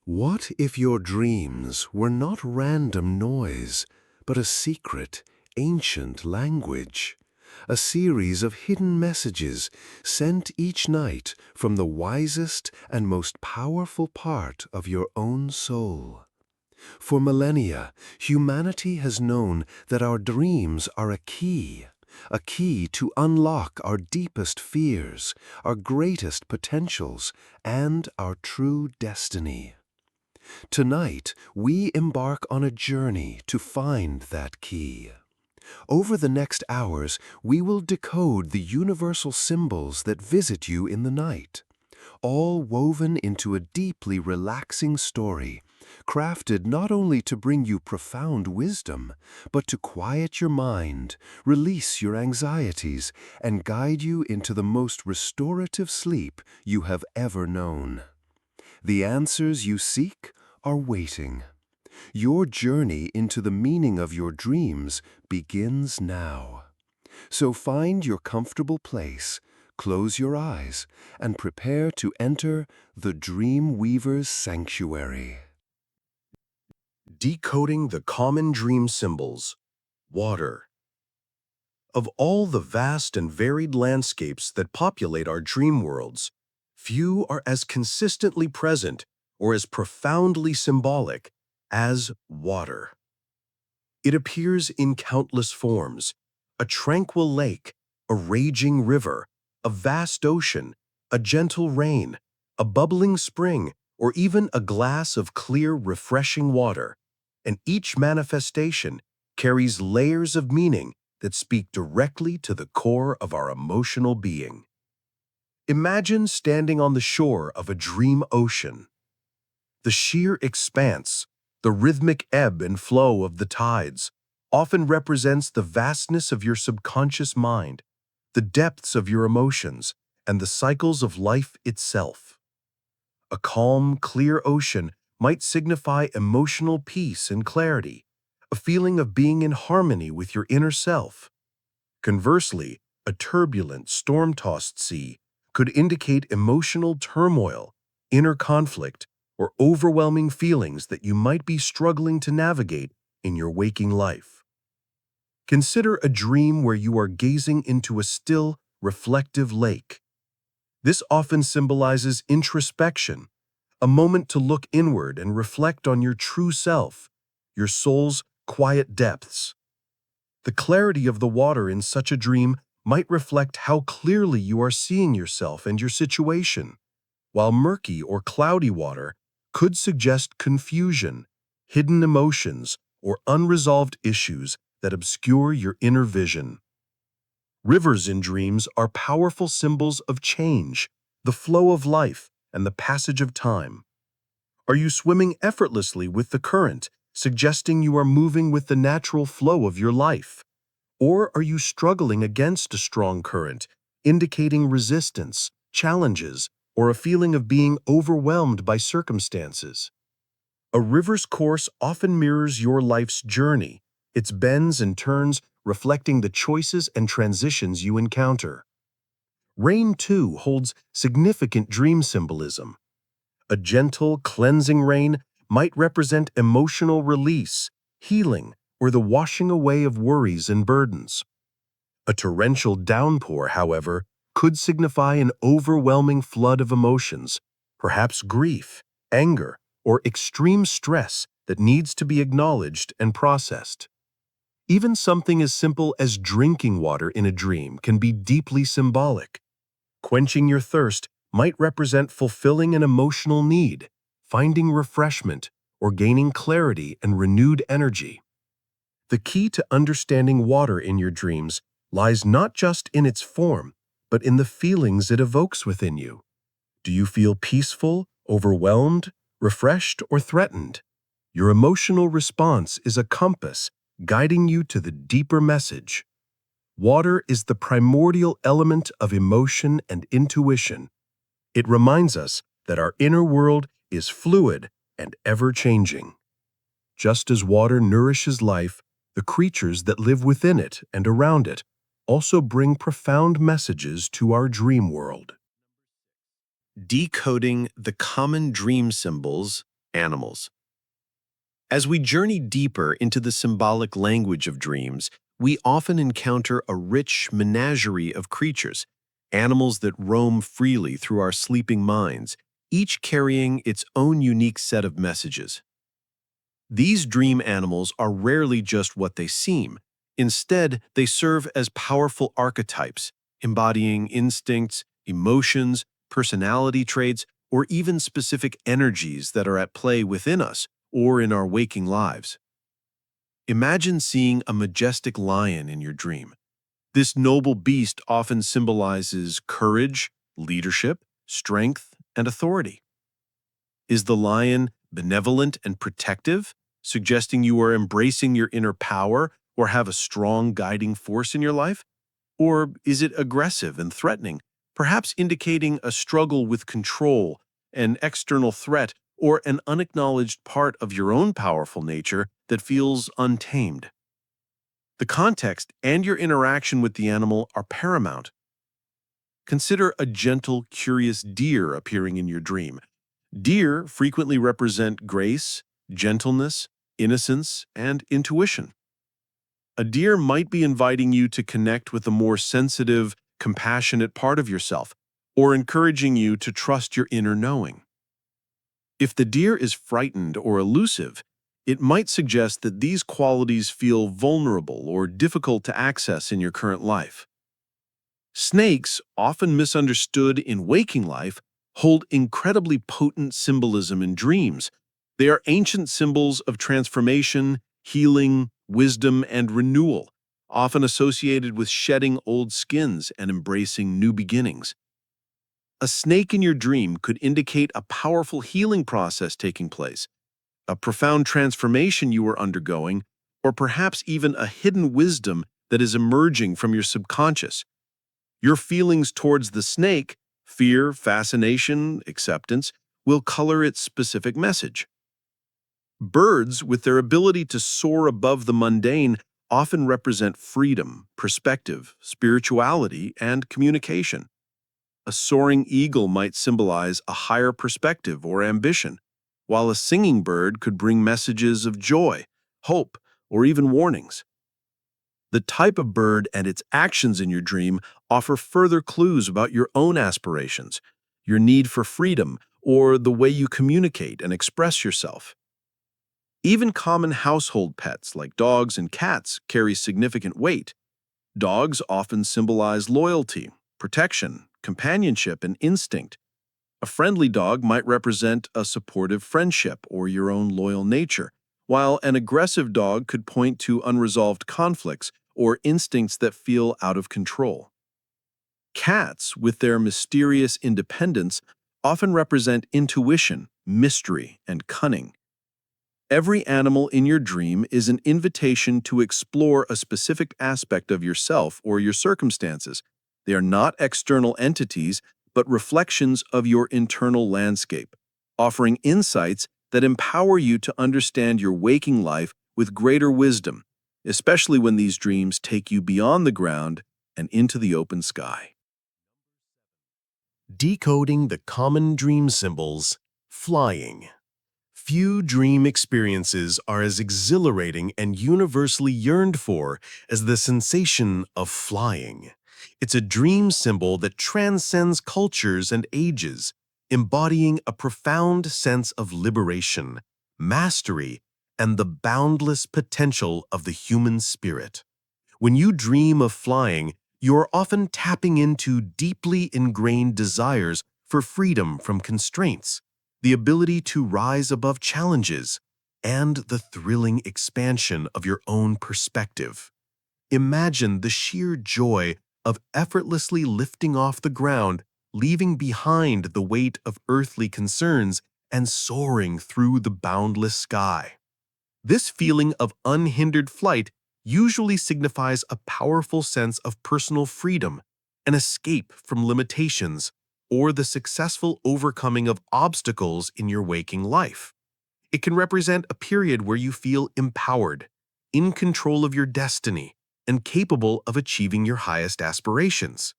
What if your dreams were not random noise, but a secret, ancient language? A series of hidden messages sent each night from the wisest and most powerful part of your own soul. For millennia, humanity has known that our dreams are a key to unlock our deepest fears, our greatest potentials, and our true destiny. Tonight, we embark on a journey to find that key. Over the next hours, we will decode the universal symbols that visit you in the night, all woven into a deeply relaxing story, crafted not only to bring you profound wisdom, but to quiet your mind, release your anxieties, and guide you into the most restorative sleep you have ever known. The answers you seek are waiting. Your journey into the meaning of your dreams begins now. So find your comfortable place, close your eyes, and prepare to enter the Dream Weaver's sanctuary. Decoding the common dream symbols. Water. Of all the vast and varied landscapes that populate our dream worlds, few are as consistently present or as profoundly symbolic as water. It appears in countless forms: a tranquil lake, a raging river, a vast ocean, a gentle rain, a bubbling spring, or even a glass of clear, refreshing water. And each manifestation carries layers of meaning that speak directly to the core of our emotional being. Imagine standing on the shore of a dream ocean. The sheer expanse, the rhythmic ebb and flow of the tides, often represents the vastness of your subconscious mind, the depths of your emotions, and the cycles of life itself. A calm, clear ocean might signify emotional peace and clarity, a feeling of being in harmony with your inner self. Conversely, a turbulent, storm-tossed sea could indicate emotional turmoil, inner conflict, or overwhelming feelings that you might be struggling to navigate in your waking life. Consider a dream where you are gazing into a still, reflective lake. This often symbolizes introspection, a moment to look inward and reflect on your true self, your soul's quiet depths. The clarity of the water in such a dream might reflect how clearly you are seeing yourself and your situation, while murky or cloudy water could suggest confusion, hidden emotions, or unresolved issues that obscure your inner vision. Rivers in dreams are powerful symbols of change, the flow of life, and the passage of time. Are you swimming effortlessly with the current, suggesting you are moving with the natural flow of your life? Or are you struggling against a strong current, indicating resistance, challenges, or a feeling of being overwhelmed by circumstances? A river's course often mirrors your life's journey, its bends and turns reflecting the choices and transitions you encounter. Rain, too, holds significant dream symbolism. A gentle, cleansing rain might represent emotional release, healing, or the washing away of worries and burdens. A torrential downpour, however, could signify an overwhelming flood of emotions, perhaps grief, anger, or extreme stress that needs to be acknowledged and processed. Even something as simple as drinking water in a dream can be deeply symbolic. Quenching your thirst might represent fulfilling an emotional need, finding refreshment, or gaining clarity and renewed energy. The key to understanding water in your dreams lies not just in its form, but in the feelings it evokes within you. Do you feel peaceful, overwhelmed, refreshed, or threatened? Your emotional response is a compass guiding you to the deeper message. Water is the primordial element of emotion and intuition. It reminds us that our inner world is fluid and ever-changing. Just as water nourishes life, the creatures that live within it and around it also bring profound messages to our dream world. Decoding the common dream symbols animals. As we journey deeper into the symbolic language of dreams, we often encounter a rich menagerie of creatures, animals that roam freely through our sleeping minds, each carrying its own unique set of messages. These dream animals are rarely just what they seem. Instead, they serve as powerful archetypes, embodying instincts, emotions, personality traits, or even specific energies that are at play within us or in our waking lives. Imagine seeing a majestic lion in your dream. This noble beast often symbolizes courage, leadership, strength, and authority. Is the lion benevolent and protective, suggesting you are embracing your inner power or have a strong guiding force in your life? Or is it aggressive and threatening, perhaps indicating a struggle with control, an external threat, or an unacknowledged part of your own powerful nature that feels untamed? The context and your interaction with the animal are paramount. Consider a gentle, curious deer appearing in your dream. Deer frequently represent grace, gentleness, innocence, and intuition. A deer might be inviting you to connect with a more sensitive, compassionate part of yourself, or encouraging you to trust your inner knowing. If the deer is frightened or elusive, it might suggest that these qualities feel vulnerable or difficult to access in your current life. Snakes, often misunderstood in waking life, hold incredibly potent symbolism in dreams. They are ancient symbols of transformation, healing, wisdom, and renewal, often associated with shedding old skins and embracing new beginnings. A snake in your dream could indicate a powerful healing process taking place, a profound transformation you are undergoing, or perhaps even a hidden wisdom that is emerging from your subconscious. Your feelings towards the snake, fear, fascination, acceptance, will color its specific message. Birds, with their ability to soar above the mundane, often represent freedom, perspective, spirituality, and communication. A soaring eagle might symbolize a higher perspective or ambition, while a singing bird could bring messages of joy, hope, or even warnings. The type of bird and its actions in your dream offer further clues about your own aspirations, your need for freedom, or the way you communicate and express yourself. Even common household pets like dogs and cats carry significant weight. Dogs often symbolize loyalty, protection, companionship, and instinct. A friendly dog might represent a supportive friendship or your own loyal nature, while an aggressive dog could point to unresolved conflicts or instincts that feel out of control. Cats, with their mysterious independence, often represent intuition, mystery, and cunning. Every animal in your dream is an invitation to explore a specific aspect of yourself or your circumstances. They are not external entities, but reflections of your internal landscape, offering insights that empower you to understand your waking life with greater wisdom, especially when these dreams take you beyond the ground and into the open sky. Decoding the common dream symbols, flying. Few dream experiences are as exhilarating and universally yearned for as the sensation of flying. It's a dream symbol that transcends cultures and ages, embodying a profound sense of liberation, mastery, and the boundless potential of the human spirit. When you dream of flying, you're often tapping into deeply ingrained desires for freedom from constraints, the ability to rise above challenges, and the thrilling expansion of your own perspective. Imagine the sheer joy of effortlessly lifting off the ground, leaving behind the weight of earthly concerns, and soaring through the boundless sky. This feeling of unhindered flight usually signifies a powerful sense of personal freedom, an escape from limitations, or the successful overcoming of obstacles in your waking life. It can represent a period where you feel empowered, in control of your destiny, and capable of achieving your highest aspirations.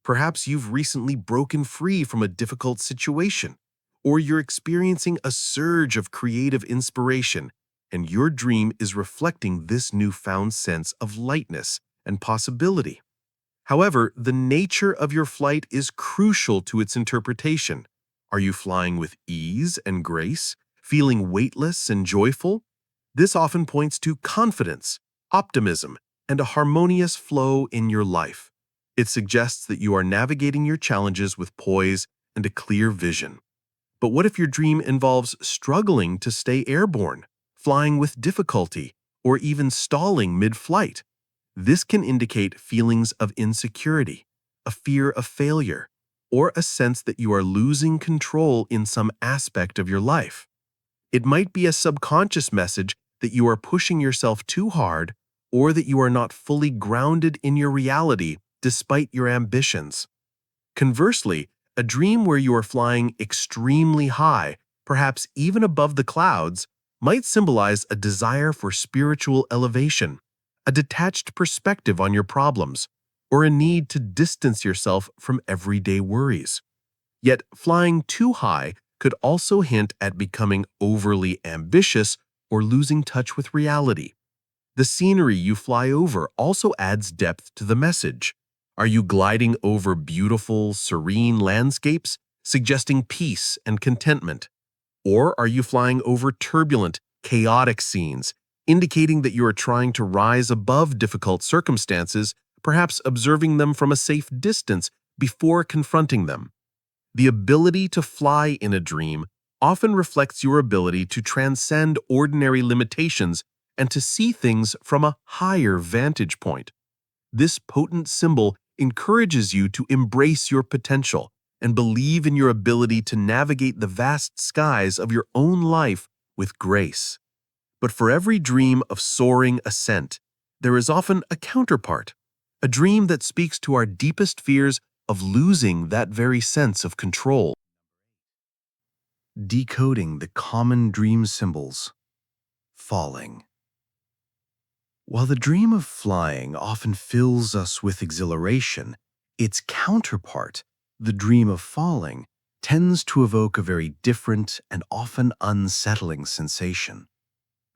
Perhaps you've recently broken free from a difficult situation, or you're experiencing a surge of creative inspiration, and your dream is reflecting this newfound sense of lightness and possibility. However, the nature of your flight is crucial to its interpretation. Are you flying with ease and grace, feeling weightless and joyful? This often points to confidence, optimism, and a harmonious flow in your life. It suggests that you are navigating your challenges with poise and a clear vision. But what if your dream involves struggling to stay airborne, flying with difficulty, or even stalling mid-flight? This can indicate feelings of insecurity, a fear of failure, or a sense that you are losing control in some aspect of your life. It might be a subconscious message that you are pushing yourself too hard, or that you are not fully grounded in your reality despite your ambitions. Conversely, a dream where you are flying extremely high, perhaps even above the clouds, might symbolize a desire for spiritual elevation, a detached perspective on your problems, or a need to distance yourself from everyday worries. Yet, flying too high could also hint at becoming overly ambitious or losing touch with reality. The scenery you fly over also adds depth to the message. Are you gliding over beautiful, serene landscapes, suggesting peace and contentment? Or are you flying over turbulent, chaotic scenes, indicating that you are trying to rise above difficult circumstances, perhaps observing them from a safe distance before confronting them? The ability to fly in a dream often reflects your ability to transcend ordinary limitations and to see things from a higher vantage point. This potent symbol encourages you to embrace your potential and believe in your ability to navigate the vast skies of your own life with grace. But for every dream of soaring ascent, there is often a counterpart, a dream that speaks to our deepest fears of losing that very sense of control. Decoding the common dream symbols. Falling. While the dream of flying often fills us with exhilaration, its counterpart, the dream of falling, tends to evoke a very different and often unsettling sensation.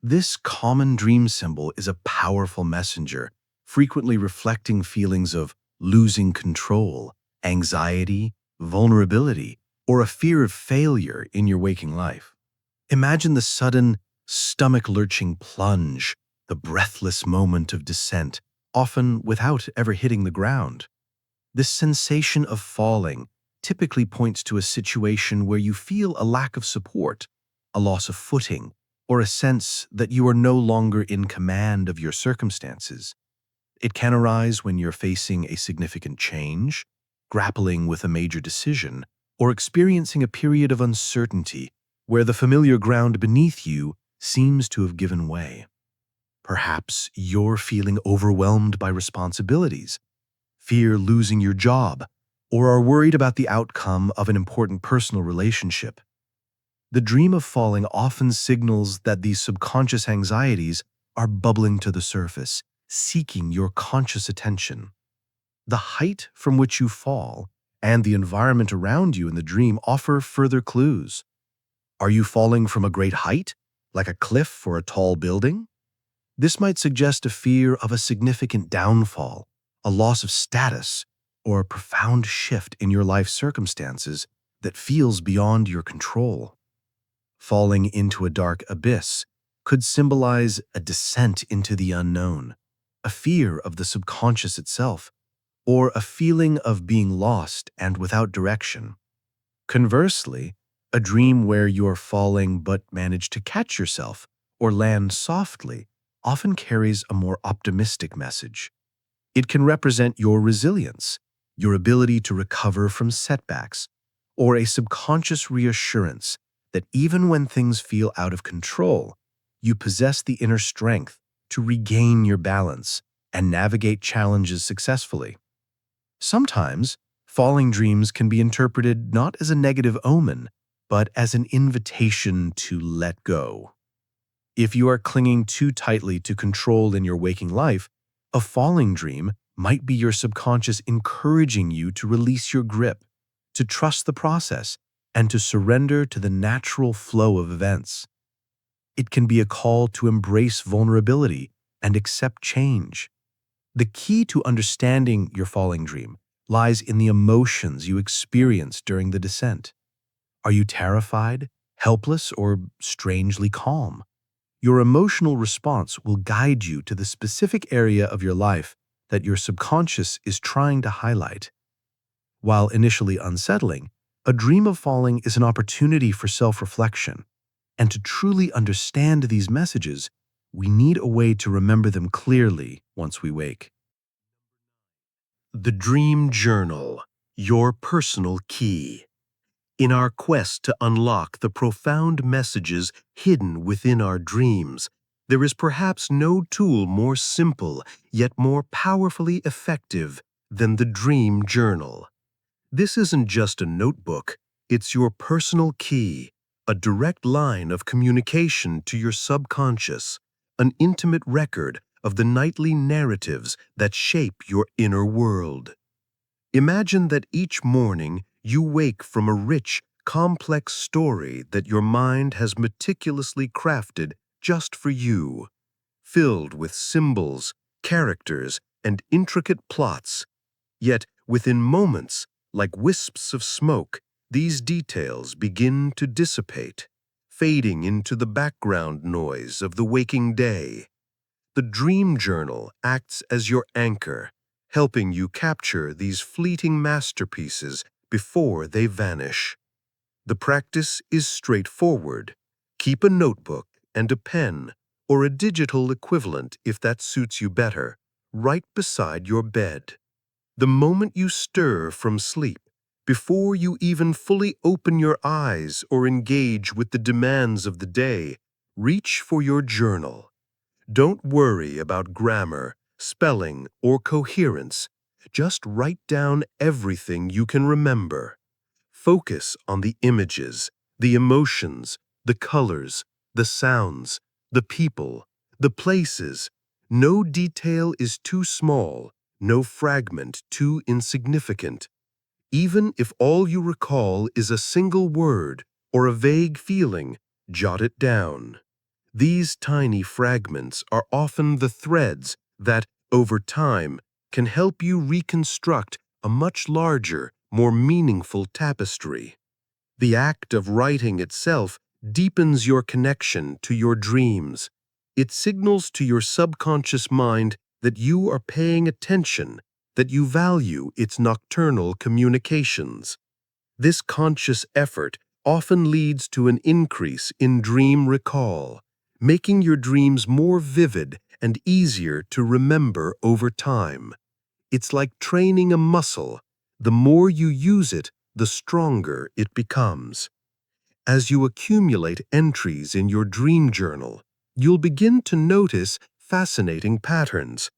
This common dream symbol is a powerful messenger, frequently reflecting feelings of losing control, anxiety, vulnerability, or a fear of failure in your waking life. Imagine the sudden, stomach-lurching plunge, the breathless moment of descent, often without ever hitting the ground. This sensation of falling typically points to a situation where you feel a lack of support, a loss of footing, or a sense that you are no longer in command of your circumstances. It can arise when you're facing a significant change, grappling with a major decision, or experiencing a period of uncertainty where the familiar ground beneath you seems to have given way. Perhaps you're feeling overwhelmed by responsibilities, fear losing your job, or are worried about the outcome of an important personal relationship. The dream of falling often signals that these subconscious anxieties are bubbling to the surface, seeking your conscious attention. The height from which you fall and the environment around you in the dream offer further clues. Are you falling from a great height, like a cliff or a tall building? This might suggest a fear of a significant downfall, a loss of status, or a profound shift in your life circumstances that feels beyond your control. Falling into a dark abyss could symbolize a descent into the unknown, a fear of the subconscious itself, or a feeling of being lost and without direction. Conversely, a dream where you're falling but manage to catch yourself or land softly often carries a more optimistic message. It can represent your resilience, your ability to recover from setbacks, or a subconscious reassurance that even when things feel out of control, you possess the inner strength to regain your balance and navigate challenges successfully. Sometimes, falling dreams can be interpreted not as a negative omen, but as an invitation to let go. If you are clinging too tightly to control in your waking life, a falling dream might be your subconscious encouraging you to release your grip, to trust the process, and to surrender to the natural flow of events. It can be a call to embrace vulnerability and accept change. The key to understanding your falling dream lies in the emotions you experience during the descent. Are you terrified, helpless, or strangely calm? Your emotional response will guide you to the specific area of your life that your subconscious is trying to highlight. While initially unsettling, a dream of falling is an opportunity for self-reflection. And to truly understand these messages, we need a way to remember them clearly once we wake. The Dream Journal, your personal key. In our quest to unlock the profound messages hidden within our dreams, there is perhaps no tool more simple yet more powerfully effective than the Dream Journal. This isn't just a notebook, it's your personal key, a direct line of communication to your subconscious, an intimate record of the nightly narratives that shape your inner world. Imagine that each morning you wake from a rich, complex story that your mind has meticulously crafted just for you, filled with symbols, characters, and intricate plots. Yet, within moments, like wisps of smoke, these details begin to dissipate, fading into the background noise of the waking day. The dream journal acts as your anchor, helping you capture these fleeting masterpieces before they vanish. The practice is straightforward. Keep a notebook and a pen, or a digital equivalent if that suits you better, right beside your bed. The moment you stir from sleep, before you even fully open your eyes or engage with the demands of the day, reach for your journal. Don't worry about grammar, spelling, or coherence. Just write down everything you can remember. Focus on the images, the emotions, the colors, the sounds, the people, the places. No detail is too small, no fragment too insignificant. Even if all you recall is a single word or a vague feeling, jot it down. These tiny fragments are often the threads that, over time, can help you reconstruct a much larger, more meaningful tapestry. The act of writing itself deepens your connection to your dreams. It signals to your subconscious mind that you are paying attention, that you value its nocturnal communications. This conscious effort often leads to an increase in dream recall, making your dreams more vivid and easier to remember over time. It's like training a muscle. The more you use it, the stronger it becomes. As you accumulate entries in your dream journal, you'll begin to notice fascinating patterns.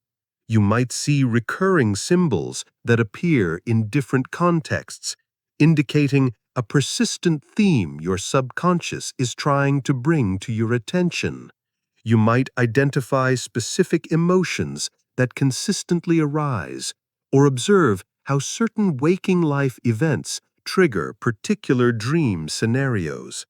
You might see recurring symbols that appear in different contexts, indicating a persistent theme your subconscious is trying to bring to your attention. You might identify specific emotions that consistently arise, or observe how certain waking life events trigger particular dream scenarios.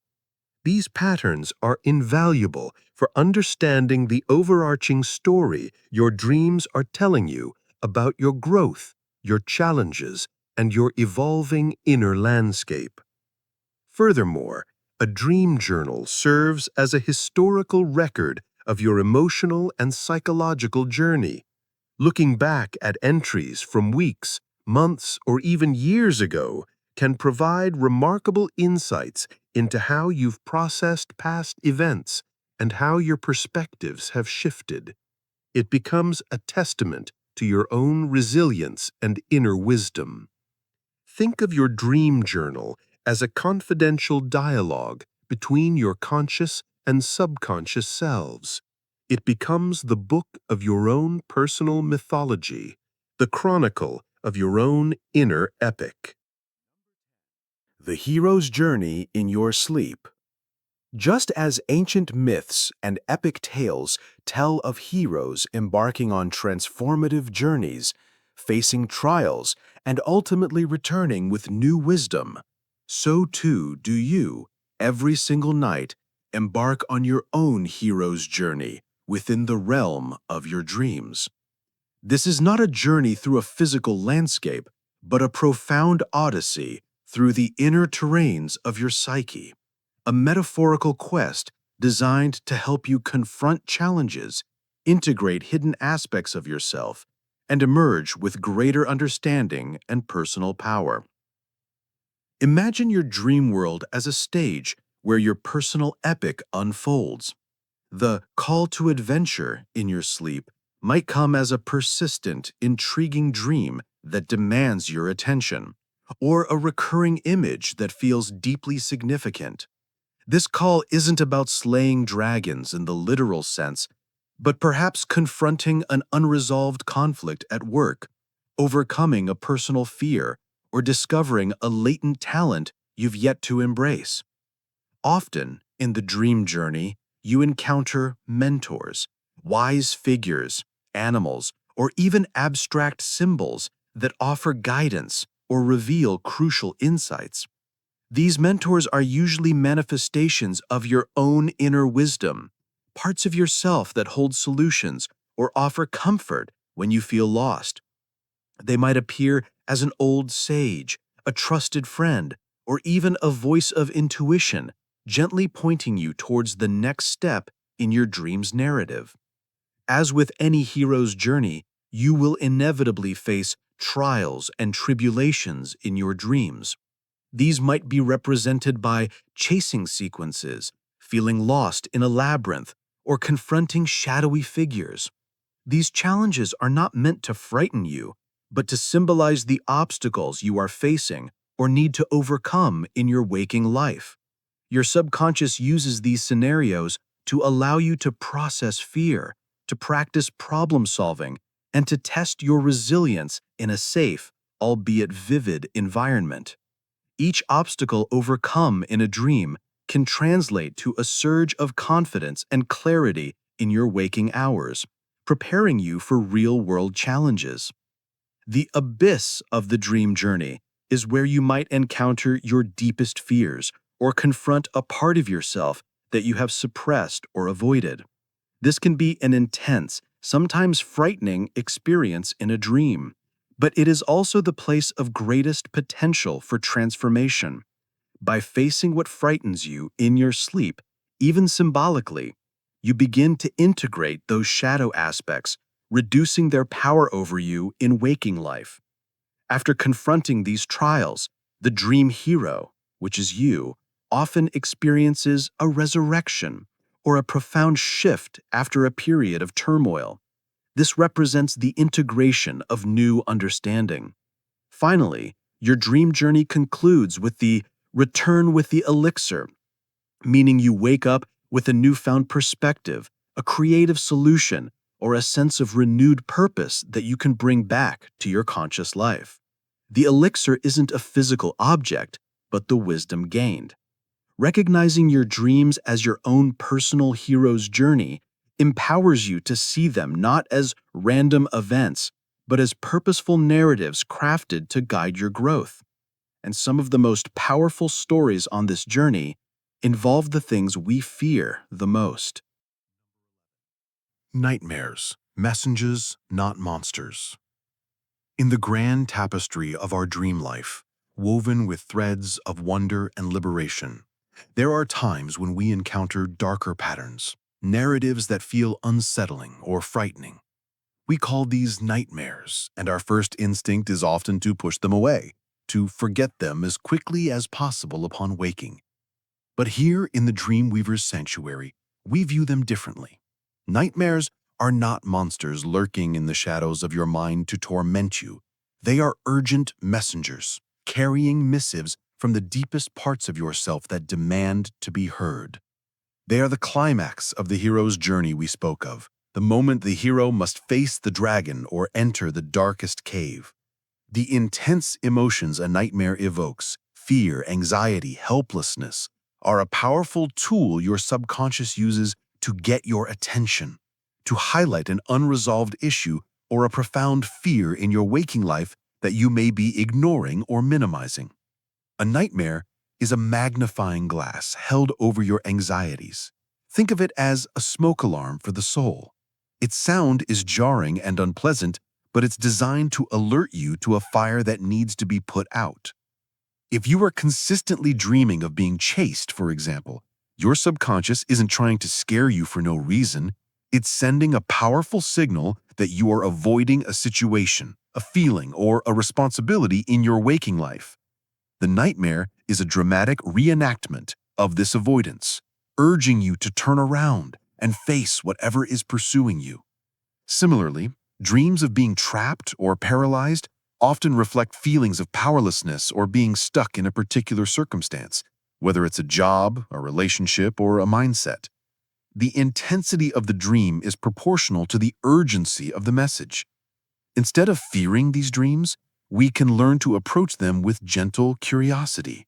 These patterns are invaluable for understanding the overarching story your dreams are telling you about your growth, your challenges, and your evolving inner landscape. Furthermore, a dream journal serves as a historical record of your emotional and psychological journey. Looking back at entries from weeks, months, or even years ago can provide remarkable insights into how you've processed past events and how your perspectives have shifted. It becomes a testament to your own resilience and inner wisdom. Think of your dream journal as a confidential dialogue between your conscious and subconscious selves. It becomes the book of your own personal mythology, the chronicle of your own inner epic. The hero's journey in your sleep. Just as ancient myths and epic tales tell of heroes embarking on transformative journeys, facing trials, and ultimately returning with new wisdom, so too do you, every single night, embark on your own hero's journey within the realm of your dreams. This is not a journey through a physical landscape, but a profound odyssey through the inner terrains of your psyche, a metaphorical quest designed to help you confront challenges, integrate hidden aspects of yourself, and emerge with greater understanding and personal power. Imagine your dream world as a stage where your personal epic unfolds. The call to adventure in your sleep might come as a persistent, intriguing dream that demands your attention, or a recurring image that feels deeply significant. This call isn't about slaying dragons in the literal sense, but perhaps confronting an unresolved conflict at work, overcoming a personal fear, or discovering a latent talent you've yet to embrace. Often, in the dream journey, you encounter mentors, wise figures, animals, or even abstract symbols that offer guidance or reveal crucial insights. These mentors are usually manifestations of your own inner wisdom, parts of yourself that hold solutions or offer comfort when you feel lost. They might appear as an old sage, a trusted friend, or even a voice of intuition, gently pointing you towards the next step in your dream's narrative. As with any hero's journey, you will inevitably face trials and tribulations in your dreams. These might be represented by chasing sequences, feeling lost in a labyrinth, or confronting shadowy figures. These challenges are not meant to frighten you, but to symbolize the obstacles you are facing or need to overcome in your waking life. Your subconscious uses these scenarios to allow you to process fear, to practice problem solving, and to test your resilience in a safe, albeit vivid, environment. Each obstacle overcome in a dream can translate to a surge of confidence and clarity in your waking hours, preparing you for real-world challenges. The abyss of the dream journey is where you might encounter your deepest fears or confront a part of yourself that you have suppressed or avoided. This can be an intense, sometimes frightening experience in a dream, but it is also the place of greatest potential for transformation. By facing what frightens you in your sleep, even symbolically, you begin to integrate those shadow aspects, reducing their power over you in waking life. After confronting these trials, the dream hero, which is you, often experiences a resurrection or a profound shift after a period of turmoil. This represents the integration of new understanding. Finally, your dream journey concludes with the return with the elixir, meaning you wake up with a newfound perspective, a creative solution, or a sense of renewed purpose that you can bring back to your conscious life. The elixir isn't a physical object, but the wisdom gained. Recognizing your dreams as your own personal hero's journey empowers you to see them not as random events, but as purposeful narratives crafted to guide your growth. And some of the most powerful stories on this journey involve the things we fear the most. Nightmares, messengers, not monsters. In the grand tapestry of our dream life, woven with threads of wonder and liberation, there are times when we encounter darker patterns, narratives that feel unsettling or frightening. We call these nightmares, and our first instinct is often to push them away, to forget them as quickly as possible upon waking. But here in the Dreamweaver's sanctuary, we view them differently. Nightmares are not monsters lurking in the shadows of your mind to torment you. They are urgent messengers, carrying missives from the deepest parts of yourself that demand to be heard. They are the climax of the hero's journey we spoke of, the moment the hero must face the dragon or enter the darkest cave. The intense emotions a nightmare evokes, fear, anxiety, helplessness, are a powerful tool your subconscious uses to get your attention, to highlight an unresolved issue or a profound fear in your waking life that you may be ignoring or minimizing. A nightmare is a magnifying glass held over your anxieties. Think of it as a smoke alarm for the soul. Its sound is jarring and unpleasant, but it's designed to alert you to a fire that needs to be put out. If you are consistently dreaming of being chased, for example, your subconscious isn't trying to scare you for no reason. It's sending a powerful signal that you are avoiding a situation, a feeling, or a responsibility in your waking life. The nightmare is a dramatic reenactment of this avoidance, urging you to turn around and face whatever is pursuing you. Similarly, dreams of being trapped or paralyzed often reflect feelings of powerlessness or being stuck in a particular circumstance, whether it's a job, a relationship, or a mindset. The intensity of the dream is proportional to the urgency of the message. Instead of fearing these dreams, we can learn to approach them with gentle curiosity.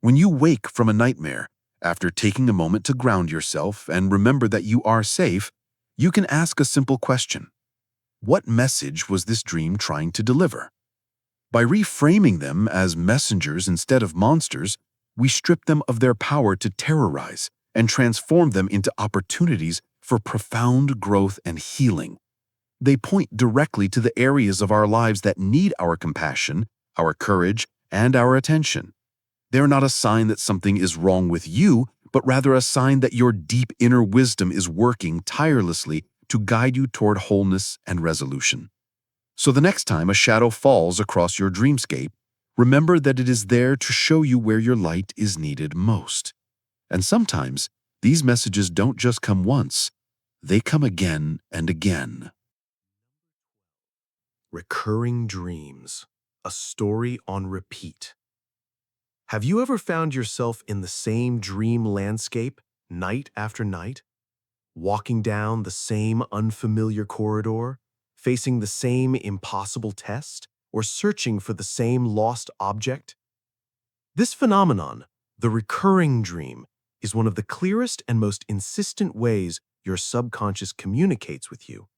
When you wake from a nightmare, after taking a moment to ground yourself and remember that you are safe, you can ask a simple question. What message was this dream trying to deliver? By reframing them as messengers instead of monsters, we strip them of their power to terrorize and transform them into opportunities for profound growth and healing. They point directly to the areas of our lives that need our compassion, our courage, and our attention. They're not a sign that something is wrong with you, but rather a sign that your deep inner wisdom is working tirelessly to guide you toward wholeness and resolution. So the next time a shadow falls across your dreamscape, remember that it is there to show you where your light is needed most. And sometimes, these messages don't just come once, they come again and again. Recurring dreams, a story on repeat. Have you ever found yourself in the same dream landscape night after night? Walking down the same unfamiliar corridor, facing the same impossible test, or searching for the same lost object? This phenomenon, the recurring dream, is one of the clearest and most insistent ways your subconscious communicates with you.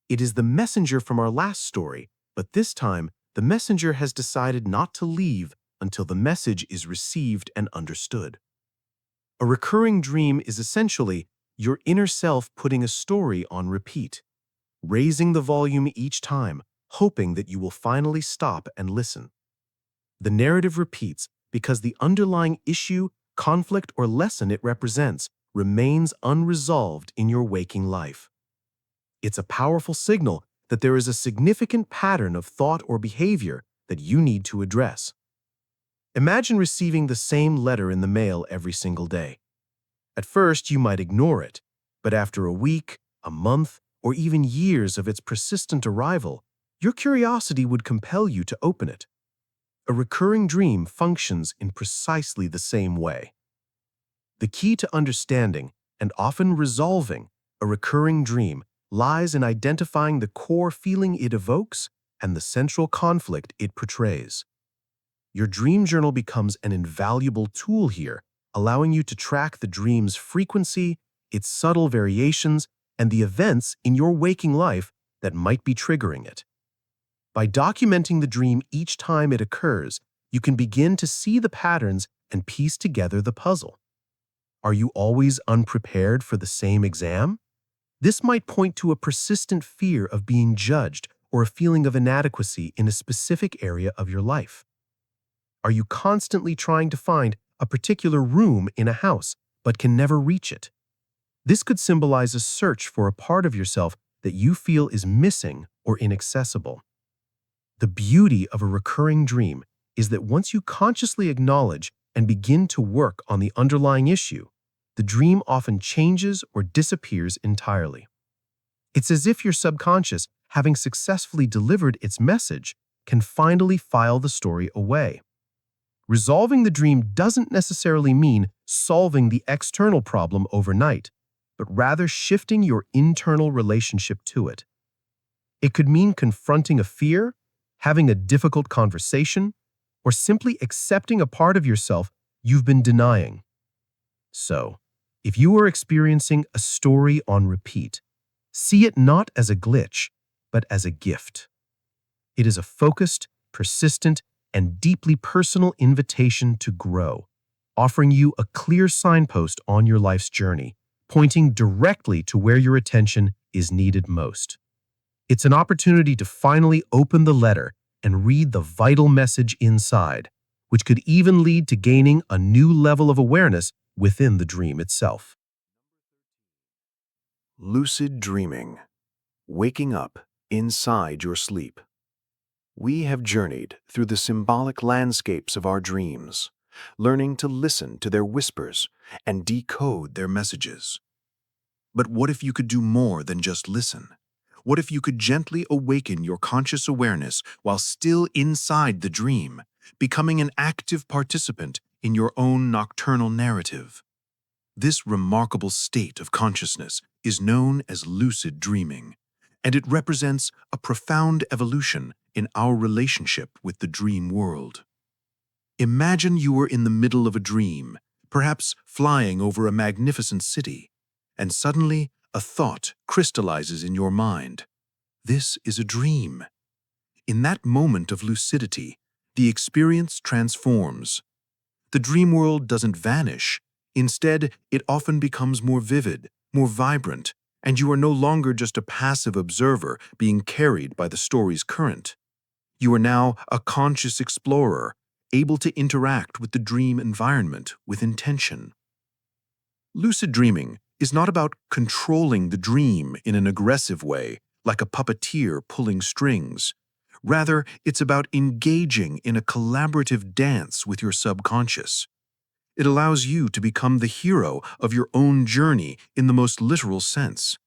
It is the messenger from our last story, but this time, the messenger has decided not to leave until the message is received and understood. A recurring dream is essentially your inner self putting a story on repeat, raising the volume each time, hoping that you will finally stop and listen. The narrative repeats because the underlying issue, conflict, or lesson it represents remains unresolved in your waking life. It's a powerful signal that there is a significant pattern of thought or behavior that you need to address. Imagine receiving the same letter in the mail every single day. At first, you might ignore it, but after a week, a month, or even years of its persistent arrival, your curiosity would compel you to open it. A recurring dream functions in precisely the same way. The key to understanding and often resolving a recurring dream lies in identifying the core feeling it evokes and the central conflict it portrays. Your dream journal becomes an invaluable tool here, allowing you to track the dream's frequency, its subtle variations, and the events in your waking life that might be triggering it. By documenting the dream each time it occurs, you can begin to see the patterns and piece together the puzzle. Are you always unprepared for the same exam? This might point to a persistent fear of being judged or a feeling of inadequacy in a specific area of your life. Are you constantly trying to find a particular room in a house but can never reach it? This could symbolize a search for a part of yourself that you feel is missing or inaccessible. The beauty of a recurring dream is that once you consciously acknowledge and begin to work on the underlying issue, the dream often changes or disappears entirely. It's as if your subconscious, having successfully delivered its message, can finally file the story away. Resolving the dream doesn't necessarily mean solving the external problem overnight, but rather shifting your internal relationship to it. It could mean confronting a fear, having a difficult conversation, or simply accepting a part of yourself you've been denying. So, if you are experiencing a story on repeat, see it not as a glitch, but as a gift. It is a focused, persistent, and deeply personal invitation to grow, offering you a clear signpost on your life's journey, pointing directly to where your attention is needed most. It's an opportunity to finally open the letter and read the vital message inside, which could even lead to gaining a new level of awareness within the dream itself. Lucid dreaming. Waking up inside your sleep. We have journeyed through the symbolic landscapes of our dreams, learning to listen to their whispers and decode their messages. But what if you could do more than just listen? What if you could gently awaken your conscious awareness while still inside the dream, becoming an active participant in your own nocturnal narrative? This remarkable state of consciousness is known as lucid dreaming, and it represents a profound evolution in our relationship with the dream world. Imagine you were in the middle of a dream, perhaps flying over a magnificent city, and suddenly a thought crystallizes in your mind. This is a dream. In that moment of lucidity, the experience transforms. The dream world doesn't vanish. Instead, it often becomes more vivid, more vibrant, and you are no longer just a passive observer being carried by the story's current. You are now a conscious explorer, able to interact with the dream environment with intention. Lucid dreaming is not about controlling the dream in an aggressive way, like a puppeteer pulling strings. Rather, it's about engaging in a collaborative dance with your subconscious. It allows you to become the hero of your own journey in the most literal sense.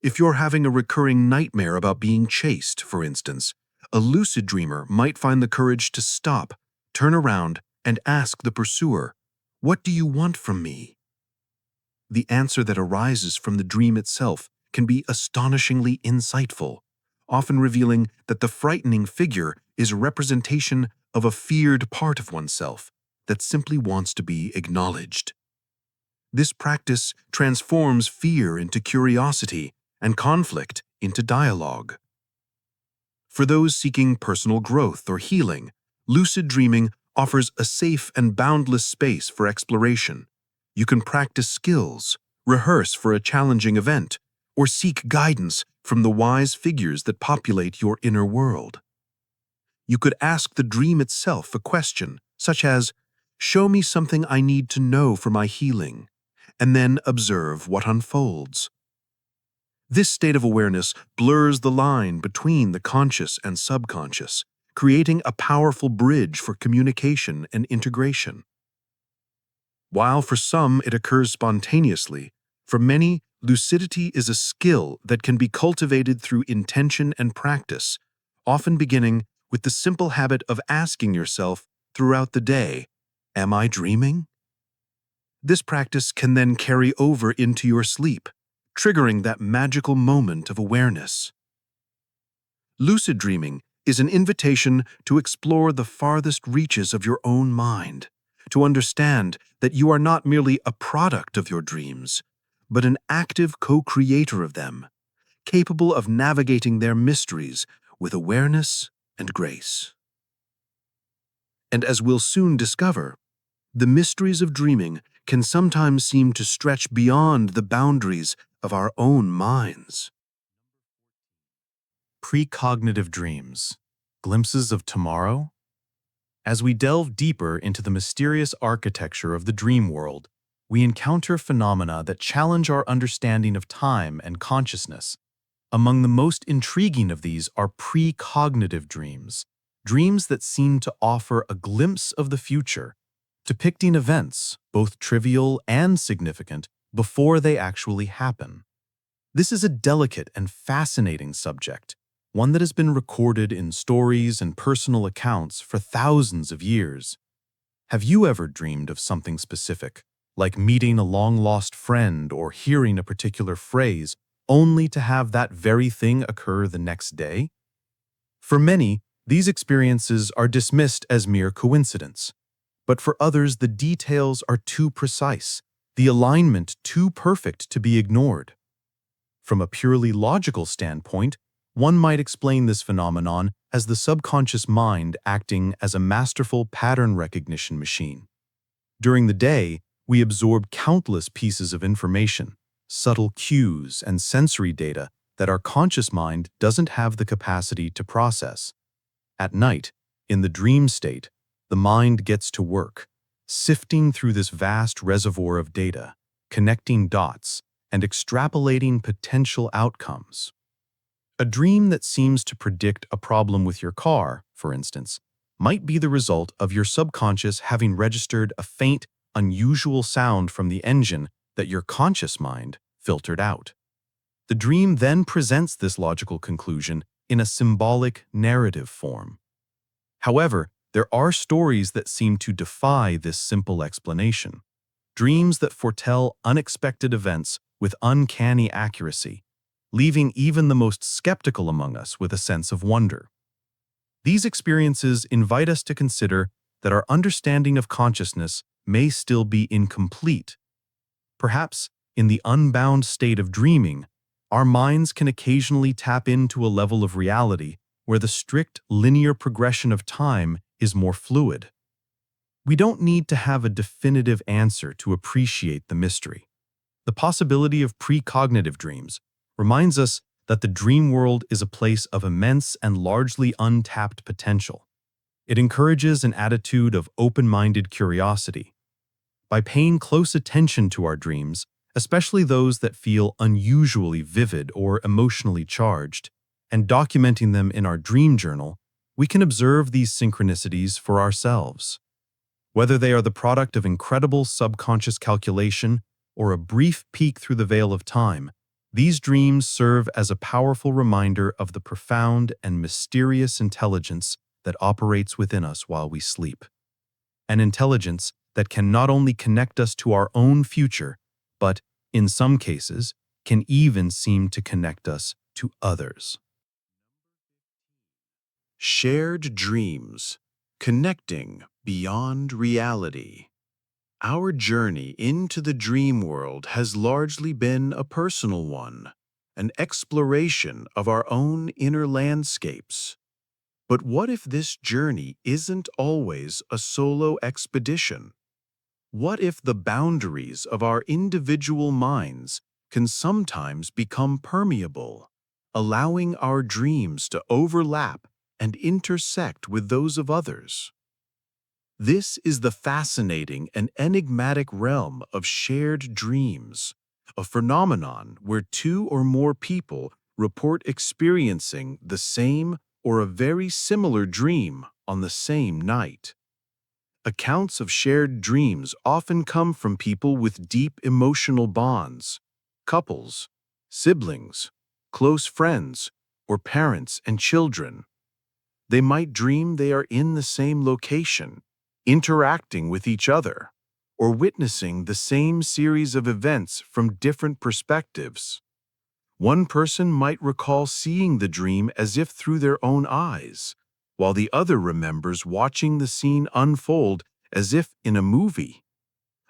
If you're having a recurring nightmare about being chased, for instance, a lucid dreamer might find the courage to stop, turn around, and ask the pursuer, "What do you want from me?" The answer that arises from the dream itself can be astonishingly insightful, often revealing that the frightening figure is a representation of a feared part of oneself that simply wants to be acknowledged. This practice transforms fear into curiosity and conflict into dialogue. For those seeking personal growth or healing, lucid dreaming offers a safe and boundless space for exploration. You can practice skills, rehearse for a challenging event, or seek guidance from the wise figures that populate your inner world. You could ask the dream itself a question, such as, "Show me something I need to know for my healing," and then observe what unfolds. This state of awareness blurs the line between the conscious and subconscious, creating a powerful bridge for communication and integration. While for some it occurs spontaneously, for many, lucidity is a skill that can be cultivated through intention and practice, often beginning with the simple habit of asking yourself throughout the day, "Am I dreaming?" This practice can then carry over into your sleep, triggering that magical moment of awareness. Lucid dreaming is an invitation to explore the farthest reaches of your own mind, to understand that you are not merely a product of your dreams, but an active co-creator of them, capable of navigating their mysteries with awareness and grace. And as we'll soon discover, the mysteries of dreaming can sometimes seem to stretch beyond the boundaries of our own minds. Precognitive dreams, glimpses of tomorrow? As we delve deeper into the mysterious architecture of the dream world, we encounter phenomena that challenge our understanding of time and consciousness. Among the most intriguing of these are precognitive dreams, dreams that seem to offer a glimpse of the future, depicting events, both trivial and significant, before they actually happen. This is a delicate and fascinating subject, one that has been recorded in stories and personal accounts for thousands of years. Have you ever dreamed of something specific, like meeting a long-lost friend or hearing a particular phrase, only to have that very thing occur the next day? For many, these experiences are dismissed as mere coincidence. But for others, the details are too precise, the alignment too perfect to be ignored. From a purely logical standpoint, one might explain this phenomenon as the subconscious mind acting as a masterful pattern recognition machine. During the day, we absorb countless pieces of information, subtle cues, and sensory data that our conscious mind doesn't have the capacity to process. At night, in the dream state, the mind gets to work, sifting through this vast reservoir of data, connecting dots, and extrapolating potential outcomes. A dream that seems to predict a problem with your car, for instance, might be the result of your subconscious having registered a faint, unusual sound from the engine that your conscious mind filtered out. The dream then presents this logical conclusion in a symbolic narrative form. However, there are stories that seem to defy this simple explanation. Dreams that foretell unexpected events with uncanny accuracy, leaving even the most skeptical among us with a sense of wonder. These experiences invite us to consider that our understanding of consciousness may still be incomplete. Perhaps, in the unbound state of dreaming, our minds can occasionally tap into a level of reality where the strict linear progression of time is more fluid. We don't need to have a definitive answer to appreciate the mystery. The possibility of precognitive dreams reminds us that the dream world is a place of immense and largely untapped potential. It encourages an attitude of open-minded curiosity. By paying close attention to our dreams, especially those that feel unusually vivid or emotionally charged, and documenting them in our dream journal, we can observe these synchronicities for ourselves. Whether they are the product of incredible subconscious calculation or a brief peek through the veil of time, these dreams serve as a powerful reminder of the profound and mysterious intelligence that operates within us while we sleep. An intelligence that can not only connect us to our own future, but, in some cases, can even seem to connect us to others. Shared dreams, connecting beyond reality. Our journey into the dream world has largely been a personal one, an exploration of our own inner landscapes. But what if this journey isn't always a solo expedition? What if the boundaries of our individual minds can sometimes become permeable, allowing our dreams to overlap and intersect with those of others? This is the fascinating and enigmatic realm of shared dreams, a phenomenon where two or more people report experiencing the same or a very similar dream on the same night. Accounts of shared dreams often come from people with deep emotional bonds, couples, siblings, close friends, or parents and children. They might dream they are in the same location, interacting with each other, or witnessing the same series of events from different perspectives. One person might recall seeing the dream as if through their own eyes, while the other remembers watching the scene unfold as if in a movie.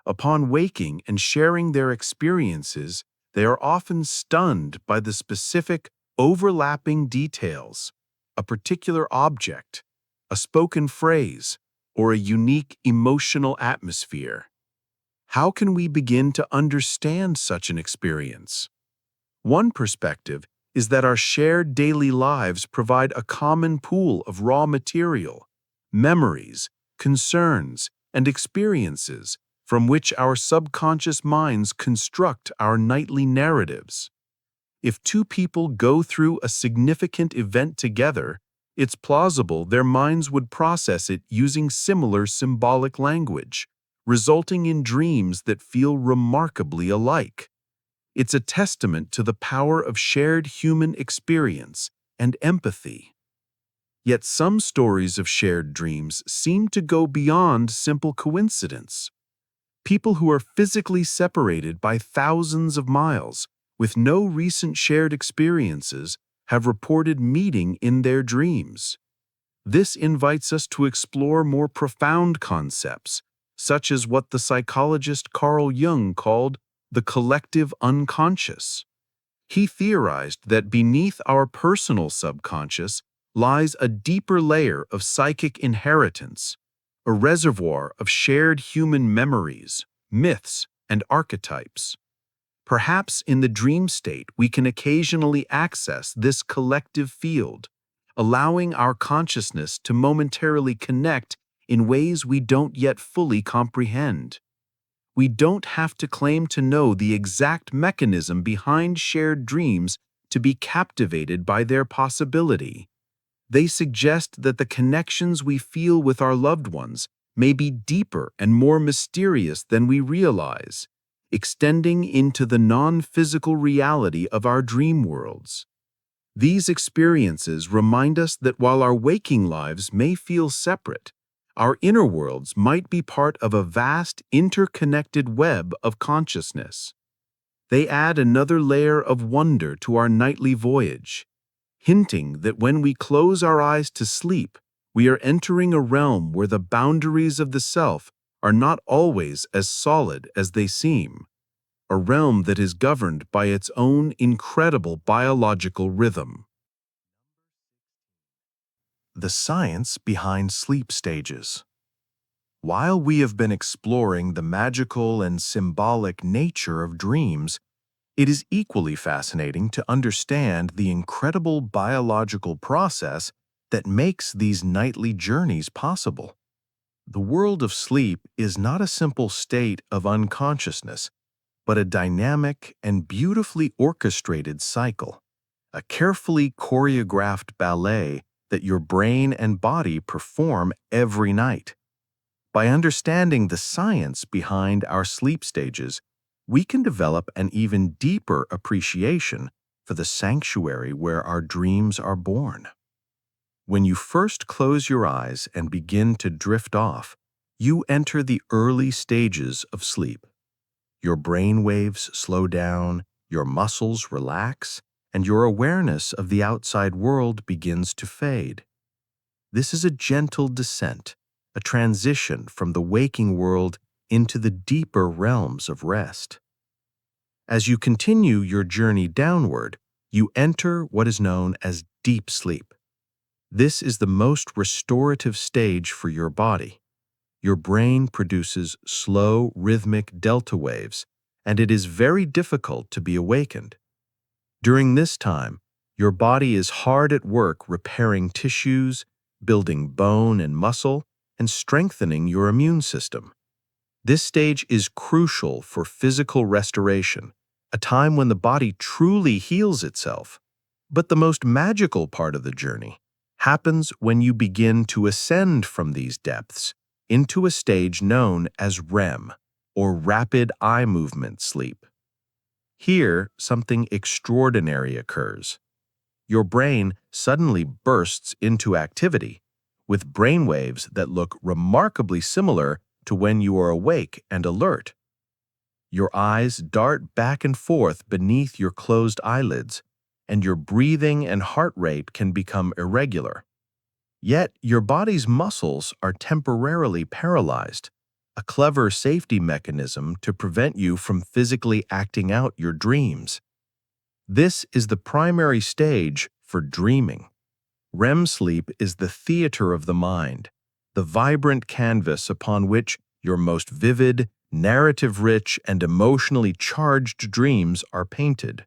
Upon waking and sharing their experiences, they are often stunned by the specific, overlapping details, a particular object, a spoken phrase, or a unique emotional atmosphere. How can we begin to understand such an experience? One perspective is that our shared daily lives provide a common pool of raw material, memories, concerns, and experiences from which our subconscious minds construct our nightly narratives. If two people go through a significant event together, it's plausible their minds would process it using similar symbolic language, resulting in dreams that feel remarkably alike. It's a testament to the power of shared human experience and empathy. Yet some stories of shared dreams seem to go beyond simple coincidence. People who are physically separated by thousands of miles, with no recent shared experiences, have reported meeting in their dreams. This invites us to explore more profound concepts, such as what the psychologist Carl Jung called the collective unconscious. He theorized that beneath our personal subconscious lies a deeper layer of psychic inheritance, a reservoir of shared human memories, myths, and archetypes. Perhaps in the dream state, we can occasionally access this collective field, allowing our consciousness to momentarily connect in ways we don't yet fully comprehend. We don't have to claim to know the exact mechanism behind shared dreams to be captivated by their possibility. They suggest that the connections we feel with our loved ones may be deeper and more mysterious than we realize, extending into the non-physical reality of our dream worlds. These experiences remind us that while our waking lives may feel separate, our inner worlds might be part of a vast, interconnected web of consciousness. They add another layer of wonder to our nightly voyage, hinting that when we close our eyes to sleep, we are entering a realm where the boundaries of the self are not always as solid as they seem, a realm that is governed by its own incredible biological rhythm. The science behind sleep stages. While we have been exploring the magical and symbolic nature of dreams, it is equally fascinating to understand the incredible biological process that makes these nightly journeys possible. The world of sleep is not a simple state of unconsciousness, but a dynamic and beautifully orchestrated cycle, a carefully choreographed ballet that your brain and body perform every night. By understanding the science behind our sleep stages, we can develop an even deeper appreciation for the sanctuary where our dreams are born. When you first close your eyes and begin to drift off, you enter the early stages of sleep. Your brain waves slow down, your muscles relax, and your awareness of the outside world begins to fade. This is a gentle descent, a transition from the waking world into the deeper realms of rest. As you continue your journey downward, you enter what is known as deep sleep. This is the most restorative stage for your body. Your brain produces slow, rhythmic delta waves, and it is very difficult to be awakened. During this time, your body is hard at work repairing tissues, building bone and muscle, and strengthening your immune system. This stage is crucial for physical restoration, a time when the body truly heals itself. But the most magical part of the journey happens when you begin to ascend from these depths into a stage known as REM, or rapid eye movement sleep. Here, something extraordinary occurs. Your brain suddenly bursts into activity, with brainwaves that look remarkably similar to when you are awake and alert. Your eyes dart back and forth beneath your closed eyelids, and your breathing and heart rate can become irregular. Yet your body's muscles are temporarily paralyzed, a clever safety mechanism to prevent you from physically acting out your dreams. This is the primary stage for dreaming. REM sleep is the theater of the mind, the vibrant canvas upon which your most vivid, narrative-rich, and emotionally charged dreams are painted.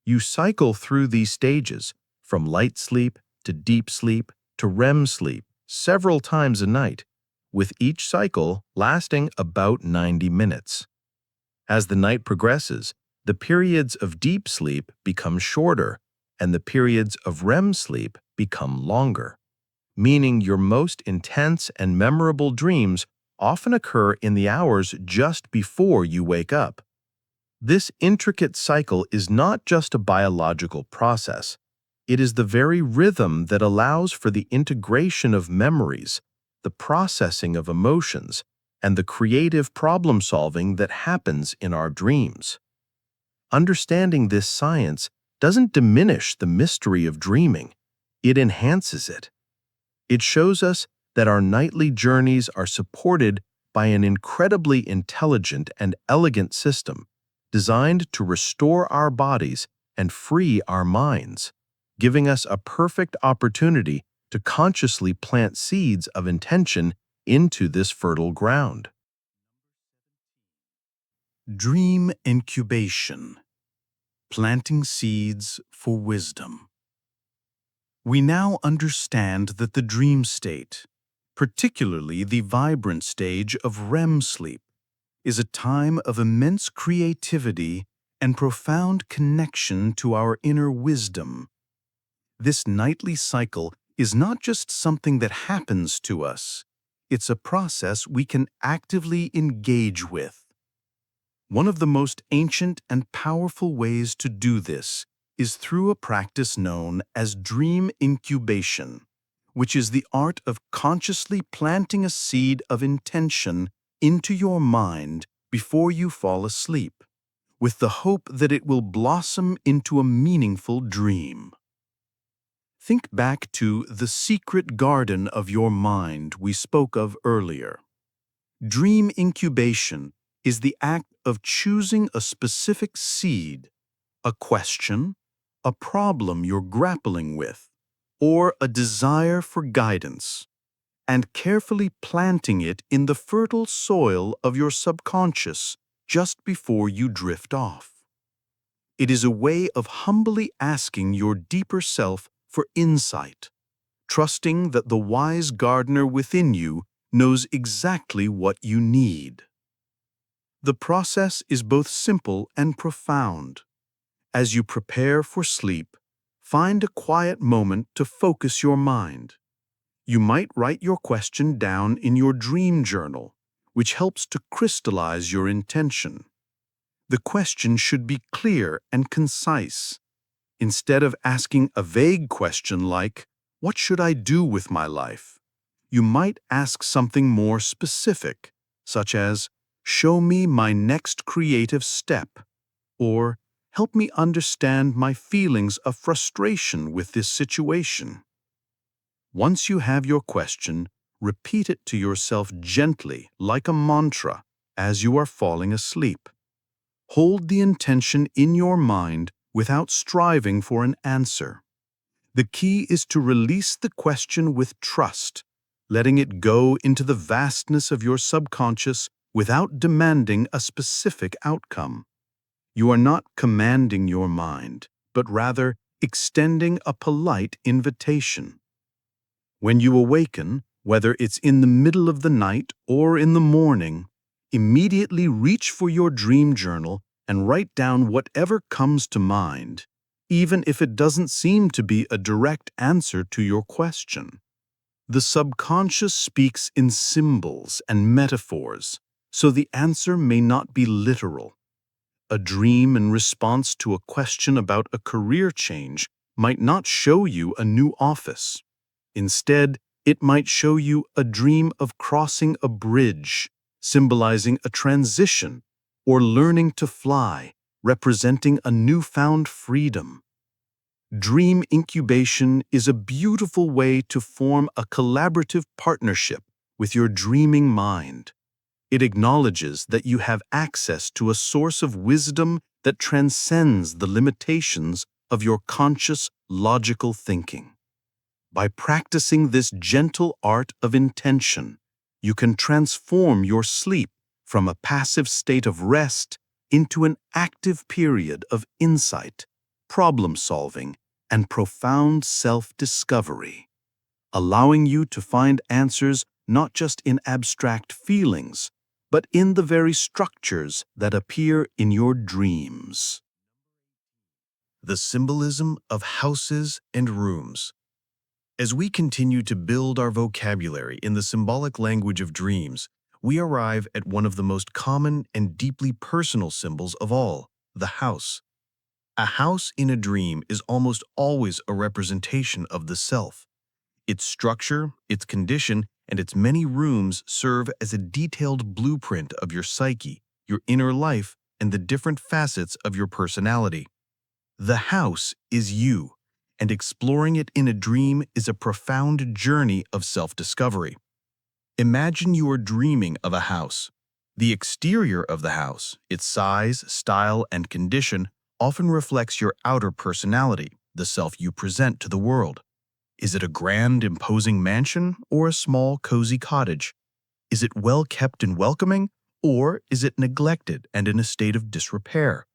You cycle through these stages, from light sleep to deep sleep to REM sleep, several times a night, with each cycle lasting about 90 minutes. As the night progresses, the periods of deep sleep become shorter, and the periods of REM sleep become longer, meaning your most intense and memorable dreams often occur in the hours just before you wake up. This intricate cycle is not just a biological process. It is the very rhythm that allows for the integration of memories, the processing of emotions, and the creative problem-solving that happens in our dreams. Understanding this science doesn't diminish the mystery of dreaming, it enhances it. It shows us that our nightly journeys are supported by an incredibly intelligent and elegant system designed to restore our bodies and free our minds, giving us a perfect opportunity to consciously plant seeds of intention into this fertile ground. Dream incubation, planting seeds for wisdom. We now understand that the dream state, particularly the vibrant stage of REM sleep, is a time of immense creativity and profound connection to our inner wisdom. This nightly cycle is not just something that happens to us, it's a process we can actively engage with. One of the most ancient and powerful ways to do this is through a practice known as dream incubation, which is the art of consciously planting a seed of intention into your mind before you fall asleep, with the hope that it will blossom into a meaningful dream. Think back to the secret garden of your mind we spoke of earlier. Dream incubation is the act of choosing a specific seed, a question, a problem you're grappling with, or a desire for guidance, and carefully planting it in the fertile soil of your subconscious just before you drift off. It is a way of humbly asking your deeper self for insight, trusting that the wise gardener within you knows exactly what you need. The process is both simple and profound. As you prepare for sleep, find a quiet moment to focus your mind. You might write your question down in your dream journal, which helps to crystallize your intention. The question should be clear and concise. Instead of asking a vague question like, "What should I do with my life?" you might ask something more specific, such as, "Show me my next creative step," or "Help me understand my feelings of frustration with this situation." Once you have your question, repeat it to yourself gently, like a mantra, as you are falling asleep. Hold the intention in your mind without striving for an answer. The key is to release the question with trust, letting it go into the vastness of your subconscious without demanding a specific outcome. You are not commanding your mind, but rather extending a polite invitation. When you awaken, whether it's in the middle of the night or in the morning, immediately reach for your dream journal and write down whatever comes to mind, even if it doesn't seem to be a direct answer to your question. The subconscious speaks in symbols and metaphors, so the answer may not be literal. A dream in response to a question about a career change might not show you a new office. Instead, it might show you a dream of crossing a bridge, symbolizing a transition, or learning to fly, representing a newfound freedom. Dream incubation is a beautiful way to form a collaborative partnership with your dreaming mind. It acknowledges that you have access to a source of wisdom that transcends the limitations of your conscious, logical thinking. By practicing this gentle art of intention, you can transform your sleep from a passive state of rest into an active period of insight, problem-solving, and profound self-discovery, allowing you to find answers not just in abstract feelings, but in the very structures that appear in your dreams. The symbolism of houses and rooms. As we continue to build our vocabulary in the symbolic language of dreams, we arrive at one of the most common and deeply personal symbols of all, the house. A house in a dream is almost always a representation of the self. Its structure, its condition, and its many rooms serve as a detailed blueprint of your psyche, your inner life, and the different facets of your personality. The house is you, and exploring it in a dream is a profound journey of self-discovery. Imagine you are dreaming of a house. The exterior of the house, its size, style, and condition, often reflects your outer personality, the self you present to the world. Is it a grand, imposing mansion or a small, cozy cottage? Is it well kept and welcoming, or is it neglected and in a state of disrepair?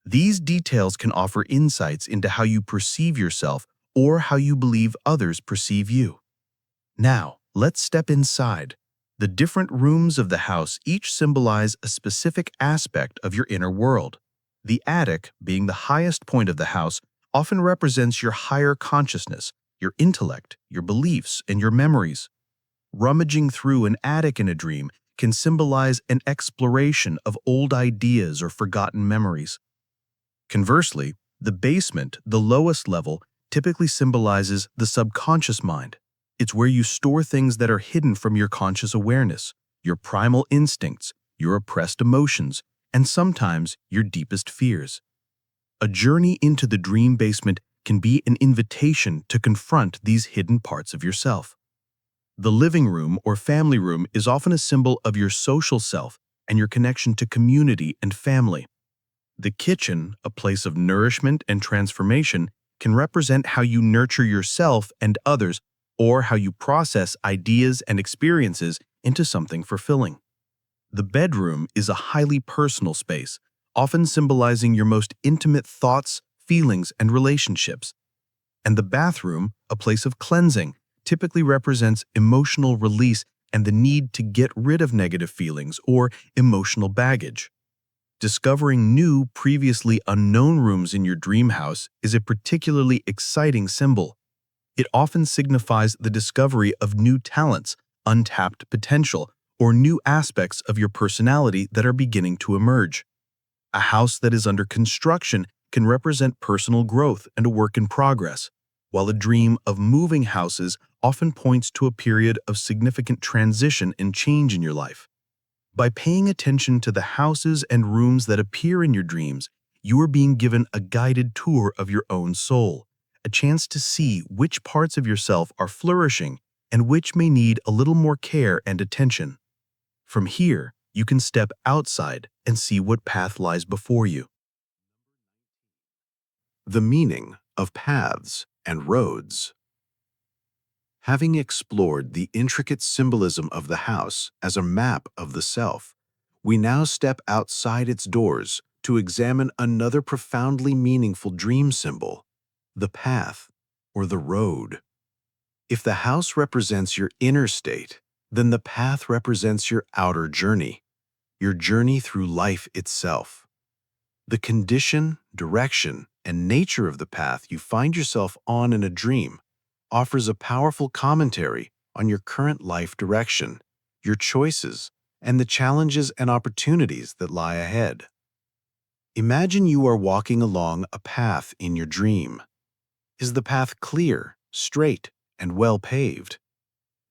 These details can offer insights into how you perceive yourself or how you believe others perceive you. Now, let's step inside. The different rooms of the house each symbolize a specific aspect of your inner world. The attic, being the highest point of the house, often represents your higher consciousness, your intellect, your beliefs, and your memories. Rummaging through an attic in a dream can symbolize an exploration of old ideas or forgotten memories. Conversely, the basement, the lowest level, typically symbolizes the subconscious mind. It's where you store things that are hidden from your conscious awareness, your primal instincts, your oppressed emotions, and sometimes your deepest fears. A journey into the dream basement can be an invitation to confront these hidden parts of yourself. The living room or family room is often a symbol of your social self and your connection to community and family. The kitchen, a place of nourishment and transformation, can represent how you nurture yourself and others, or how you process ideas and experiences into something fulfilling. The bedroom is a highly personal space, often symbolizing your most intimate thoughts, feelings, and relationships. And the bathroom, a place of cleansing, typically represents emotional release and the need to get rid of negative feelings or emotional baggage. Discovering new, previously unknown rooms in your dream house is a particularly exciting symbol. It often signifies the discovery of new talents, untapped potential, or new aspects of your personality that are beginning to emerge. A house that is under construction can represent personal growth and a work in progress, while a dream of moving houses often points to a period of significant transition and change in your life. By paying attention to the houses and rooms that appear in your dreams, you are being given a guided tour of your own soul, a chance to see which parts of yourself are flourishing and which may need a little more care and attention. From here, you can step outside and see what path lies before you. The meaning of paths and roads. Having explored the intricate symbolism of the house as a map of the self, we now step outside its doors to examine another profoundly meaningful dream symbol, the path or the road. If the house represents your inner state, then the path represents your outer journey, your journey through life itself. The condition, direction, and nature of the path you find yourself on in a dream offers a powerful commentary on your current life direction, your choices, and the challenges and opportunities that lie ahead. Imagine you are walking along a path in your dream. Is the path clear, straight, and well paved?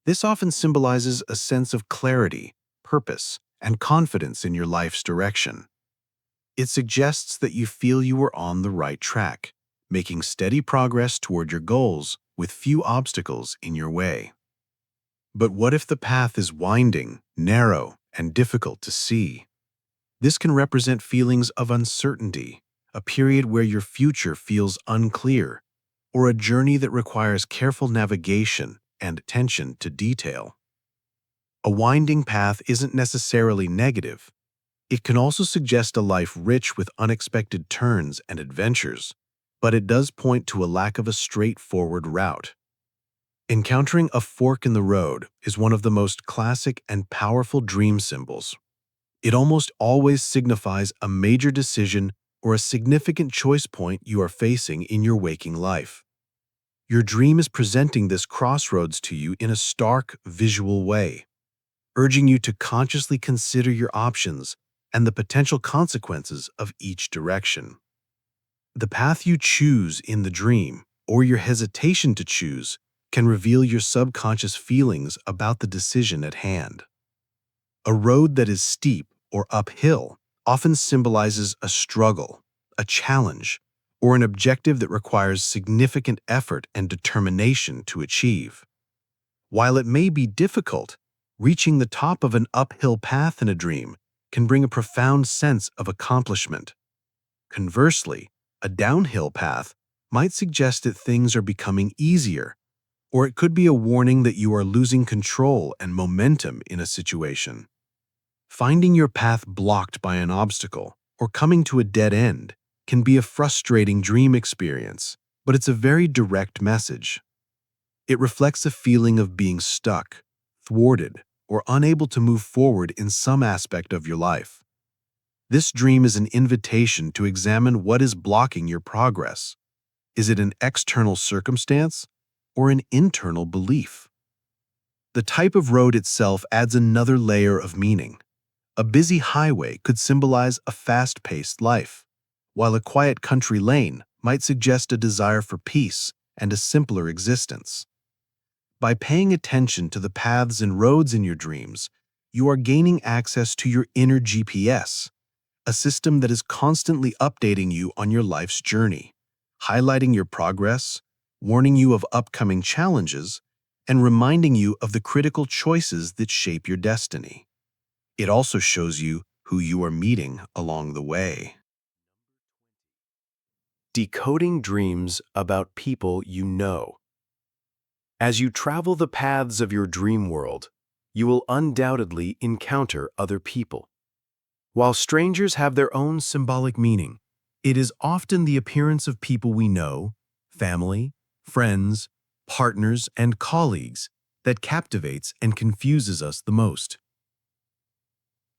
This often symbolizes a sense of clarity, purpose, and confidence in your life's direction. It suggests that you feel you are on the right track, making steady progress toward your goals with few obstacles in your way. But what if the path is winding, narrow, and difficult to see? This can represent feelings of uncertainty, a period where your future feels unclear, or a journey that requires careful navigation and attention to detail. A winding path isn't necessarily negative. It can also suggest a life rich with unexpected turns and adventures, but it does point to a lack of a straightforward route. Encountering a fork in the road is one of the most classic and powerful dream symbols. It almost always signifies a major decision or a significant choice point you are facing in your waking life. Your dream is presenting this crossroads to you in a stark, visual way, urging you to consciously consider your options and the potential consequences of each direction. The path you choose in the dream, or your hesitation to choose, can reveal your subconscious feelings about the decision at hand. A road that is steep or uphill often symbolizes a struggle, a challenge, or an objective that requires significant effort and determination to achieve. While it may be difficult, reaching the top of an uphill path in a dream can bring a profound sense of accomplishment. Conversely, a downhill path might suggest that things are becoming easier, Or it could be a warning that you are losing control and momentum in a situation. Finding your path blocked by an obstacle or coming to a dead end can be a frustrating dream experience, but it's a very direct message. It reflects a feeling of being stuck, thwarted, or unable to move forward in some aspect of your life. This dream is an invitation to examine what is blocking your progress. Is it an external circumstance or an internal belief? The type of road itself adds another layer of meaning. A busy highway could symbolize a fast-paced life, while a quiet country lane might suggest a desire for peace and a simpler existence. By paying attention to the paths and roads in your dreams, you are gaining access to your inner GPS, a system that is constantly updating you on your life's journey, highlighting your progress, warning you of upcoming challenges, and reminding you of the critical choices that shape your destiny. It also shows you who you are meeting along the way. Decoding dreams about people you know. As you travel the paths of your dream world, you will undoubtedly encounter other people. While strangers have their own symbolic meaning, it is often the appearance of people we know, family, friends, partners, and colleagues that captivates and confuses us the most.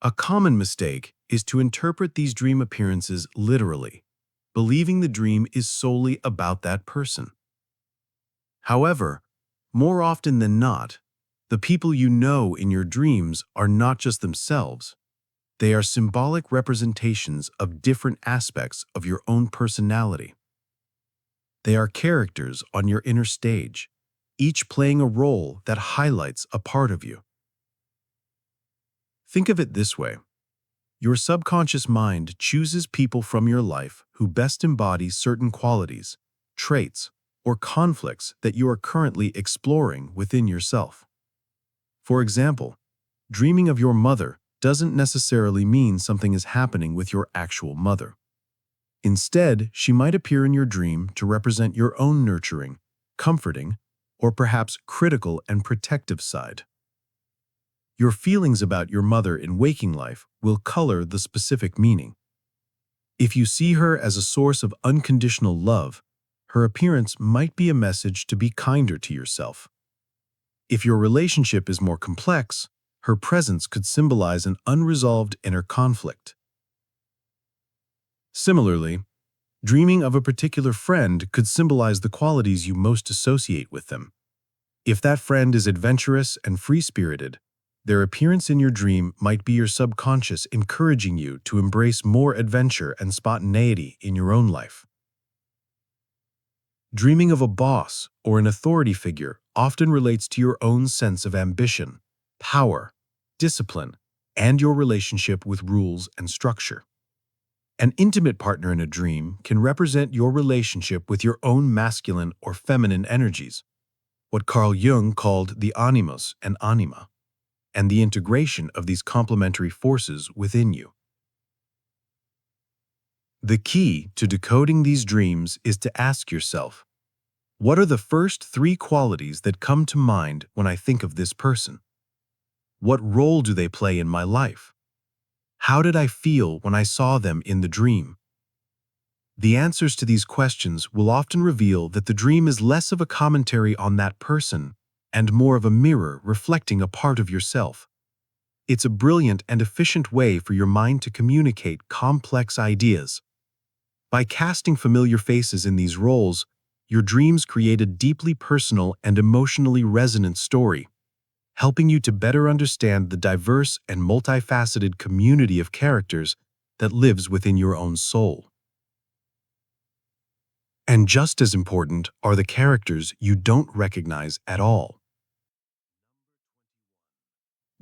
A common mistake is to interpret these dream appearances literally, believing the dream is solely about that person. However, more often than not, the people you know in your dreams are not just themselves. They are symbolic representations of different aspects of your own personality. They are characters on your inner stage, each playing a role that highlights a part of you. Think of it this way. Your subconscious mind chooses people from your life who best embody certain qualities, traits, or conflicts that you are currently exploring within yourself. For example, dreaming of your mother doesn't necessarily mean something is happening with your actual mother. Instead, she might appear in your dream to represent your own nurturing, comforting, or perhaps critical and protective side. Your feelings about your mother in waking life will color the specific meaning. If you see her as a source of unconditional love, her appearance might be a message to be kinder to yourself. If your relationship is more complex, her presence could symbolize an unresolved inner conflict. Similarly, dreaming of a particular friend could symbolize the qualities you most associate with them. If that friend is adventurous and free-spirited, their appearance in your dream might be your subconscious encouraging you to embrace more adventure and spontaneity in your own life. Dreaming of a boss or an authority figure often relates to your own sense of ambition, power, discipline, and your relationship with rules and structure. An intimate partner in a dream can represent your relationship with your own masculine or feminine energies, what Carl Jung called the animus and anima, and the integration of these complementary forces within you. The key to decoding these dreams is to ask yourself, what are the first 3 qualities that come to mind when I think of this person? What role do they play in my life? How did I feel when I saw them in the dream? The answers to these questions will often reveal that the dream is less of a commentary on that person and more of a mirror reflecting a part of yourself. It's a brilliant and efficient way for your mind to communicate complex ideas. By casting familiar faces in these roles, your dreams create a deeply personal and emotionally resonant story, helping you to better understand the diverse and multifaceted community of characters that lives within your own soul. And just as important are the characters you don't recognize at all.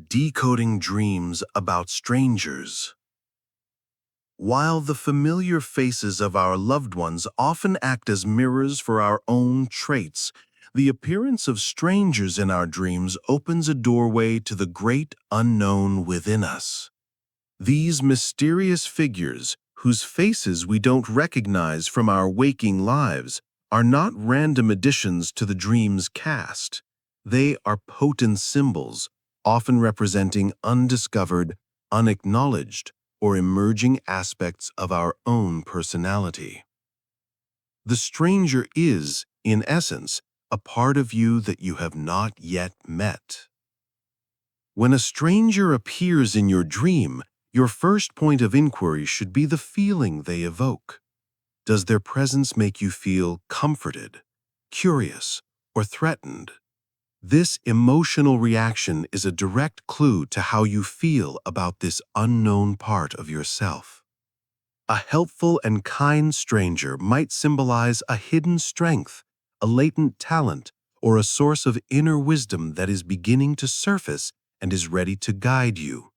Decoding dreams about strangers. While the familiar faces of our loved ones often act as mirrors for our own traits, the appearance of strangers in our dreams opens a doorway to the great unknown within us. These mysterious figures, whose faces we don't recognize from our waking lives, are not random additions to the dream's cast. They are potent symbols, often representing undiscovered, unacknowledged, or emerging aspects of our own personality. The stranger is, in essence, a part of you that you have not yet met. When a stranger appears in your dream, your first point of inquiry should be the feeling they evoke. Does their presence make you feel comforted, curious, or threatened? This emotional reaction is a direct clue to how you feel about this unknown part of yourself. A helpful and kind stranger might symbolize a hidden strength, a latent talent, or a source of inner wisdom that is beginning to surface and is ready to guide you.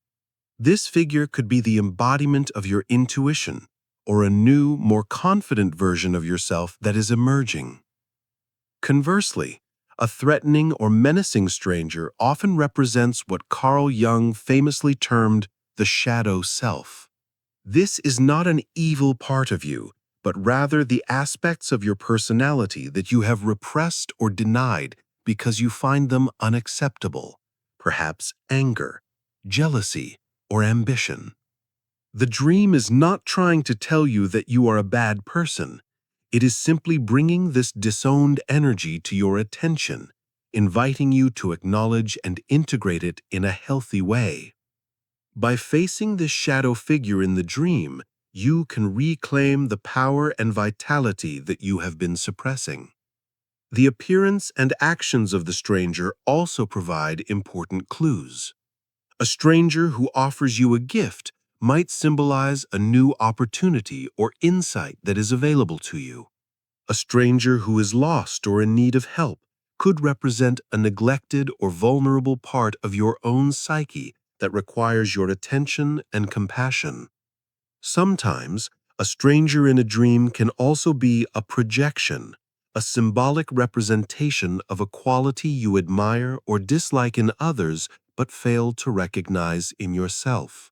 This figure could be the embodiment of your intuition, or a new, more confident version of yourself that is emerging. Conversely, a threatening or menacing stranger often represents what Carl Jung famously termed the shadow self. This is not an evil part of you, but rather the aspects of your personality that you have repressed or denied because you find them unacceptable, perhaps anger, jealousy, or ambition. The dream is not trying to tell you that you are a bad person. It is simply bringing this disowned energy to your attention, inviting you to acknowledge and integrate it in a healthy way. By facing this shadow figure in the dream, you can reclaim the power and vitality that you have been suppressing. The appearance and actions of the stranger also provide important clues. A stranger who offers you a gift might symbolize a new opportunity or insight that is available to you. A stranger who is lost or in need of help could represent a neglected or vulnerable part of your own psyche that requires your attention and compassion. Sometimes, a stranger in a dream can also be a projection, a symbolic representation of a quality you admire or dislike in others but fail to recognize in yourself.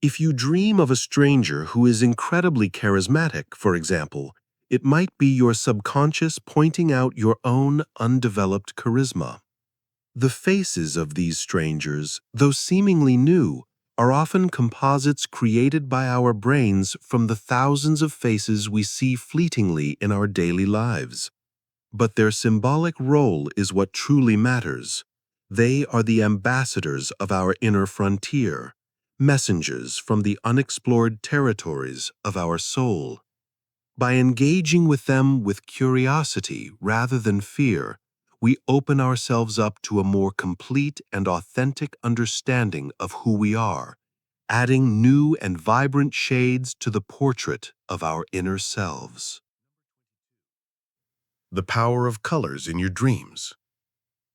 If you dream of a stranger who is incredibly charismatic, for example, it might be your subconscious pointing out your own undeveloped charisma. The faces of these strangers, though seemingly new, are often composites created by our brains from the thousands of faces we see fleetingly in our daily lives. But their symbolic role is what truly matters. They are the ambassadors of our inner frontier, messengers from the unexplored territories of our soul. By engaging with them with curiosity rather than fear, we open ourselves up to a more complete and authentic understanding of who we are, adding new and vibrant shades to the portrait of our inner selves. The power of colors in your dreams.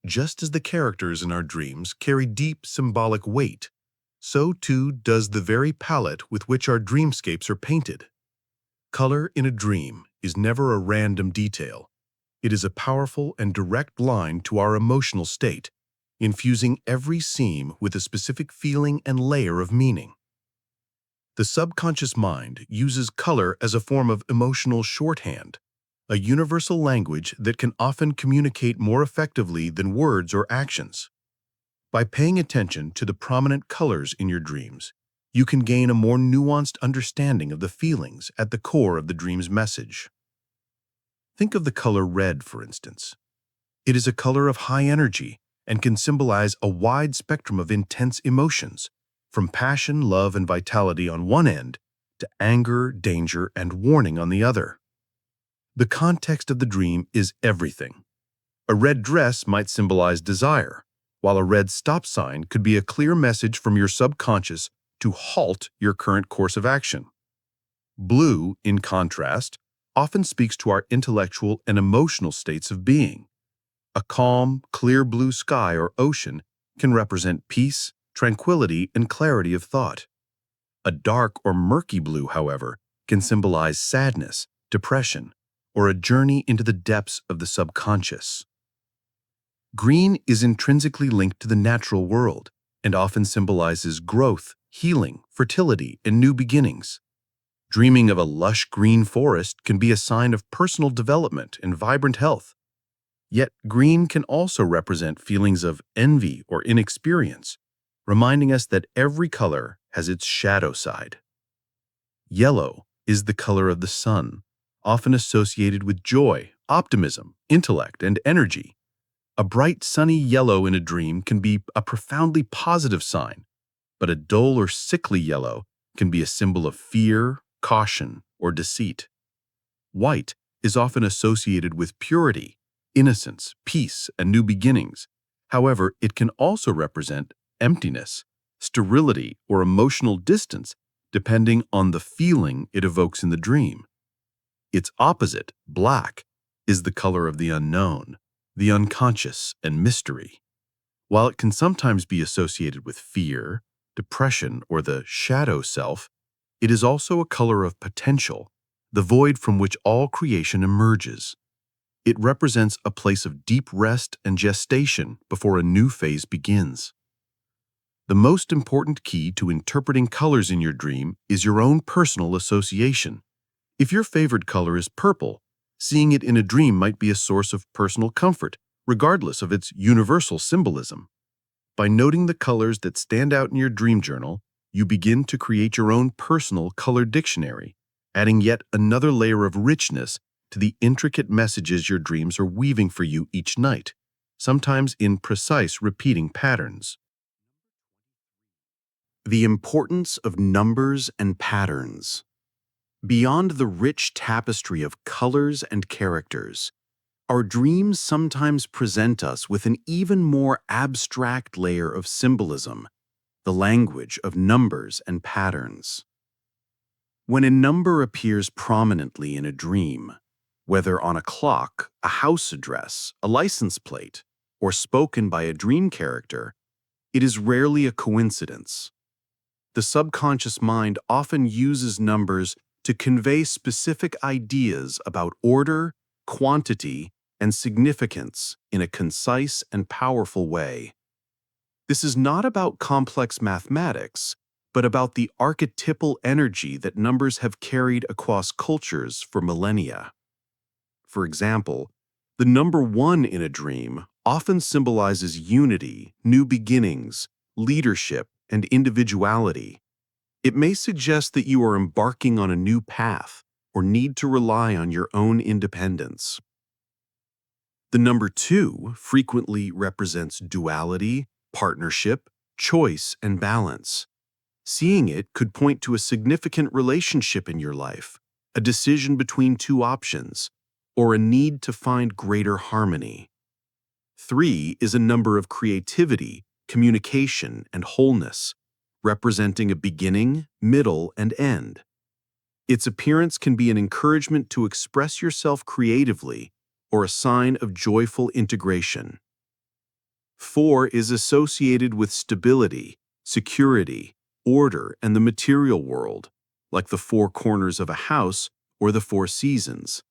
Just as the characters in our dreams carry deep symbolic weight, so too does the very palette with which our dreamscapes are painted. Color in a dream is never a random detail. It is a powerful and direct line to our emotional state, infusing every scene with a specific feeling and layer of meaning. The subconscious mind uses color as a form of emotional shorthand, a universal language that can often communicate more effectively than words or actions. By paying attention to the prominent colors in your dreams, you can gain a more nuanced understanding of the feelings at the core of the dream's message. Think of the color red, for instance. It is a color of high energy and can symbolize a wide spectrum of intense emotions, from passion, love, and vitality on one end to anger, danger, and warning on the other. The context of the dream is everything. A red dress might symbolize desire, while a red stop sign could be a clear message from your subconscious to halt your current course of action. Blue, in contrast, often speaks to our intellectual and emotional states of being. A calm, clear blue sky or ocean can represent peace, tranquility, and clarity of thought. A dark or murky blue, however, can symbolize sadness, depression, or a journey into the depths of the subconscious. Green is intrinsically linked to the natural world and often symbolizes growth, healing, fertility, and new beginnings. Dreaming of a lush green forest can be a sign of personal development and vibrant health. Yet green can also represent feelings of envy or inexperience, reminding us that every color has its shadow side. Yellow is the color of the sun, often associated with joy, optimism, intellect, and energy. A bright sunny yellow in a dream can be a profoundly positive sign, but a dull or sickly yellow can be a symbol of fear, caution, or deceit. White is often associated with purity, innocence, peace, and new beginnings. However, it can also represent emptiness, sterility, or emotional distance, depending on the feeling it evokes in the dream. Its opposite, black, is the color of the unknown, the unconscious, and mystery. While it can sometimes be associated with fear, depression, or the shadow self, it is also a color of potential, the void from which all creation emerges. It represents a place of deep rest and gestation before a new phase begins. The most important key to interpreting colors in your dream is your own personal association. If your favorite color is purple, seeing it in a dream might be a source of personal comfort, regardless of its universal symbolism. By noting the colors that stand out in your dream journal, you begin to create your own personal color dictionary, adding yet another layer of richness to the intricate messages your dreams are weaving for you each night, sometimes in precise repeating patterns. The importance of numbers and patterns. Beyond the rich tapestry of colors and characters, our dreams sometimes present us with an even more abstract layer of symbolism, the language of numbers and patterns. When a number appears prominently in a dream, whether on a clock, a house address, a license plate, or spoken by a dream character, it is rarely a coincidence. The subconscious mind often uses numbers to convey specific ideas about order, quantity, and significance in a concise and powerful way. This is not about complex mathematics, but about the archetypal energy that numbers have carried across cultures for millennia. For example, the number 1 in a dream often symbolizes unity, new beginnings, leadership, and individuality. It may suggest that you are embarking on a new path or need to rely on your own independence. The number 2 frequently represents duality, partnership, choice, and balance. Seeing it could point to a significant relationship in your life, a decision between two options, or a need to find greater harmony. 3 is a number of creativity, communication, and wholeness, representing a beginning, middle, and end. Its appearance can be an encouragement to express yourself creatively or a sign of joyful integration. 4 is associated with stability, security, order, and the material world, like the 4 corners of a house or the 4 seasons.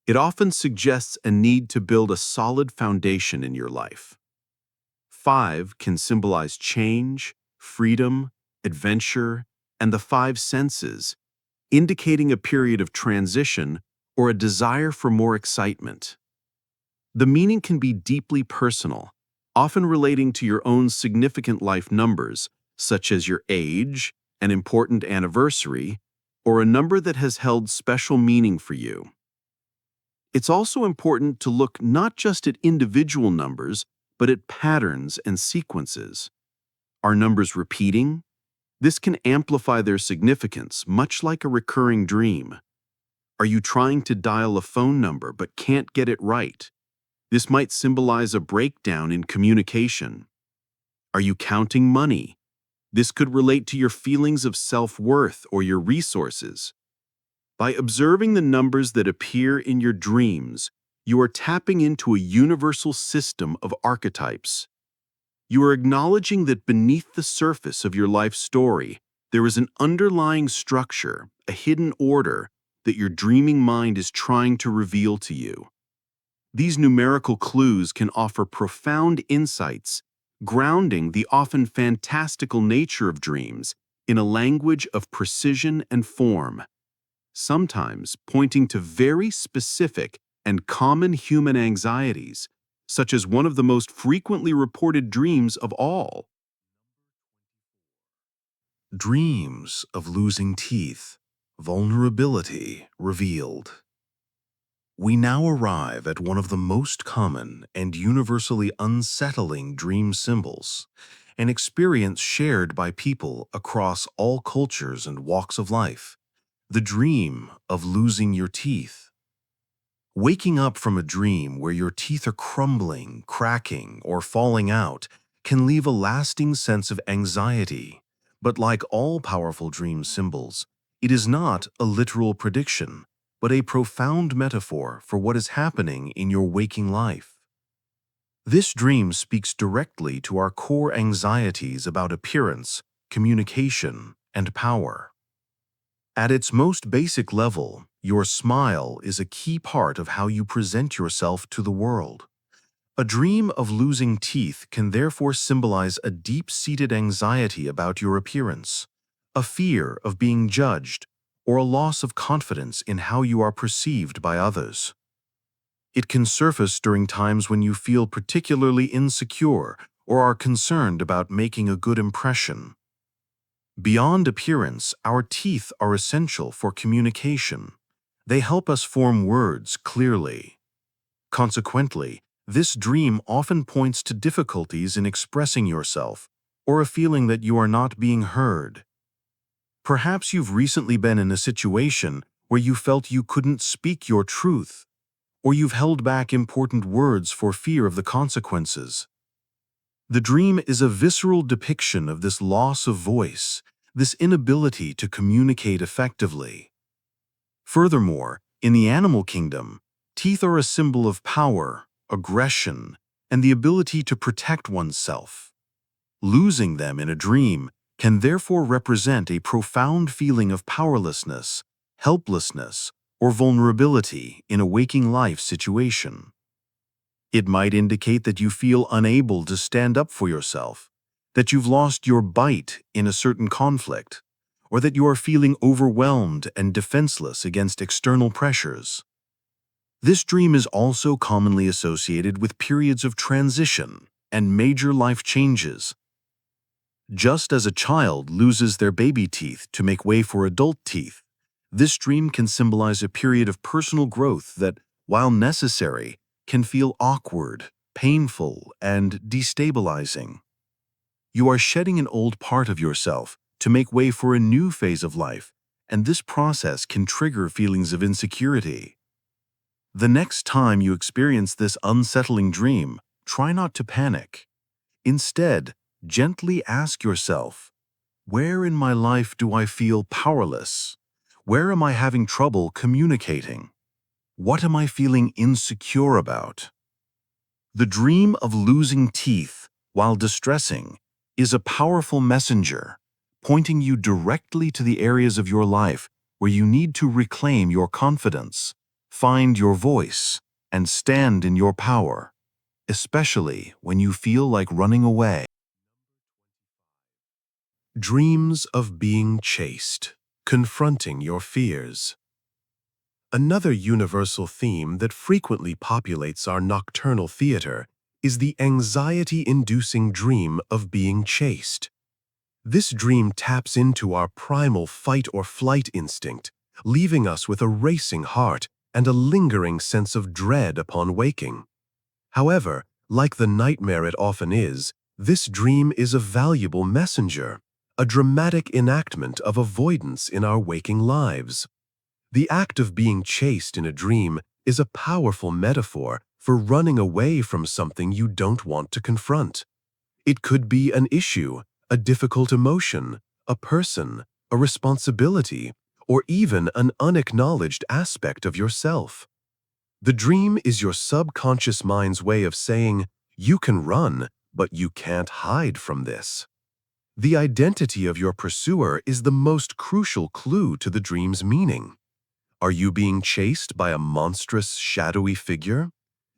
It often suggests a need to build a solid foundation in your life. 5 can symbolize change, freedom, adventure, and the 5 senses, indicating a period of transition or a desire for more excitement. The meaning can be deeply personal, often relating to your own significant life numbers, such as your age, an important anniversary, or a number that has held special meaning for you. It's also important to look not just at individual numbers, but at patterns and sequences. Are numbers repeating? This can amplify their significance, much like a recurring dream. Are you trying to dial a phone number but can't get it right? This might symbolize a breakdown in communication. Are you counting money? This could relate to your feelings of self-worth or your resources. By observing the numbers that appear in your dreams, you are tapping into a universal system of archetypes. You are acknowledging that beneath the surface of your life story, there is an underlying structure, a hidden order, that your dreaming mind is trying to reveal to you. These numerical clues can offer profound insights, grounding the often fantastical nature of dreams in a language of precision and form. sometimes pointing to very specific and common human anxieties, such as one of the most frequently reported dreams of all. Dreams of losing teeth, vulnerability revealed. We now arrive at one of the most common and universally unsettling dream symbols, an experience shared by people across all cultures and walks of life, the dream of losing your teeth. Waking up from a dream where your teeth are crumbling, cracking, or falling out can leave a lasting sense of anxiety. But like all powerful dream symbols, it is not a literal prediction, but a profound metaphor for what is happening in your waking life. This dream speaks directly to our core anxieties about appearance, communication, and power. At its most basic level, your smile is a key part of how you present yourself to the world. A dream of losing teeth can therefore symbolize a deep-seated anxiety about your appearance, a fear of being judged, or a loss of confidence in how you are perceived by others. It can surface during times when you feel particularly insecure or are concerned about making a good impression. Beyond appearance, our teeth are essential for communication. They help us form words clearly. Consequently, this dream often points to difficulties in expressing yourself or a feeling that you are not being heard. Perhaps you've recently been in a situation where you felt you couldn't speak your truth, or you've held back important words for fear of the consequences. The dream is a visceral depiction of this loss of voice, this inability to communicate effectively. Furthermore, in the animal kingdom, teeth are a symbol of power, aggression, and the ability to protect oneself. Losing them in a dream can therefore represent a profound feeling of powerlessness, helplessness, or vulnerability in a waking life situation. It might indicate that you feel unable to stand up for yourself, that you've lost your bite in a certain conflict, or that you are feeling overwhelmed and defenseless against external pressures. This dream is also commonly associated with periods of transition and major life changes. Just as a child loses their baby teeth to make way for adult teeth, this dream can symbolize a period of personal growth that, while necessary, can feel awkward, painful, and destabilizing. You are shedding an old part of yourself to make way for a new phase of life, and this process can trigger feelings of insecurity. The next time you experience this unsettling dream, try not to panic. Instead, gently ask yourself, where in my life do I feel powerless? Where am I having trouble communicating? What am I feeling insecure about? The dream of losing teeth, while distressing, is a powerful messenger, pointing you directly to the areas of your life where you need to reclaim your confidence, find your voice, and stand in your power, especially when you feel like running away. Dreams of being chased, confronting your fears. Another universal theme that frequently populates our nocturnal theater is the anxiety-inducing dream of being chased. This dream taps into our primal fight-or-flight instinct, leaving us with a racing heart and a lingering sense of dread upon waking. However, like the nightmare it often is, this dream is a valuable messenger, a dramatic enactment of avoidance in our waking lives. The act of being chased in a dream is a powerful metaphor for running away from something you don't want to confront. It could be an issue, a difficult emotion, a person, a responsibility, or even an unacknowledged aspect of yourself. The dream is your subconscious mind's way of saying, you can run, but you can't hide from this. The identity of your pursuer is the most crucial clue to the dream's meaning. Are you being chased by a monstrous, shadowy figure?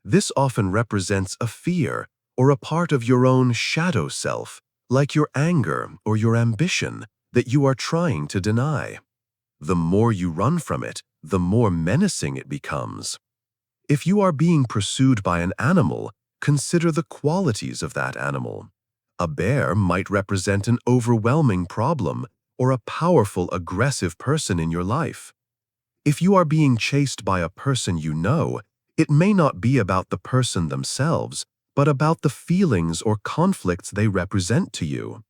This often represents a fear or a part of your own shadow self, like your anger or your ambition, that you are trying to deny. The more you run from it, the more menacing it becomes. If you are being pursued by an animal, consider the qualities of that animal. A bear might represent an overwhelming problem or a powerful, aggressive person in your life. If you are being chased by a person you know, it may not be about the person themselves, but about the feelings or conflicts they represent to you.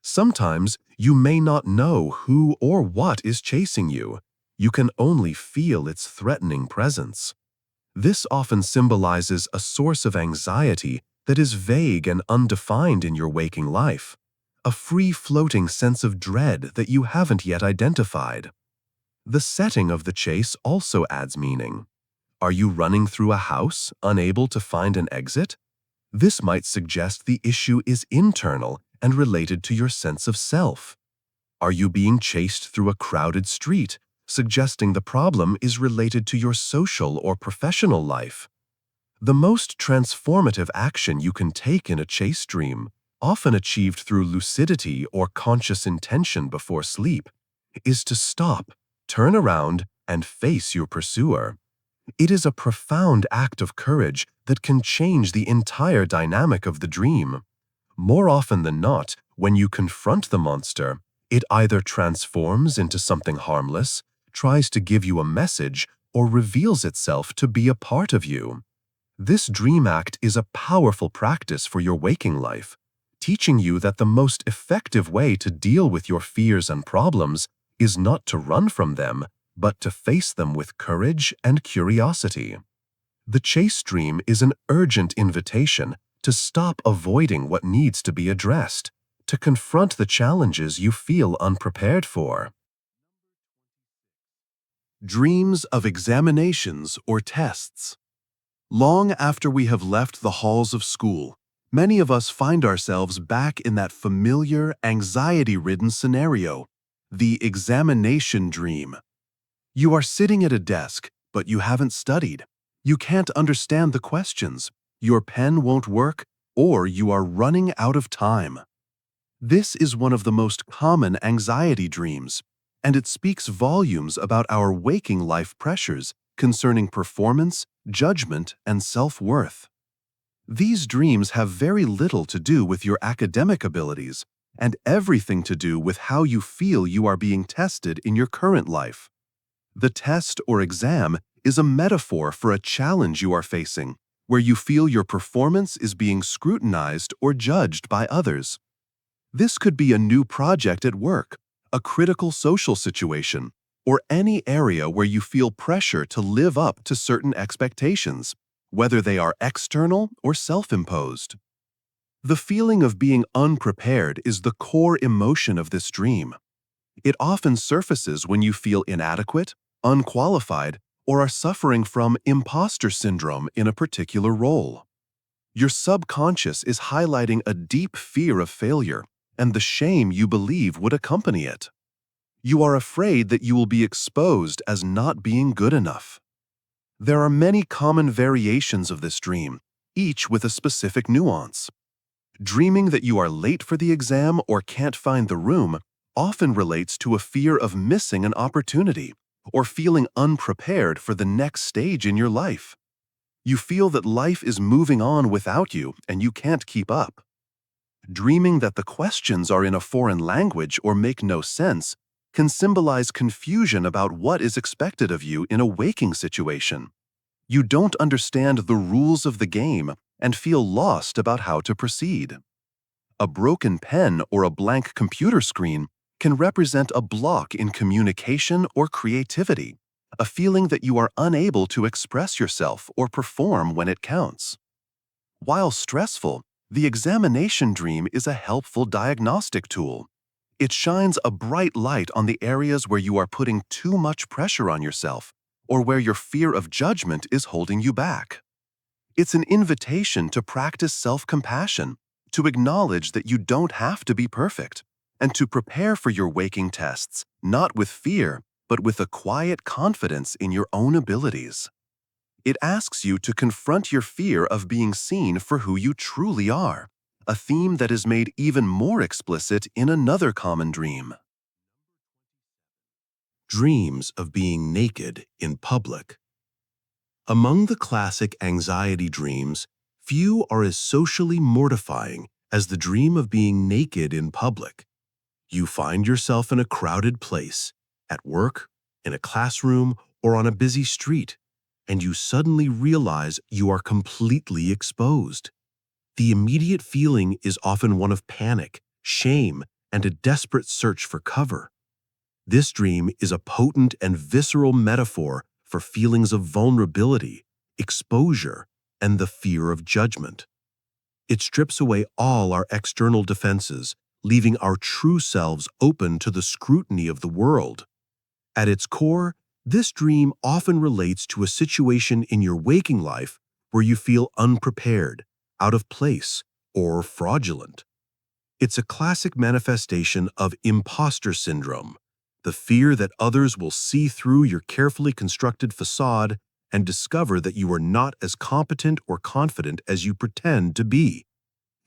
Sometimes you may not know who or what is chasing you. You can only feel its threatening presence. This often symbolizes a source of anxiety that is vague and undefined in your waking life, a free-floating sense of dread that you haven't yet identified. The setting of the chase also adds meaning. Are you running through a house, unable to find an exit? This might suggest the issue is internal and related to your sense of self. Are you being chased through a crowded street, suggesting the problem is related to your social or professional life? The most transformative action you can take in a chase dream, often achieved through lucidity or conscious intention before sleep, is to stop, turn around, and face your pursuer. It is a profound act of courage that can change the entire dynamic of the dream. More often than not, when you confront the monster, it either transforms into something harmless, tries to give you a message, or reveals itself to be a part of you. This dream act is a powerful practice for your waking life, teaching you that the most effective way to deal with your fears and problems is not to run from them, but to face them with courage and curiosity. The chase dream is an urgent invitation to stop avoiding what needs to be addressed, to confront the challenges you feel unprepared for. Dreams of examinations or tests. Long after we have left the halls of school, many of us find ourselves back in that familiar, anxiety-ridden scenario, the examination dream. You are sitting at a desk, but you haven't studied. You can't understand the questions, your pen won't work, or you are running out of time. This is one of the most common anxiety dreams, and it speaks volumes about our waking life pressures concerning performance, judgment, and self-worth. These dreams have very little to do with your academic abilities and everything to do with how you feel you are being tested in your current life. The test or exam is a metaphor for a challenge you are facing, where you feel your performance is being scrutinized or judged by others. This could be a new project at work, a critical social situation, or any area where you feel pressure to live up to certain expectations, whether they are external or self-imposed. The feeling of being unprepared is the core emotion of this dream. It often surfaces when you feel inadequate, unqualified, or are suffering from imposter syndrome in a particular role. Your subconscious is highlighting a deep fear of failure and the shame you believe would accompany it. You are afraid that you will be exposed as not being good enough. There are many common variations of this dream, each with a specific nuance. Dreaming that you are late for the exam or can't find the room often relates to a fear of missing an opportunity or feeling unprepared for the next stage in your life. You feel that life is moving on without you and you can't keep up. Dreaming that the questions are in a foreign language or make no sense can symbolize confusion about what is expected of you in a waking situation. You don't understand the rules of the game and feel lost about how to proceed. A broken pen or a blank computer screen can represent a block in communication or creativity, a feeling that you are unable to express yourself or perform when it counts. While stressful, the examination dream is a helpful diagnostic tool. It shines a bright light on the areas where you are putting too much pressure on yourself or where your fear of judgment is holding you back. It's an invitation to practice self-compassion, to acknowledge that you don't have to be perfect, and to prepare for your waking tests, not with fear, but with a quiet confidence in your own abilities. It asks you to confront your fear of being seen for who you truly are, a theme that is made even more explicit in another common dream. dreams of being naked in public. Among the classic anxiety dreams, few are as socially mortifying as the dream of being naked in public. You find yourself in a crowded place, at work, in a classroom, or on a busy street, and you suddenly realize you are completely exposed. The immediate feeling is often one of panic, shame, and a desperate search for cover. This dream is a potent and visceral metaphor for feelings of vulnerability, exposure, and the fear of judgment. It strips away all our external defenses, leaving our true selves open to the scrutiny of the world. At its core, this dream often relates to a situation in your waking life where you feel unprepared, out of place, or fraudulent. It's a classic manifestation of imposter syndrome, the fear that others will see through your carefully constructed facade and discover that you are not as competent or confident as you pretend to be.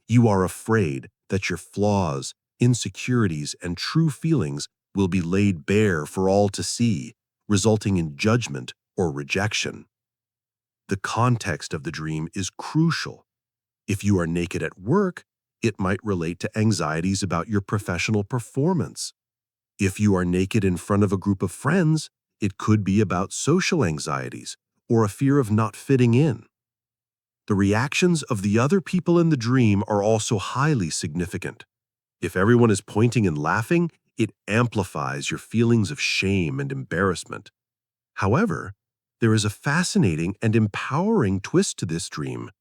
You are afraid that your flaws, insecurities, and true feelings will be laid bare for all to see, resulting in judgment or rejection. The context of the dream is crucial. If you are naked at work, it might relate to anxieties about your professional performance. If you are naked in front of a group of friends, it could be about social anxieties or a fear of not fitting in. The reactions of the other people in the dream are also highly significant. If everyone is pointing and laughing, it amplifies your feelings of shame and embarrassment. However, there is a fascinating and empowering twist to this dream.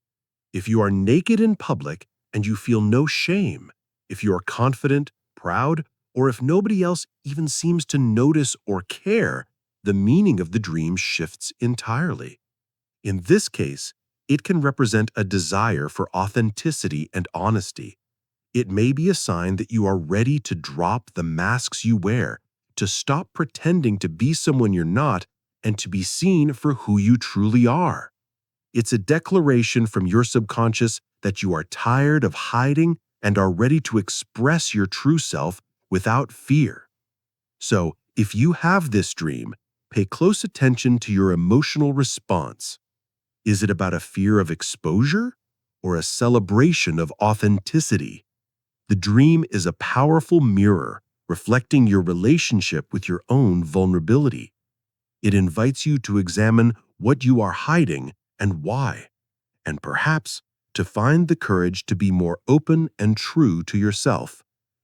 If you are naked in public and you feel no shame, if you are confident, proud, or if nobody else even seems to notice or care, the meaning of the dream shifts entirely. In this case, it can represent a desire for authenticity and honesty. It may be a sign that you are ready to drop the masks you wear, to stop pretending to be someone you're not, and to be seen for who you truly are. It's a declaration from your subconscious that you are tired of hiding and are ready to express your true self without fear. So, if you have this dream, pay close attention to your emotional response. Is it about a fear of exposure or a celebration of authenticity? The dream is a powerful mirror reflecting your relationship with your own vulnerability. It invites you to examine what you are hiding and why, and perhaps to find the courage to be more open and true to yourself,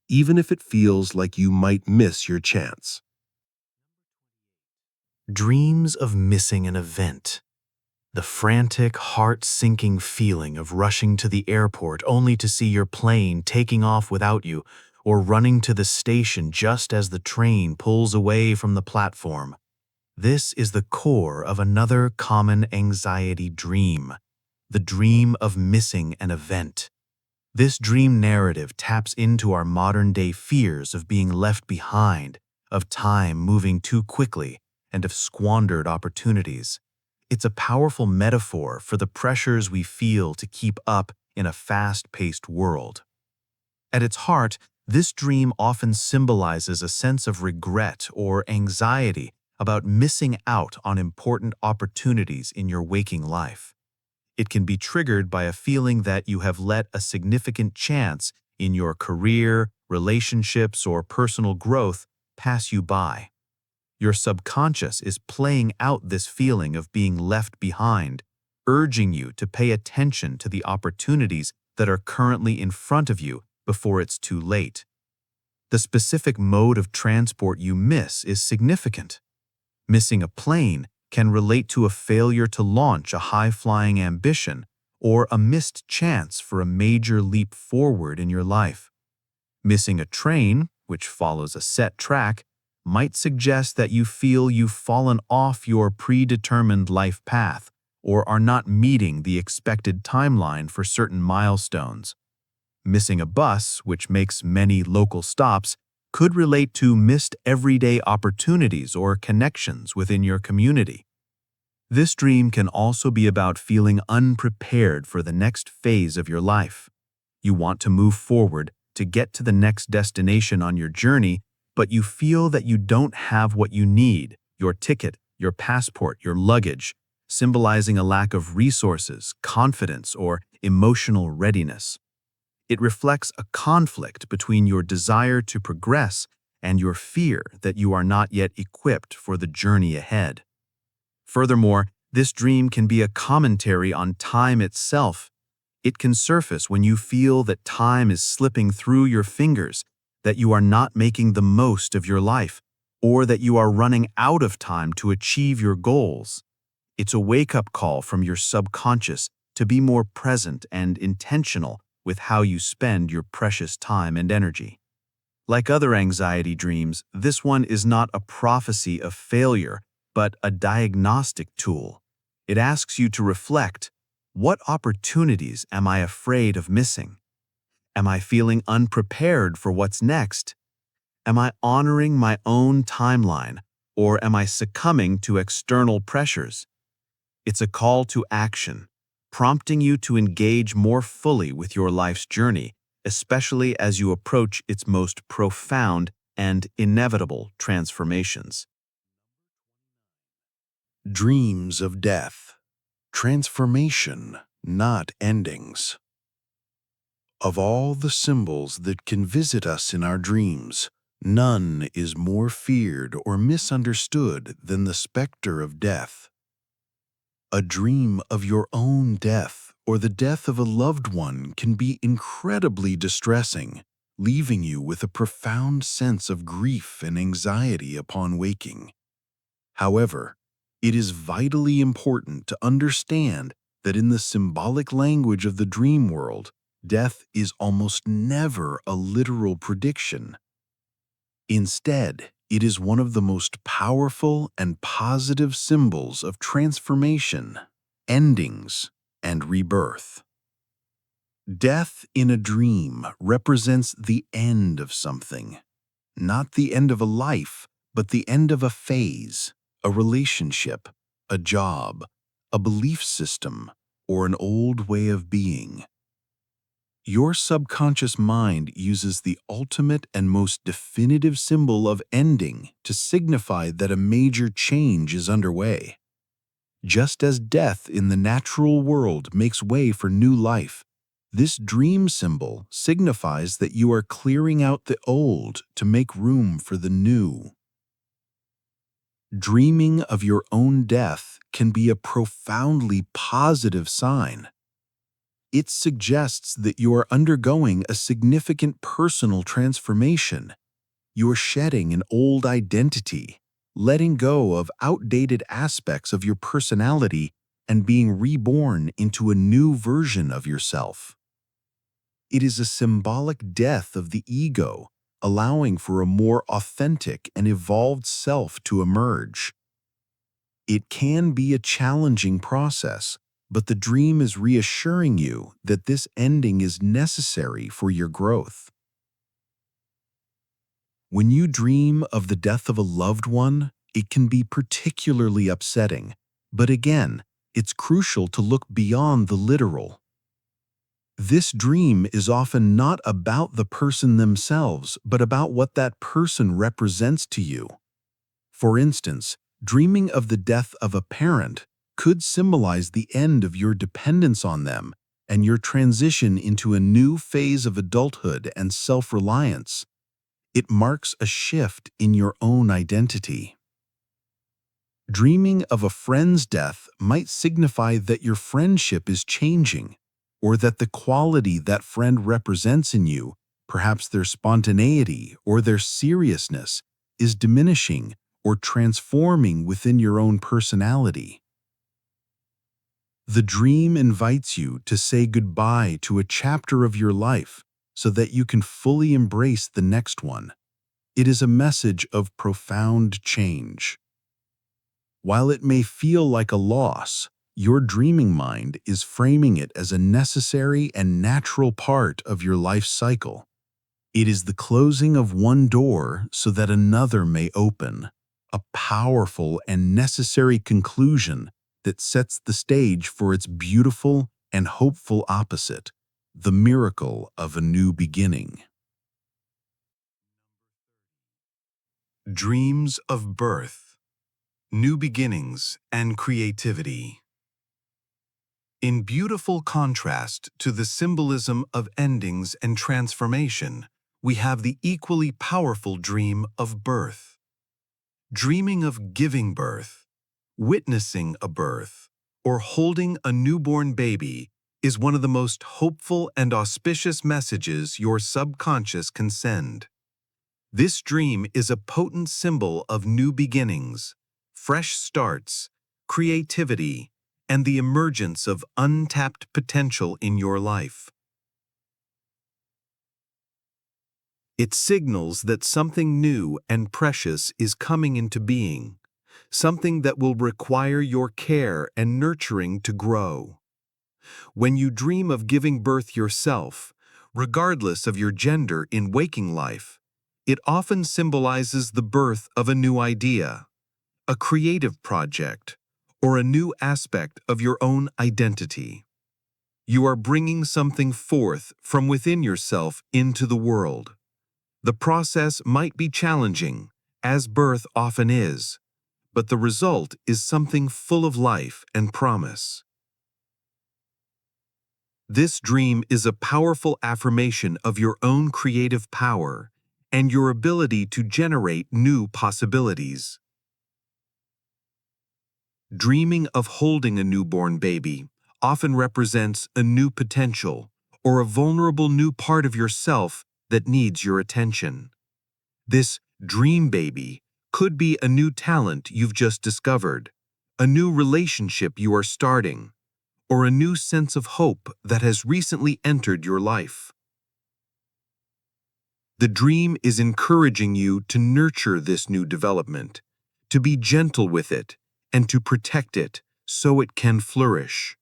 even if it feels like you might miss your chance. Dreams of missing an event. The frantic, heart-sinking feeling of rushing to the airport only to see your plane taking off without you, or running to the station just as the train pulls away from the platform. This is the core of another common anxiety dream, the dream of missing an event. This dream narrative taps into our modern-day fears of being left behind, of time moving too quickly, and of squandered opportunities. It's a powerful metaphor for the pressures we feel to keep up in a fast-paced world. At its heart, this dream often symbolizes a sense of regret or anxiety about missing out on important opportunities in your waking life. It can be triggered by a feeling that you have let a significant chance in your career, relationships, or personal growth pass you by. Your subconscious is playing out this feeling of being left behind, urging you to pay attention to the opportunities that are currently in front of you before it's too late. The specific mode of transport you miss is significant. Missing a plane can relate to a failure to launch a high-flying ambition or a missed chance for a major leap forward in your life. Missing a train, which follows a set track, might suggest that you feel you've fallen off your predetermined life path or are not meeting the expected timeline for certain milestones. Missing a bus, which makes many local stops, could relate to missed everyday opportunities or connections within your community. This dream can also be about feeling unprepared for the next phase of your life. You want to move forward to get to the next destination on your journey, but you feel that you don't have what you need, your ticket, your passport, your luggage, symbolizing a lack of resources, confidence, or emotional readiness. It reflects a conflict between your desire to progress and your fear that you are not yet equipped for the journey ahead. Furthermore, this dream can be a commentary on time itself. It can surface when you feel that time is slipping through your fingers, that you are not making the most of your life, or that you are running out of time to achieve your goals. It's a wake-up call from your subconscious to be more present and intentional with how you spend your precious time and energy. Like other anxiety dreams, this one is not a prophecy of failure, but a diagnostic tool. It asks you to reflect, what opportunities am I afraid of missing? Am I feeling unprepared for what's next? Am I honoring my own timeline, or am I succumbing to external pressures? It's a call to action, prompting you to engage more fully with your life's journey, especially as you approach its most profound and inevitable transformations. Dreams of death. Transformation, not endings. Of all the symbols that can visit us in our dreams, none is more feared or misunderstood than the specter of death. A dream of your own death or the death of a loved one can be incredibly distressing, leaving you with a profound sense of grief and anxiety upon waking. However, it is vitally important to understand that in the symbolic language of the dream world, death is almost never a literal prediction. Instead, it is one of the most powerful and positive symbols of transformation, endings, and rebirth. Death in a dream represents the end of something, not the end of a life, but the end of a phase, a relationship, a job, a belief system, or an old way of being. Your subconscious mind uses the ultimate and most definitive symbol of ending to signify that a major change is underway. Just as death in the natural world makes way for new life, this dream symbol signifies that you are clearing out the old to make room for the new. Dreaming of your own death can be a profoundly positive sign. It suggests that you are undergoing a significant personal transformation. You are shedding an old identity, letting go of outdated aspects of your personality, and being reborn into a new version of yourself. It is a symbolic death of the ego, allowing for a more authentic and evolved self to emerge. It can be a challenging process, but the dream is reassuring you that this ending is necessary for your growth. When you dream of the death of a loved one, it can be particularly upsetting, but again, it's crucial to look beyond the literal. This dream is often not about the person themselves, but about what that person represents to you. For instance, dreaming of the death of a parent could symbolize the end of your dependence on them and your transition into a new phase of adulthood and self-reliance. It marks a shift in your own identity. Dreaming of a friend's death might signify that your friendship is changing, or that the quality that friend represents in you, perhaps their spontaneity or their seriousness, is diminishing or transforming within your own personality. The dream invites you to say goodbye to a chapter of your life so that you can fully embrace the next one. It is a message of profound change. While it may feel like a loss, your dreaming mind is framing it as a necessary and natural part of your life cycle. It is the closing of one door so that another may open, a powerful and necessary conclusion that sets the stage for its beautiful and hopeful opposite, the miracle of a new beginning. Dreams of birth, new beginnings, and creativity. In beautiful contrast to the symbolism of endings and transformation, we have the equally powerful dream of birth. Dreaming of giving birth, witnessing a birth, or holding a newborn baby is one of the most hopeful and auspicious messages your subconscious can send. This dream is a potent symbol of new beginnings, fresh starts, creativity, and the emergence of untapped potential in your life. It signals that something new and precious is coming into being, something that will require your care and nurturing to grow. When you dream of giving birth yourself, regardless of your gender in waking life, it often symbolizes the birth of a new idea, a creative project, or a new aspect of your own identity. You are bringing something forth from within yourself into the world. The process might be challenging, as birth often is, but the result is something full of life and promise. This dream is a powerful affirmation of your own creative power and your ability to generate new possibilities. Dreaming of holding a newborn baby often represents a new potential or a vulnerable new part of yourself that needs your attention. This dream baby could be a new talent you've just discovered, a new relationship you are starting, or a new sense of hope that has recently entered your life. The dream is encouraging you to nurture this new development, to be gentle with it, and to protect it so it can flourish.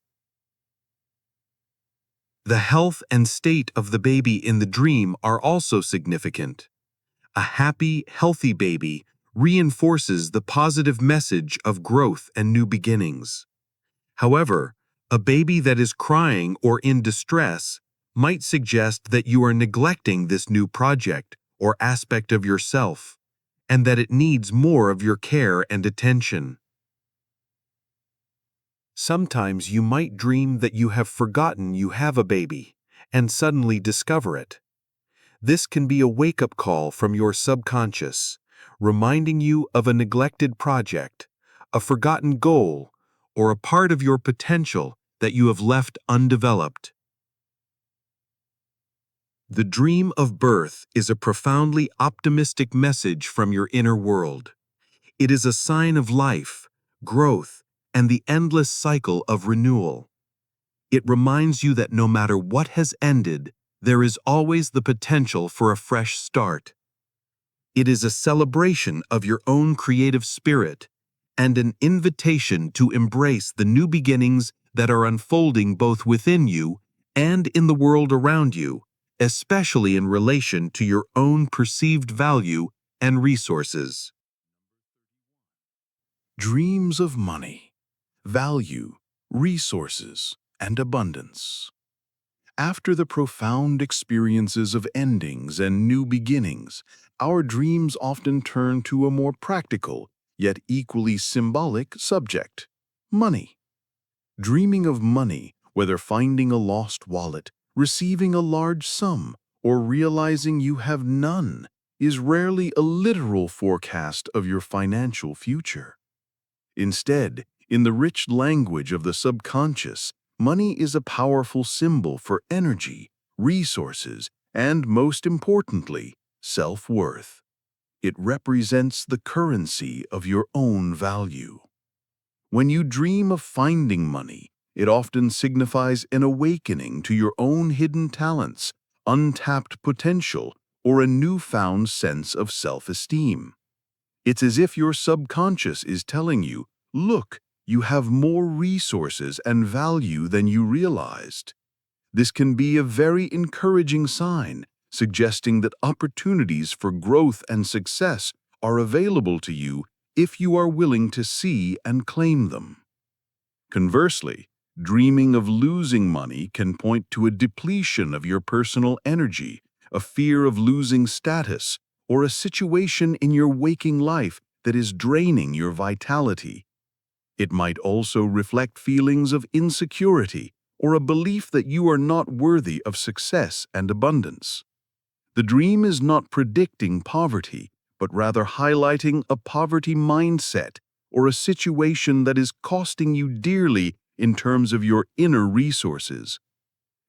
The health and state of the baby in the dream are also significant. A happy, healthy baby reinforces the positive message of growth and new beginnings. However, a baby that is crying or in distress might suggest that you are neglecting this new project or aspect of yourself, and that it needs more of your care and attention. Sometimes you might dream that you have forgotten you have a baby and suddenly discover it. This can be a wake-up call from your subconscious, reminding you of a neglected project, a forgotten goal, or a part of your potential that you have left undeveloped. The dream of birth is a profoundly optimistic message from your inner world. It is a sign of life, growth, and the endless cycle of renewal. It reminds you that no matter what has ended, there is always the potential for a fresh start. It is a celebration of your own creative spirit and an invitation to embrace the new beginnings that are unfolding both within you and in the world around you, especially in relation to your own perceived value and resources. Dreams of money, value, resources, and abundance. After the profound experiences of endings and new beginnings, our dreams often turn to a more practical, yet equally symbolic subject: money. Dreaming of money, whether finding a lost wallet, receiving a large sum, or realizing you have none, is rarely a literal forecast of your financial future. Instead, in the rich language of the subconscious, money is a powerful symbol for energy, resources, and, most importantly, self-worth. It represents the currency of your own value. When you dream of finding money, it often signifies an awakening to your own hidden talents, untapped potential, or a newfound sense of self-esteem. It's as if your subconscious is telling you, look, you have more resources and value than you realized. This can be a very encouraging sign, suggesting that opportunities for growth and success are available to you if you are willing to see and claim them. Conversely, dreaming of losing money can point to a depletion of your personal energy, a fear of losing status, or a situation in your waking life that is draining your vitality. It might also reflect feelings of insecurity or a belief that you are not worthy of success and abundance. The dream is not predicting poverty, but rather highlighting a poverty mindset or a situation that is costing you dearly in terms of your inner resources.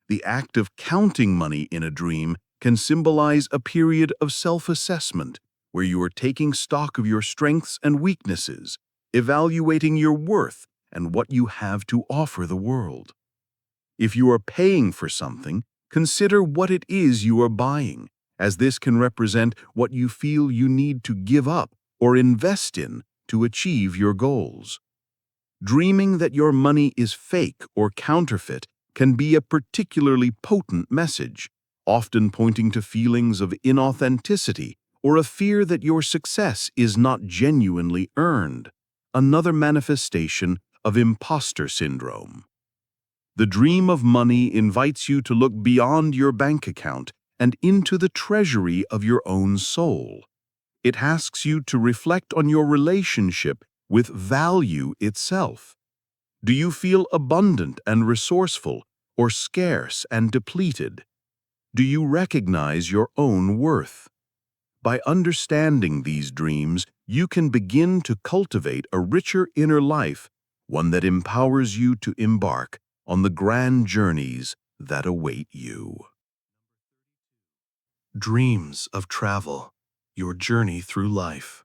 The act of counting money in a dream can symbolize a period of self-assessment where you are taking stock of your strengths and weaknesses, evaluating your worth and what you have to offer the world. If you are paying for something, consider what it is you are buying, as this can represent what you feel you need to give up or invest in to achieve your goals. Dreaming that your money is fake or counterfeit can be a particularly potent message, often pointing to feelings of inauthenticity or a fear that your success is not genuinely earned, another manifestation of imposter syndrome. The dream of money invites you to look beyond your bank account and into the treasury of your own soul. It asks you to reflect on your relationship with value itself. Do you feel abundant and resourceful, or scarce and depleted? Do you recognize your own worth? By understanding these dreams, you can begin to cultivate a richer inner life, one that empowers you to embark on the grand journeys that await you. Dreams of travel, your journey through life.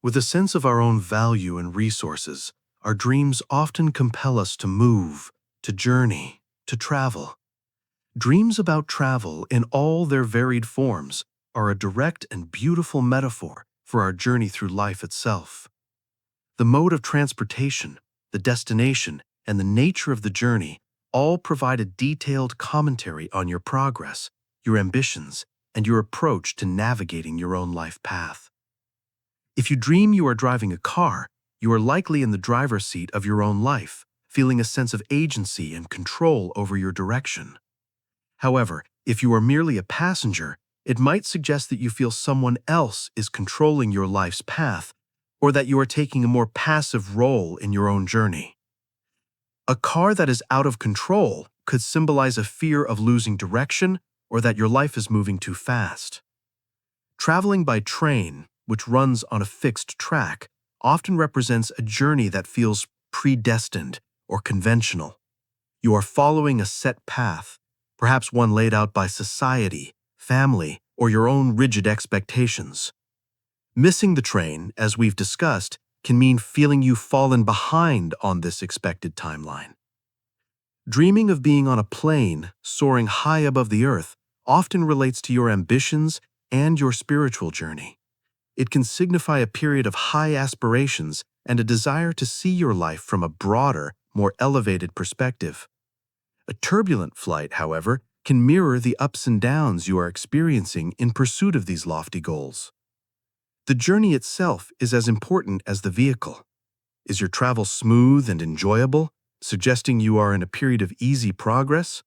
With a sense of our own value and resources, our dreams often compel us to move, to journey, to travel. Dreams about travel in all their varied forms are a direct and beautiful metaphor for our journey through life itself. The mode of transportation, the destination, and the nature of the journey all provide a detailed commentary on your progress, your ambitions, and your approach to navigating your own life path. If you dream you are driving a car, you are likely in the driver's seat of your own life, feeling a sense of agency and control over your direction. However, if you are merely a passenger, it might suggest that you feel someone else is controlling your life's path, or that you are taking a more passive role in your own journey. A car that is out of control could symbolize a fear of losing direction or that your life is moving too fast. Traveling by train, which runs on a fixed track, often represents a journey that feels predestined or conventional. You are following a set path, perhaps one laid out by society, family, or your own rigid expectations. Missing the train, as we've discussed, can mean feeling you've fallen behind on this expected timeline. Dreaming of being on a plane, soaring high above the earth, often relates to your ambitions and your spiritual journey. It can signify a period of high aspirations and a desire to see your life from a broader, more elevated perspective. A turbulent flight, however, can mirror the ups and downs you are experiencing in pursuit of these lofty goals. The journey itself is as important as the vehicle. Is your travel smooth and enjoyable, suggesting you are in a period of easy progress?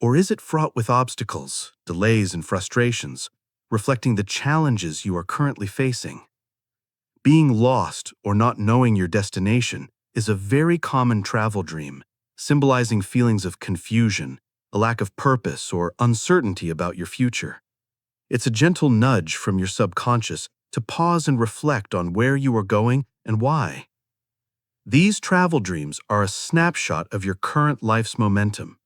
Or is it fraught with obstacles, delays, and frustrations, reflecting the challenges you are currently facing? Being lost or not knowing your destination is a very common travel dream, symbolizing feelings of confusion, a lack of purpose, or uncertainty about your future. It's a gentle nudge from your subconscious to pause and reflect on where you are going and why. These travel dreams are a snapshot of your current life's momentum.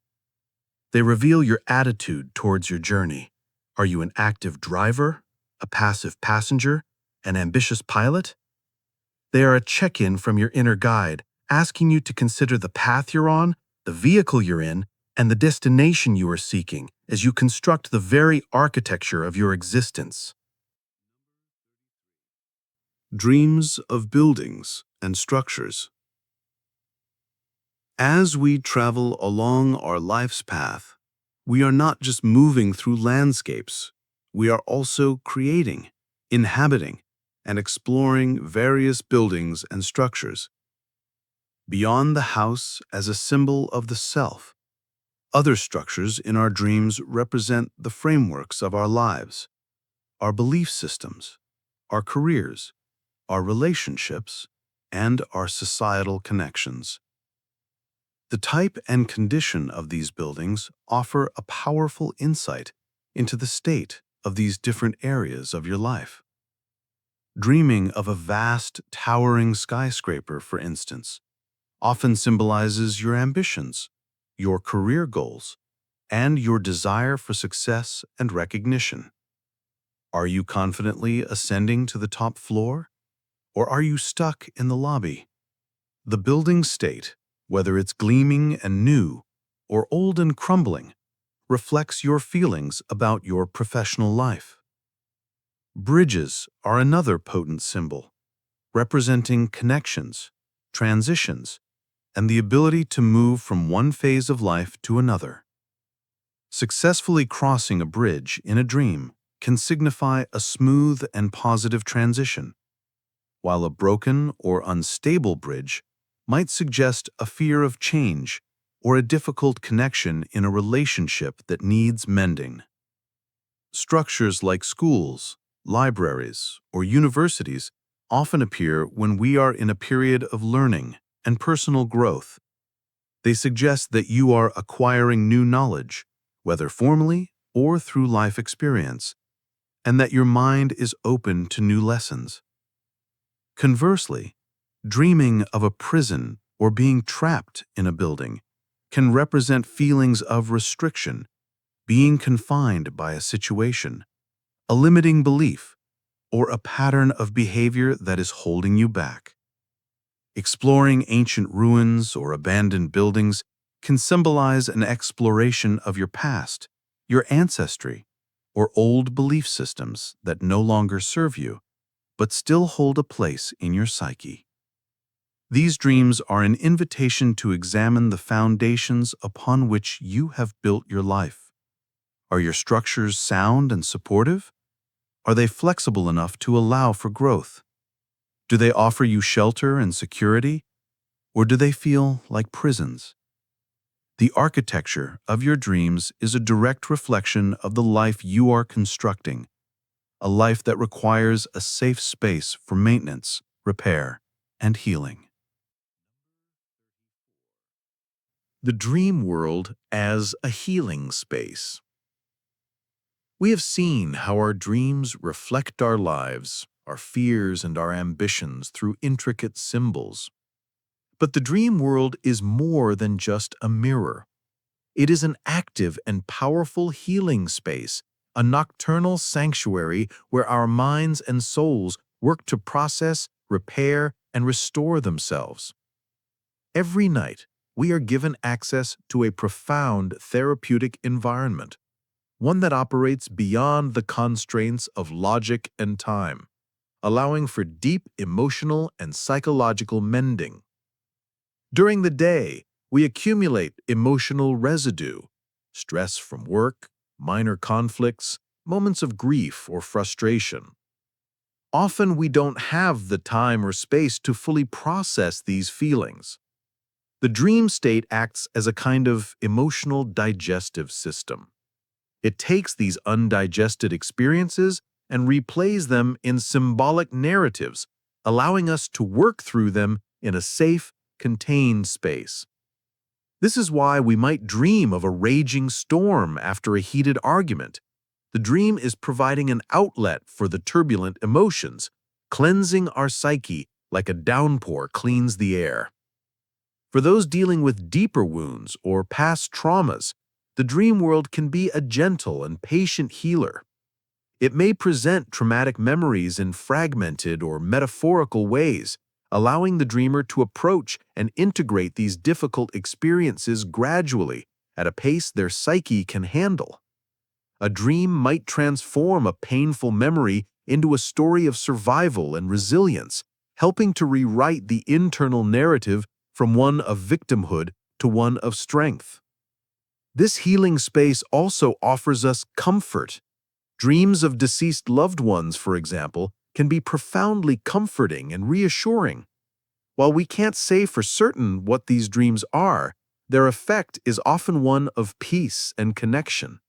They reveal your attitude towards your journey. Are you an active driver, a passive passenger, an ambitious pilot? They are a check-in from your inner guide, asking you to consider the path you're on, the vehicle you're in, and the destination you are seeking as you construct the very architecture of your existence. Dreams of buildings and structures. As we travel along our life's path, we are not just moving through landscapes, we are also creating, inhabiting, and exploring various buildings and structures. Beyond the house as a symbol of the self, other structures in our dreams represent the frameworks of our lives. our belief systems, our careers, our relationships, and our societal connections. The type and condition of these buildings offer a powerful insight into the state of these different areas of your life. Dreaming of a vast, towering skyscraper, for instance, often symbolizes your ambitions, your career goals, and your desire for success and recognition. Are you confidently ascending to the top floor, or are you stuck in the lobby? The building state, whether it's gleaming and new or old and crumbling, reflects your feelings about your professional life. Bridges are another potent symbol, representing connections, transitions, and the ability to move from one phase of life to another. Successfully crossing a bridge in a dream can signify a smooth and positive transition, while a broken or unstable bridge might suggest a fear of change or a difficult connection in a relationship that needs mending. Structures like schools, libraries, or universities often appear when we are in a period of learning and personal growth. They suggest that you are acquiring new knowledge, whether formally or through life experience, and that your mind is open to new lessons. Conversely, dreaming of a prison or being trapped in a building can represent feelings of restriction, being confined by a situation, a limiting belief, or a pattern of behavior that is holding you back. Exploring ancient ruins or abandoned buildings can symbolize an exploration of your past, your ancestry, or old belief systems that no longer serve you, but still hold a place in your psyche. These dreams are an invitation to examine the foundations upon which you have built your life. Are your structures sound and supportive? Are they flexible enough to allow for growth? Do they offer you shelter and security, or do they feel like prisons? The architecture of your dreams is a direct reflection of the life you are constructing, a life that requires a safe space for maintenance, repair, and healing. The dream world as a healing space. We have seen how our dreams reflect our lives, our fears, and our ambitions through intricate symbols. But the dream world is more than just a mirror. It is an active and powerful healing space, a nocturnal sanctuary where our minds and souls work to process, repair, and restore themselves. Every night, we are given access to a profound therapeutic environment, one that operates beyond the constraints of logic and time, allowing for deep emotional and psychological mending. During the day, we accumulate emotional residue, stress from work, minor conflicts, moments of grief or frustration. Often we don't have the time or space to fully process these feelings. The dream state acts as a kind of emotional digestive system. It takes these undigested experiences and replays them in symbolic narratives, allowing us to work through them in a safe, contained space. This is why we might dream of a raging storm after a heated argument. The dream is providing an outlet for the turbulent emotions, cleansing our psyche like a downpour cleans the air. For those dealing with deeper wounds or past traumas, the dream world can be a gentle and patient healer. It may present traumatic memories in fragmented or metaphorical ways, allowing the dreamer to approach and integrate these difficult experiences gradually at a pace their psyche can handle. A dream might transform a painful memory into a story of survival and resilience, helping to rewrite the internal narrative from one of victimhood to one of strength. This healing space also offers us comfort. Dreams of deceased loved ones, for example, can be profoundly comforting and reassuring. While we can't say for certain what these dreams are, their effect is often one of peace and connection,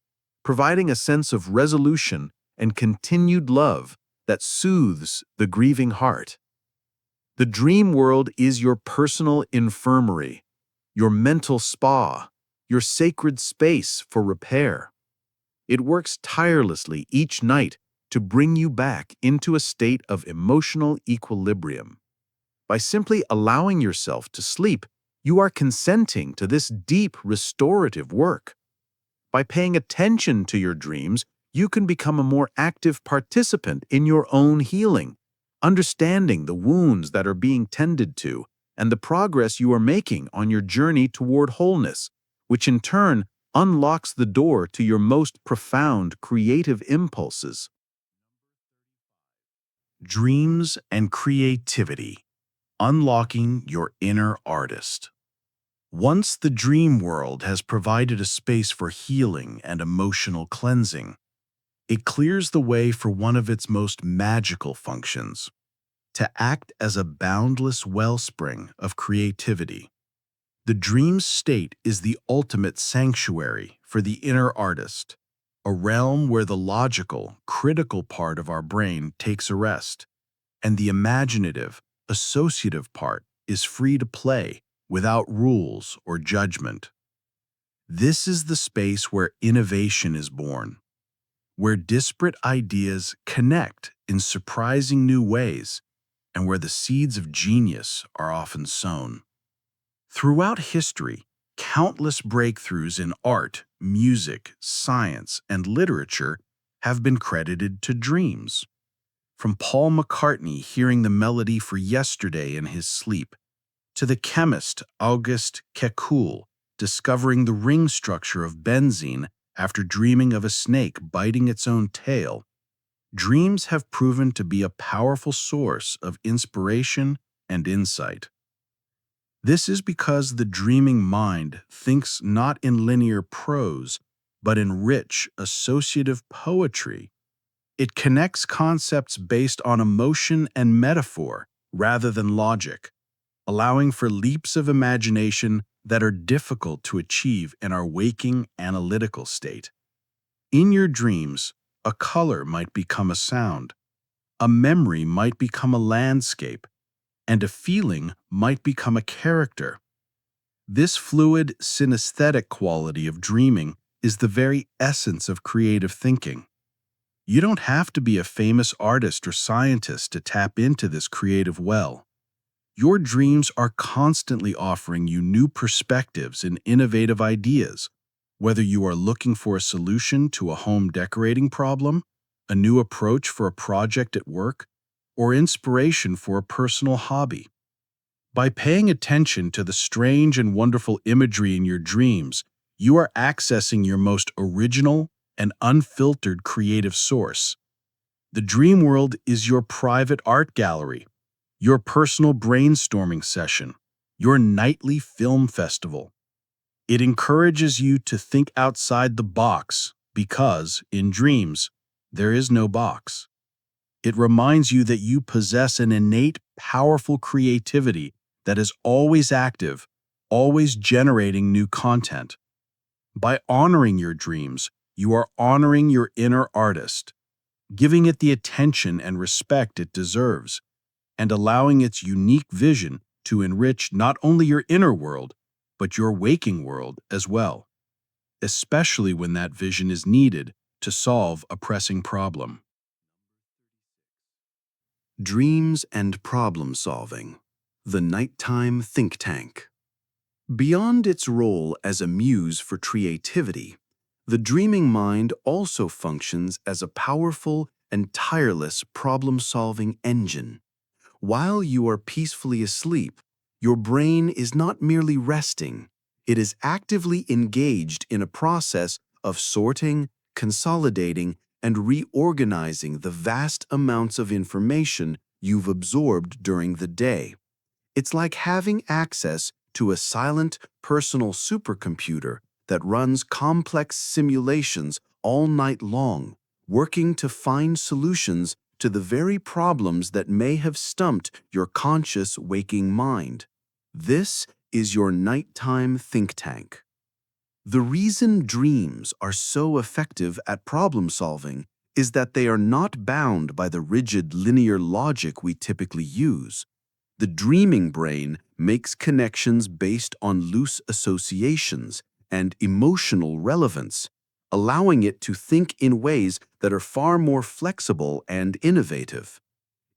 providing a sense of resolution and continued love that soothes the grieving heart. The dream world is your personal infirmary, your mental spa, your sacred space for repair. It works tirelessly each night to bring you back into a state of emotional equilibrium. By simply allowing yourself to sleep, you are consenting to this deep restorative work. By paying attention to your dreams, you can become a more active participant in your own healing, understanding the wounds that are being tended to and the progress you are making on your journey toward wholeness, which in turn unlocks the door to your most profound creative impulses. Dreams and creativity. Unlocking your inner artist. Once the dream world has provided a space for healing and emotional cleansing, it clears the way for one of its most magical functions, to act as a boundless wellspring of creativity. The dream state is the ultimate sanctuary for the inner artist, a realm where the logical, critical part of our brain takes a rest, and the imaginative, associative part is free to play without rules or judgment. This is the space where innovation is born, where disparate ideas connect in surprising new ways, and where the seeds of genius are often sown. Throughout history, countless breakthroughs in art, music, science, and literature have been credited to dreams. From Paul McCartney hearing the melody for Yesterday in his sleep, to the chemist Auguste Kekulé discovering the ring structure of benzene after dreaming of a snake biting its own tail, dreams have proven to be a powerful source of inspiration and insight. This is because the dreaming mind thinks not in linear prose, but in rich, associative poetry. It connects concepts based on emotion and metaphor rather than logic, allowing for leaps of imagination that are difficult to achieve in our waking analytical state. In your dreams, a color might become a sound, a memory might become a landscape, and a feeling might become a character. This fluid, synesthetic quality of dreaming is the very essence of creative thinking. You don't have to be a famous artist or scientist to tap into this creative well. Your dreams are constantly offering you new perspectives and innovative ideas, whether you are looking for a solution to a home decorating problem, a new approach for a project at work, or inspiration for a personal hobby. By paying attention to the strange and wonderful imagery in your dreams, you are accessing your most original and unfiltered creative source. The dream world is your private art gallery, your personal brainstorming session, your nightly film festival. It encourages you to think outside the box because, in dreams, there is no box. It reminds you that you possess an innate, powerful creativity that is always active, always generating new content. By honoring your dreams, you are honoring your inner artist, giving it the attention and respect it deserves, and allowing its unique vision to enrich not only your inner world, but your waking world as well, especially when that vision is needed to solve a pressing problem. Dreams and problem solving. The nighttime think tank. Beyond its role as a muse for creativity, the dreaming mind also functions as a powerful and tireless problem-solving engine. While you are peacefully asleep, your brain is not merely resting, it is actively engaged in a process of sorting, consolidating, and reorganizing the vast amounts of information you've absorbed during the day. It's like having access to a silent, personal supercomputer that runs complex simulations all night long, working to find solutions to the very problems that may have stumped your conscious waking mind. This is your nighttime think tank. The reason dreams are so effective at problem solving is that they are not bound by the rigid linear logic we typically use. The dreaming brain makes connections based on loose associations and emotional relevance, allowing it to think in ways that are far more flexible and innovative.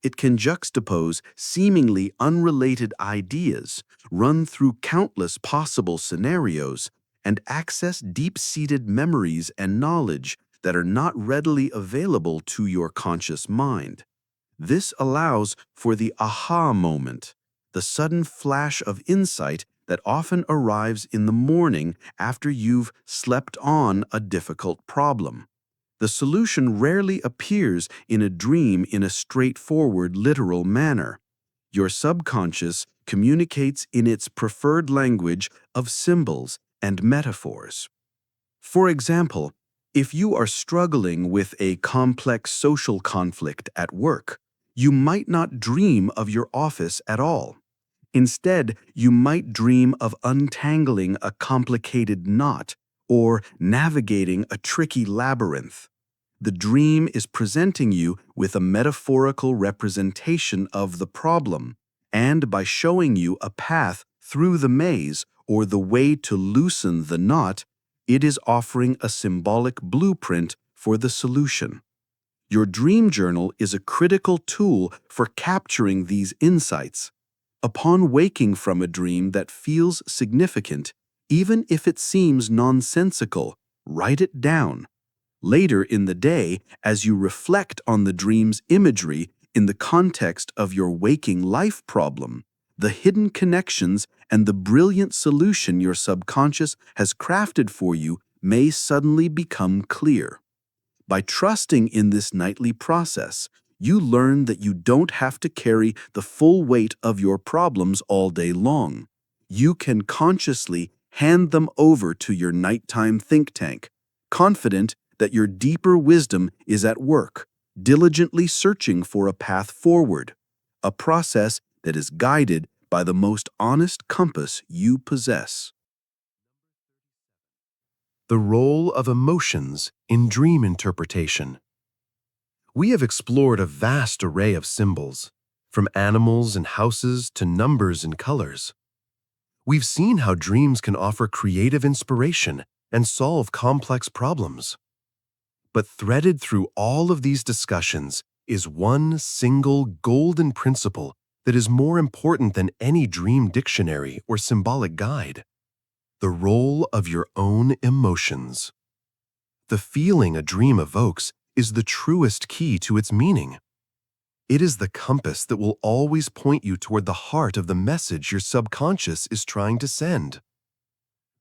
It can juxtapose seemingly unrelated ideas, run through countless possible scenarios, and access deep-seated memories and knowledge that are not readily available to your conscious mind. This allows for the aha moment, the sudden flash of insight that often arrives in the morning after you've slept on a difficult problem. The solution rarely appears in a dream in a straightforward, literal manner. Your subconscious communicates in its preferred language of symbols and metaphors. For example, if you are struggling with a complex social conflict at work, you might not dream of your office at all. Instead, you might dream of untangling a complicated knot or navigating a tricky labyrinth. The dream is presenting you with a metaphorical representation of the problem, and by showing you a path through the maze or the way to loosen the knot, it is offering a symbolic blueprint for the solution. Your dream journal is a critical tool for capturing these insights. Upon waking from a dream that feels significant, even if it seems nonsensical, write it down. Later in the day, as you reflect on the dream's imagery in the context of your waking life problem, the hidden connections and the brilliant solution your subconscious has crafted for you may suddenly become clear. By trusting in this nightly process, you learn that you don't have to carry the full weight of your problems all day long. You can consciously hand them over to your nighttime think tank, confident that your deeper wisdom is at work, diligently searching for a path forward, a process that is guided by the most honest compass you possess. The role of emotions in dream interpretation. We have explored a vast array of symbols, from animals and houses to numbers and colors. We've seen how dreams can offer creative inspiration and solve complex problems. But threaded through all of these discussions is one single golden principle that is more important than any dream dictionary or symbolic guide: the role of your own emotions. The feeling a dream evokes is the truest key to its meaning. It is the compass that will always point you toward the heart of the message your subconscious is trying to send.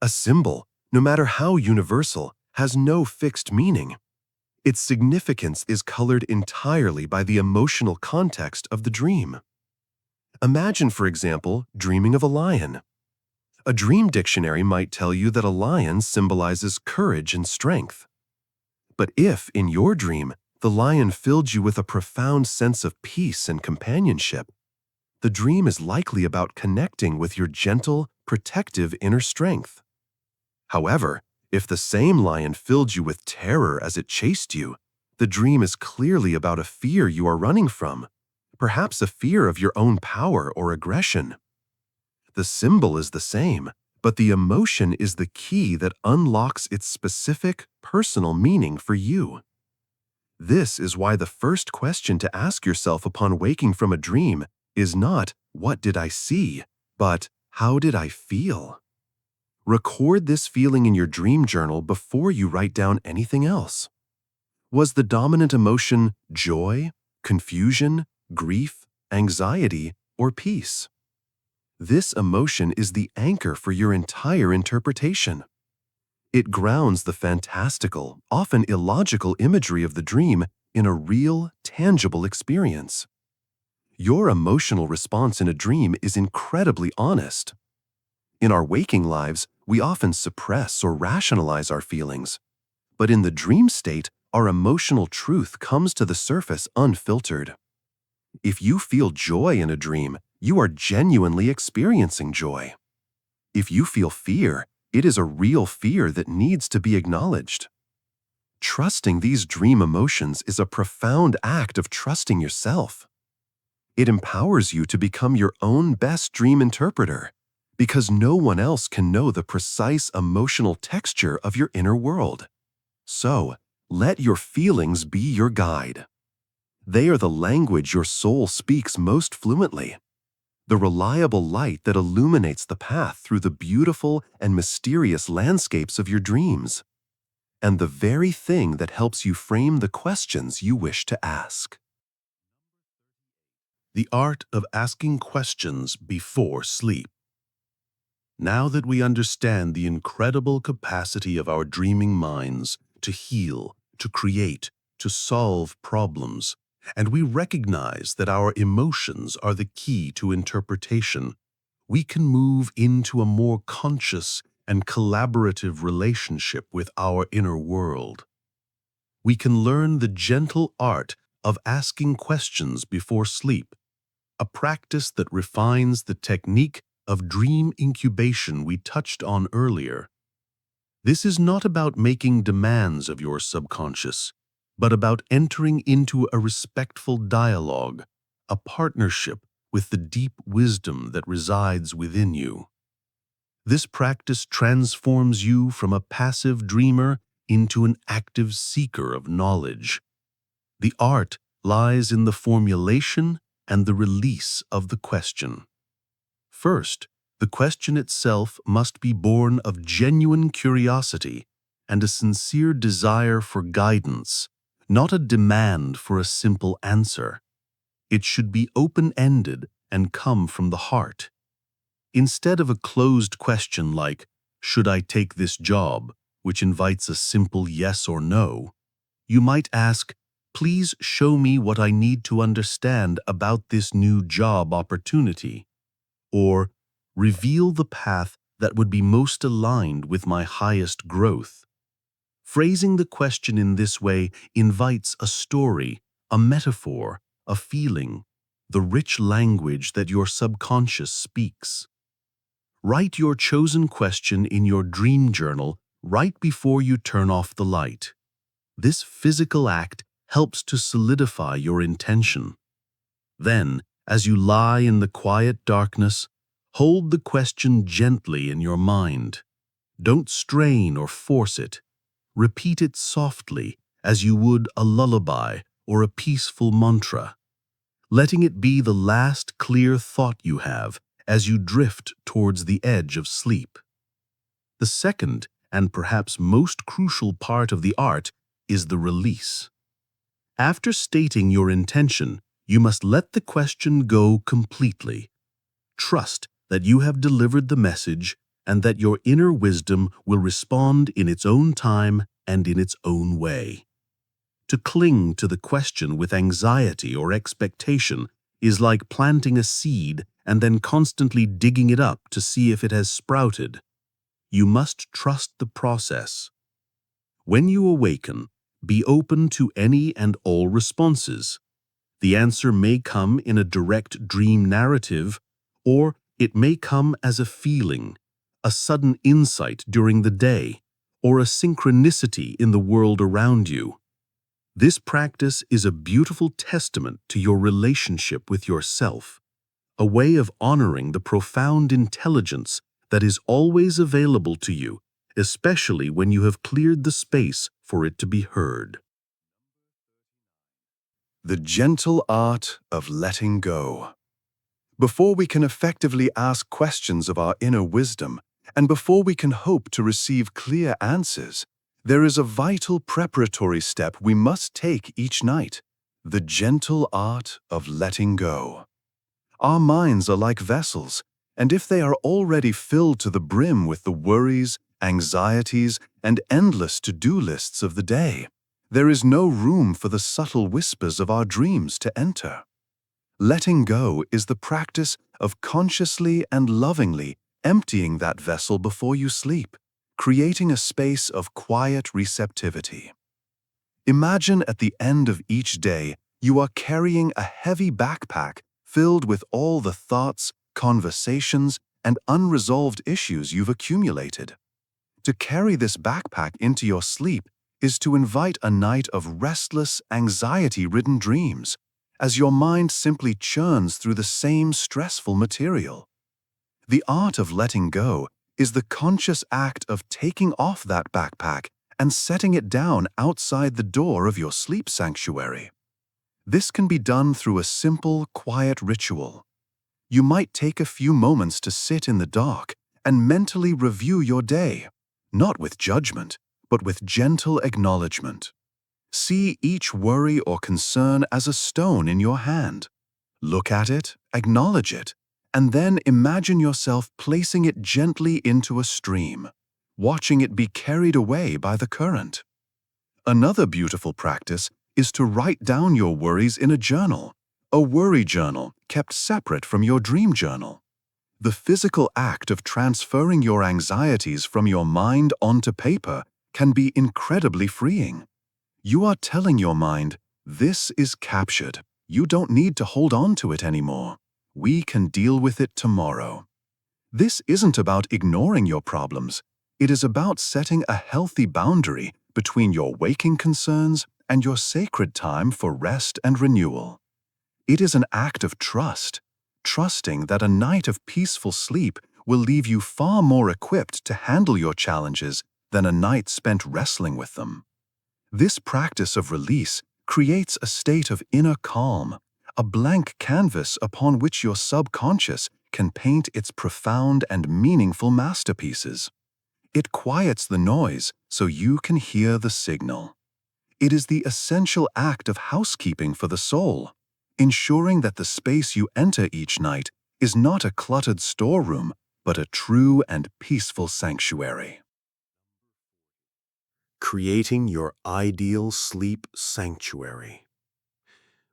A symbol, no matter how universal, has no fixed meaning. Its significance is colored entirely by the emotional context of the dream. Imagine, for example, dreaming of a lion. A dream dictionary might tell you that a lion symbolizes courage and strength. But if, in your dream, the lion filled you with a profound sense of peace and companionship, the dream is likely about connecting with your gentle, protective inner strength. However, if the same lion filled you with terror as it chased you, the dream is clearly about a fear you are running from, perhaps a fear of your own power or aggression. The symbol is the same, but the emotion is the key that unlocks its specific, personal meaning for you. This is why the first question to ask yourself upon waking from a dream is not, "What did I see?" but, "How did I feel?" Record this feeling in your dream journal before you write down anything else. Was the dominant emotion joy, confusion, grief, anxiety, or peace? This emotion is the anchor for your entire interpretation. It grounds the fantastical, often illogical imagery of the dream in a real, tangible experience. Your emotional response in a dream is incredibly honest. In our waking lives, we often suppress or rationalize our feelings. But in the dream state, our emotional truth comes to the surface unfiltered. If you feel joy in a dream, you are genuinely experiencing joy. If you feel fear, it is a real fear that needs to be acknowledged. Trusting these dream emotions is a profound act of trusting yourself. It empowers you to become your own best dream interpreter, because no one else can know the precise emotional texture of your inner world. So, let your feelings be your guide. They are the language your soul speaks most fluently, the reliable light that illuminates the path through the beautiful and mysterious landscapes of your dreams, and the very thing that helps you frame the questions you wish to ask. The art of asking questions before sleep. Now that we understand the incredible capacity of our dreaming minds to heal, to create, to solve problems, and we recognize that our emotions are the key to interpretation, we can move into a more conscious and collaborative relationship with our inner world. We can learn the gentle art of asking questions before sleep, a practice that refines the technique of dream incubation we touched on earlier. This is not about making demands of your subconscious, but about entering into a respectful dialogue, a partnership with the deep wisdom that resides within you. This practice transforms you from a passive dreamer into an active seeker of knowledge. The art lies in the formulation and the release of the question. First, the question itself must be born of genuine curiosity and a sincere desire for guidance, not a demand for a simple answer. It should be open-ended and come from the heart. Instead of a closed question like, "Should I take this job?" which invites a simple yes or no, you might ask, "Please show me what I need to understand about this new job opportunity," or "Reveal the path that would be most aligned with my highest growth." Phrasing the question in this way invites a story, a metaphor, a feeling, the rich language that your subconscious speaks. Write your chosen question in your dream journal right before you turn off the light. This physical act helps to solidify your intention. Then, as you lie in the quiet darkness, hold the question gently in your mind. Don't strain or force it. Repeat it softly, as you would a lullaby or a peaceful mantra, letting it be the last clear thought you have as you drift towards the edge of sleep. The second, and perhaps most crucial part of the art, is the release. After stating your intention, you must let the question go completely. Trust that you have delivered the message and that your inner wisdom will respond in its own time and in its own way. To cling to the question with anxiety or expectation is like planting a seed and then constantly digging it up to see if it has sprouted. You must trust the process. When you awaken, be open to any and all responses. The answer may come in a direct dream narrative, or it may come as a feeling, a sudden insight during the day, or a synchronicity in the world around you. This practice is a beautiful testament to your relationship with yourself, a way of honoring the profound intelligence that is always available to you, especially when you have cleared the space for it to be heard. The gentle art of letting go. Before we can effectively ask questions of our inner wisdom, and before we can hope to receive clear answers, there is a vital preparatory step we must take each night: the gentle art of letting go. Our minds are like vessels, and if they are already filled to the brim with the worries, anxieties, and endless to-do lists of the day, there is no room for the subtle whispers of our dreams to enter. Letting go is the practice of consciously and lovingly emptying that vessel before you sleep, creating a space of quiet receptivity. Imagine at the end of each day you are carrying a heavy backpack filled with all the thoughts, conversations, and unresolved issues you've accumulated. To carry this backpack into your sleep is to invite a night of restless, anxiety-ridden dreams, as your mind simply churns through the same stressful material. The art of letting go is the conscious act of taking off that backpack and setting it down outside the door of your sleep sanctuary. This can be done through a simple, quiet ritual. You might take a few moments to sit in the dark and mentally review your day, not with judgment, but with gentle acknowledgement. See each worry or concern as a stone in your hand. Look at it, acknowledge it, and then imagine yourself placing it gently into a stream, watching it be carried away by the current. Another beautiful practice is to write down your worries in a journal, a worry journal kept separate from your dream journal. The physical act of transferring your anxieties from your mind onto paper can be incredibly freeing. You are telling your mind, "This is captured. You don't need to hold on to it anymore. We can deal with it tomorrow." This isn't about ignoring your problems. It is about setting a healthy boundary between your waking concerns and your sacred time for rest and renewal. It is an act of trust, trusting that a night of peaceful sleep will leave you far more equipped to handle your challenges than a night spent wrestling with them. This practice of release creates a state of inner calm, a blank canvas upon which your subconscious can paint its profound and meaningful masterpieces. It quiets the noise so you can hear the signal. It is the essential act of housekeeping for the soul, ensuring that the space you enter each night is not a cluttered storeroom, but a true and peaceful sanctuary. Creating your ideal sleep sanctuary.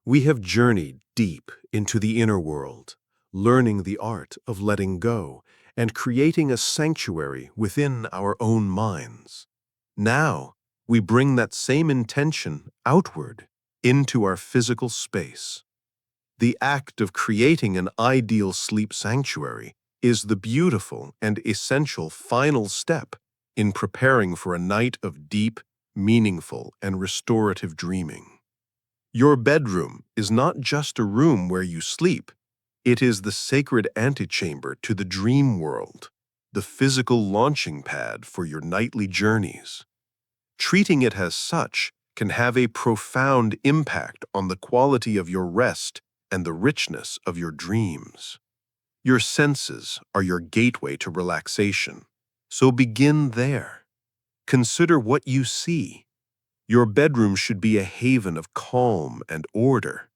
We have journeyed deep into the inner world, learning the art of letting go and creating a sanctuary within our own minds. Now, we bring that same intention outward into our physical space. The act of creating an ideal sleep sanctuary is the beautiful and essential final step in preparing for a night of deep, meaningful, and restorative dreaming. Your bedroom is not just a room where you sleep. It is the sacred antechamber to the dream world, the physical launching pad for your nightly journeys. Treating it as such can have a profound impact on the quality of your rest and the richness of your dreams. Your senses are your gateway to relaxation, so begin there. Consider what you see. Your bedroom should be a haven of calm and order.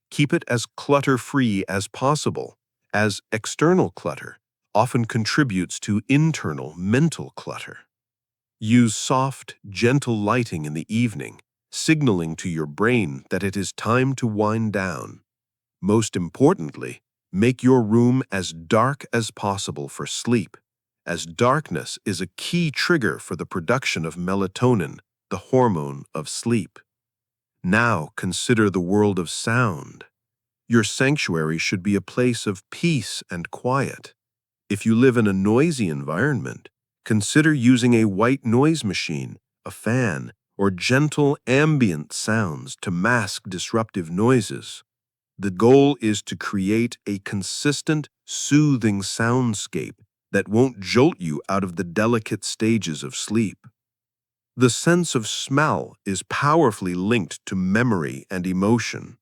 Keep it as clutter-free as possible, as external clutter often contributes to internal mental clutter. Use soft, gentle lighting in the evening, signaling to your brain that it is time to wind down. Most importantly, make your room as dark as possible for sleep, as darkness is a key trigger for the production of melatonin, the hormone of sleep. Now consider the world of sound. Your sanctuary should be a place of peace and quiet. If you live in a noisy environment, consider using a white noise machine, a fan, or gentle ambient sounds to mask disruptive noises. The goal is to create a consistent, soothing soundscape that won't jolt you out of the delicate stages of sleep. The sense of smell is powerfully linked to memory and emotion.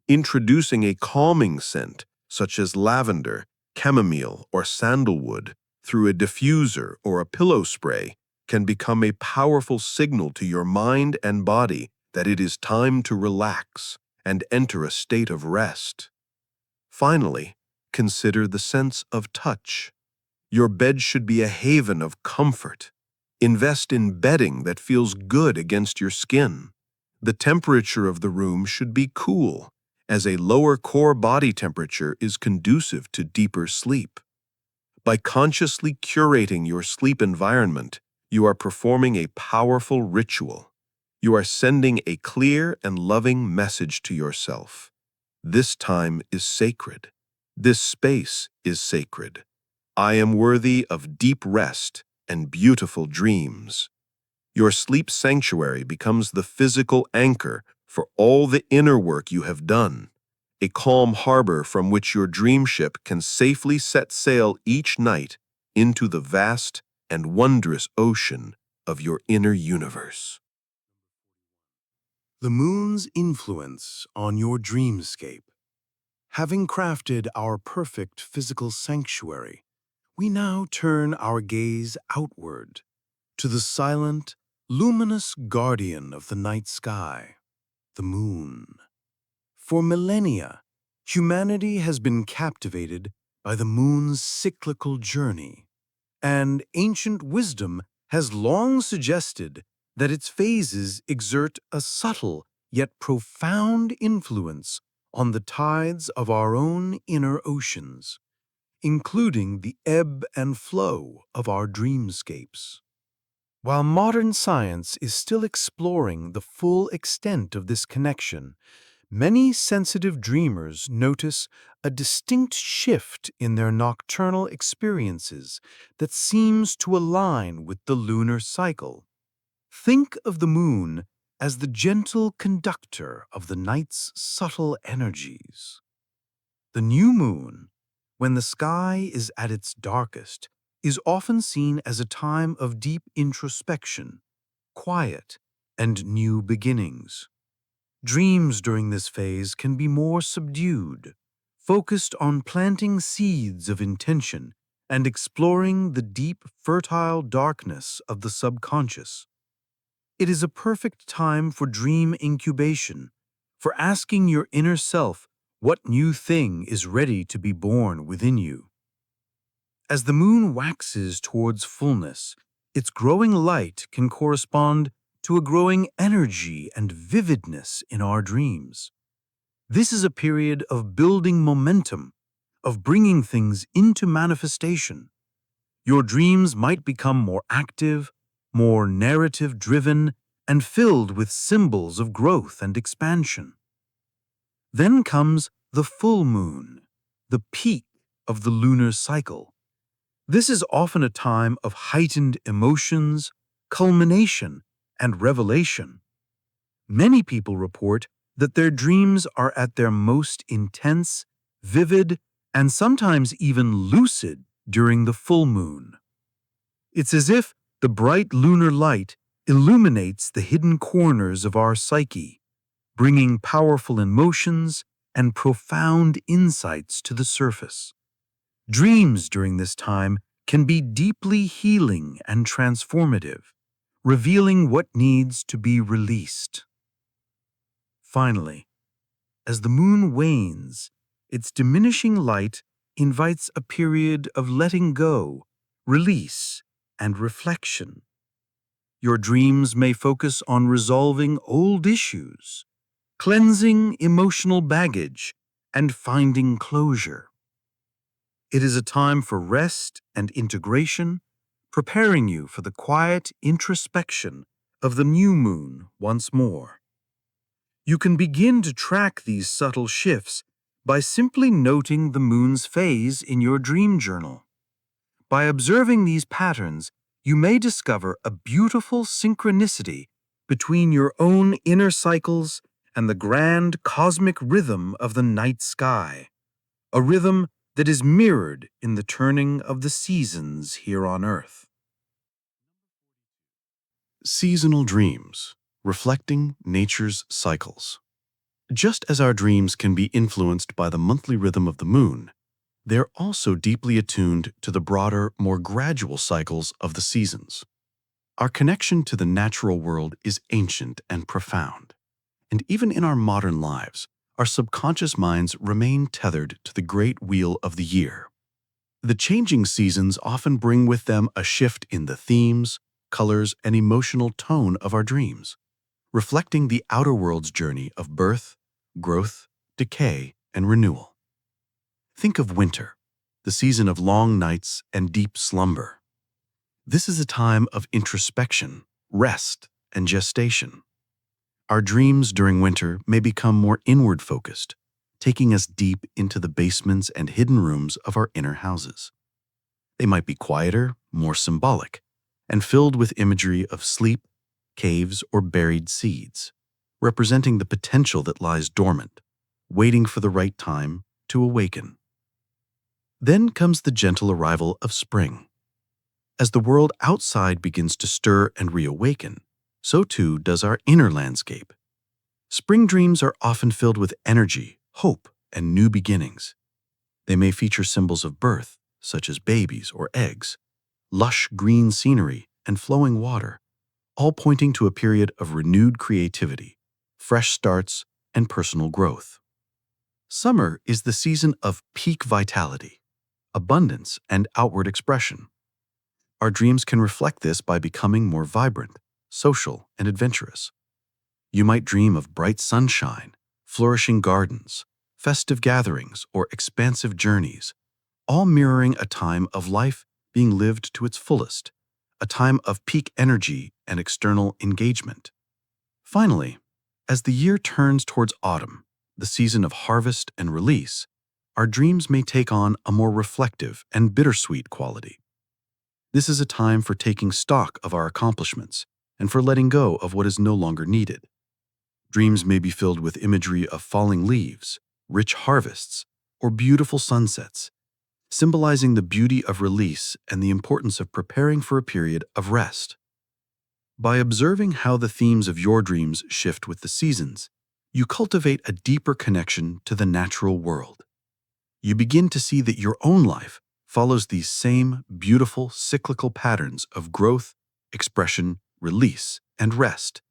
Introducing a calming scent, such as lavender, chamomile, or sandalwood, through a diffuser or a pillow spray can become a powerful signal to your mind and body that it is time to relax and enter a state of rest. Finally, consider the sense of touch. Your bed should be a haven of comfort. Invest in bedding that feels good against your skin. The temperature of the room should be cool, as a lower core body temperature is conducive to deeper sleep. By consciously curating your sleep environment, you are performing a powerful ritual. You are sending a clear and loving message to yourself. This time is sacred. This space is sacred. I am worthy of deep rest and beautiful dreams. Your sleep sanctuary becomes the physical anchor for all the inner work you have done, a calm harbor from which your dream ship can safely set sail each night into the vast and wondrous ocean of your inner universe. The moon's influence on your dreamscape. Having crafted our perfect physical sanctuary, we now turn our gaze outward to the silent, luminous guardian of the night sky, the moon. For millennia, humanity has been captivated by the moon's cyclical journey, and ancient wisdom has long suggested that its phases exert a subtle yet profound influence on the tides of our own inner oceans, including the ebb and flow of our dreamscapes. While modern science is still exploring the full extent of this connection, many sensitive dreamers notice a distinct shift in their nocturnal experiences that seems to align with the lunar cycle. Think of the moon as the gentle conductor of the night's subtle energies. The new moon, when the sky is at its darkest, is often seen as a time of deep introspection, quiet, and new beginnings. Dreams during this phase can be more subdued, focused on planting seeds of intention and exploring the deep, fertile darkness of the subconscious. It is a perfect time for dream incubation, for asking your inner self what new thing is ready to be born within you. As the moon waxes towards fullness, its growing light can correspond to a growing energy and vividness in our dreams. This is a period of building momentum, of bringing things into manifestation. Your dreams might become more active, more narrative-driven, and filled with symbols of growth and expansion. Then comes the full moon, the peak of the lunar cycle. This is often a time of heightened emotions, culmination, and revelation. Many people report that their dreams are at their most intense, vivid, and sometimes even lucid during the full moon. It's as if the bright lunar light illuminates the hidden corners of our psyche, bringing powerful emotions and profound insights to the surface. Dreams during this time can be deeply healing and transformative, revealing what needs to be released. Finally, as the moon wanes, its diminishing light invites a period of letting go, release, and reflection. Your dreams may focus on resolving old issues, cleansing emotional baggage, and finding closure. It is a time for rest and integration, preparing you for the quiet introspection of the new moon once more. You can begin to track these subtle shifts by simply noting the moon's phase in your dream journal. By observing these patterns, you may discover a beautiful synchronicity between your own inner cycles and the grand cosmic rhythm of the night sky, a rhythm that is mirrored in the turning of the seasons here on Earth. Seasonal dreams, reflecting nature's cycles. Just as our dreams can be influenced by the monthly rhythm of the moon, they're also deeply attuned to the broader, more gradual cycles of the seasons. Our connection to the natural world is ancient and profound, and even in our modern lives, our subconscious minds remain tethered to the great wheel of the year. The changing seasons often bring with them a shift in the themes, colors, and emotional tone of our dreams, reflecting the outer world's journey of birth, growth, decay, and renewal. Think of winter, the season of long nights and deep slumber. This is a time of introspection, rest, and gestation. Our dreams during winter may become more inward-focused, taking us deep into the basements and hidden rooms of our inner houses. They might be quieter, more symbolic, and filled with imagery of sleep, caves, or buried seeds, representing the potential that lies dormant, waiting for the right time to awaken. Then comes the gentle arrival of spring. As the world outside begins to stir and reawaken, so too does our inner landscape. Spring dreams are often filled with energy, hope, and new beginnings. They may feature symbols of birth, such as babies or eggs, lush green scenery, and flowing water, all pointing to a period of renewed creativity, fresh starts, and personal growth. Summer is the season of peak vitality, abundance, and outward expression. Our dreams can reflect this by becoming more vibrant, social, and adventurous. You might dream of bright sunshine, flourishing gardens, festive gatherings, or expansive journeys, all mirroring a time of life being lived to its fullest, a time of peak energy and external engagement. Finally, as the year turns towards autumn, the season of harvest and release, our dreams may take on a more reflective and bittersweet quality. This is a time for taking stock of our accomplishments and for letting go of what is no longer needed. Dreams may be filled with imagery of falling leaves, rich harvests, or beautiful sunsets, symbolizing the beauty of release and the importance of preparing for a period of rest. By observing how the themes of your dreams shift with the seasons, you cultivate a deeper connection to the natural world. You begin to see that your own life follows these same beautiful cyclical patterns of growth, expression, release, and rest,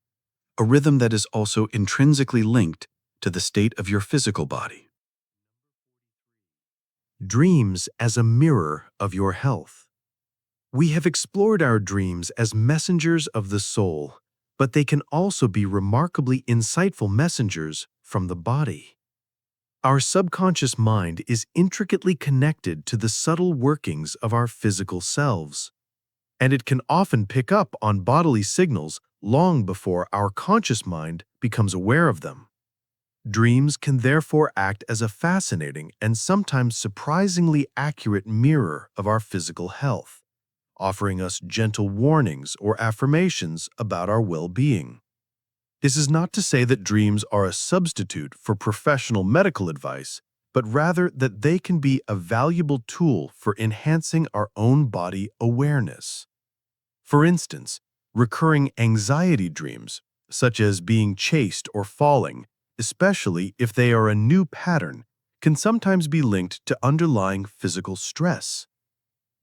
a rhythm that is also intrinsically linked to the state of your physical body. Dreams as a mirror of your health. We have explored our dreams as messengers of the soul, but they can also be remarkably insightful messengers from the body. Our subconscious mind is intricately connected to the subtle workings of our physical selves, and it can often pick up on bodily signals long before our conscious mind becomes aware of them. Dreams can therefore act as a fascinating and sometimes surprisingly accurate mirror of our physical health, offering us gentle warnings or affirmations about our well-being. This is not to say that dreams are a substitute for professional medical advice, but rather that they can be a valuable tool for enhancing our own body awareness. For instance, recurring anxiety dreams, such as being chased or falling, especially if they are a new pattern, can sometimes be linked to underlying physical stress.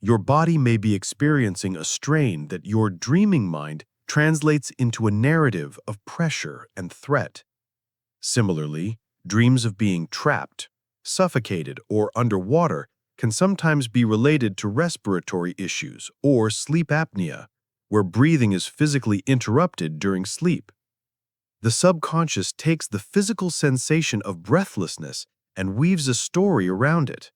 Your body may be experiencing a strain that your dreaming mind translates into a narrative of pressure and threat. Similarly, dreams of being trapped, suffocated, or underwater can sometimes be related to respiratory issues or sleep apnea, where breathing is physically interrupted during sleep. The subconscious takes the physical sensation of breathlessness and weaves a story around it.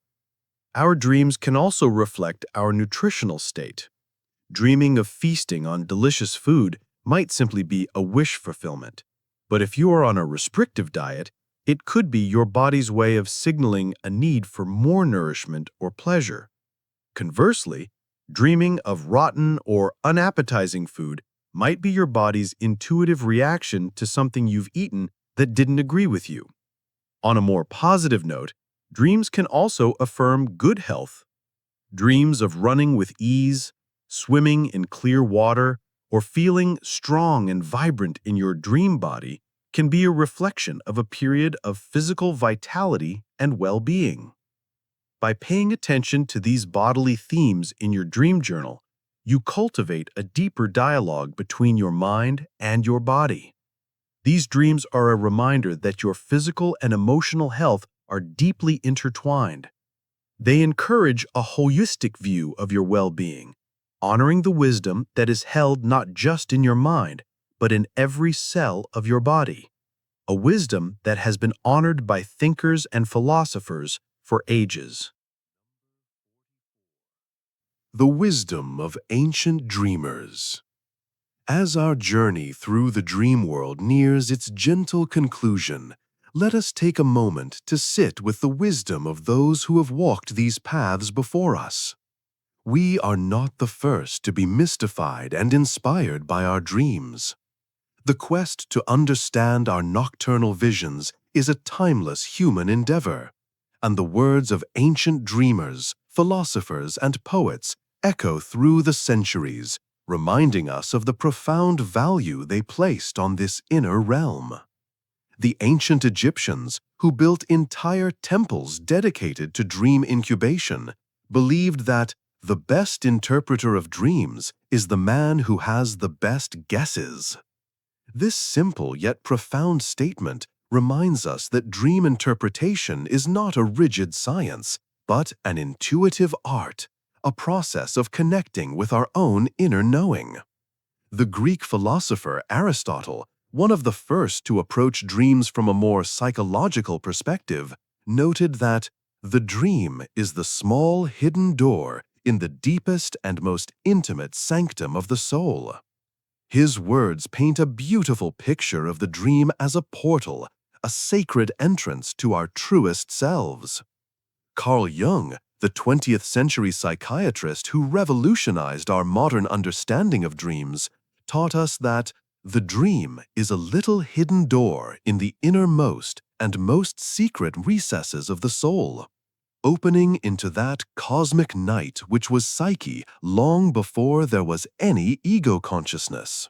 Our dreams can also reflect our nutritional state. Dreaming of feasting on delicious food might simply be a wish fulfillment, but if you are on a restrictive diet, it could be your body's way of signaling a need for more nourishment or pleasure. Conversely, dreaming of rotten or unappetizing food might be your body's intuitive reaction to something you've eaten that didn't agree with you. On a more positive note, dreams can also affirm good health. Dreams of running with ease, swimming in clear water, or feeling strong and vibrant in your dream body can be a reflection of a period of physical vitality and well-being. By paying attention to these bodily themes in your dream journal, you cultivate a deeper dialogue between your mind and your body. These dreams are a reminder that your physical and emotional health are deeply intertwined. They encourage a holistic view of your well-being, honoring the wisdom that is held not just in your mind, but in every cell of your body, a wisdom that has been honored by thinkers and philosophers for ages. The wisdom of ancient dreamers. As our journey through the dream world nears its gentle conclusion, let us take a moment to sit with the wisdom of those who have walked these paths before us. We are not the first to be mystified and inspired by our dreams. The quest to understand our nocturnal visions is a timeless human endeavor, and the words of ancient dreamers, philosophers, and poets echo through the centuries, reminding us of the profound value they placed on this inner realm. The ancient Egyptians, who built entire temples dedicated to dream incubation, believed that the best interpreter of dreams is the man who has the best guesses. This simple yet profound statement reminds us that dream interpretation is not a rigid science, but an intuitive art, a process of connecting with our own inner knowing. The Greek philosopher Aristotle, one of the first to approach dreams from a more psychological perspective, noted that the dream is the small hidden door in the deepest and most intimate sanctum of the soul. His words paint a beautiful picture of the dream as a portal, a sacred entrance to our truest selves. Carl Jung, the 20th century psychiatrist who revolutionized our modern understanding of dreams, taught us that the dream is a little hidden door in the innermost and most secret recesses of the soul, opening into that cosmic night which was psyche long before there was any ego consciousness.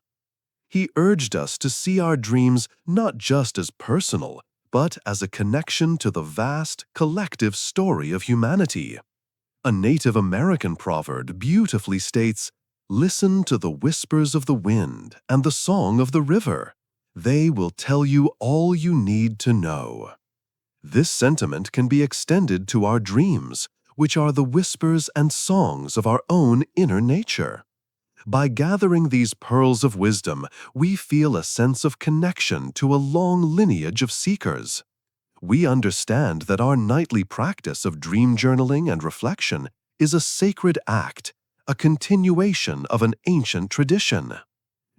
He urged us to see our dreams not just as personal, but as a connection to the vast, collective story of humanity. A Native American proverb beautifully states, "Listen to the whispers of the wind and the song of the river. They will tell you all you need to know." This sentiment can be extended to our dreams, which are the whispers and songs of our own inner nature. By gathering these pearls of wisdom, we feel a sense of connection to a long lineage of seekers. We understand that our nightly practice of dream journaling and reflection is a sacred act, a continuation of an ancient tradition.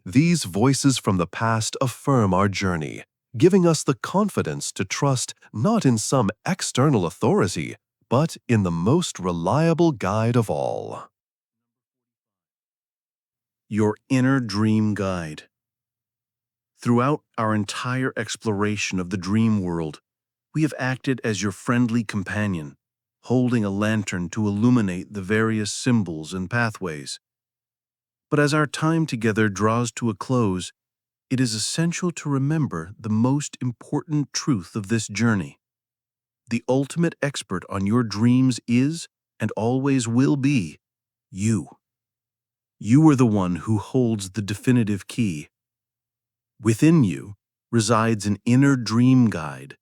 These voices from the past affirm our journey, giving us the confidence to trust not in some external authority, but in the most reliable guide of all. Your inner dream guide. Throughout our entire exploration of the dream world, we have acted as your friendly companion, holding a lantern to illuminate the various symbols and pathways. But as our time together draws to a close, it is essential to remember the most important truth of this journey. The ultimate expert on your dreams is, and always will be, you. You are the one who holds the definitive key. Within you resides an inner dream guide,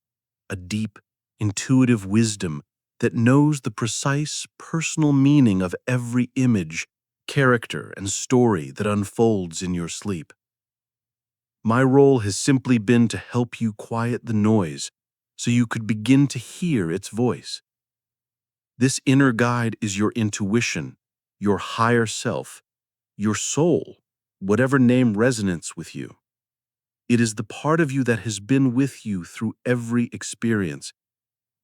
a deep, intuitive wisdom that knows the precise personal meaning of every image, character, and story that unfolds in your sleep. My role has simply been to help you quiet the noise so you could begin to hear its voice. This inner guide is your intuition, your higher self, your soul, whatever name resonates with you. It is the part of you that has been with you through every experience,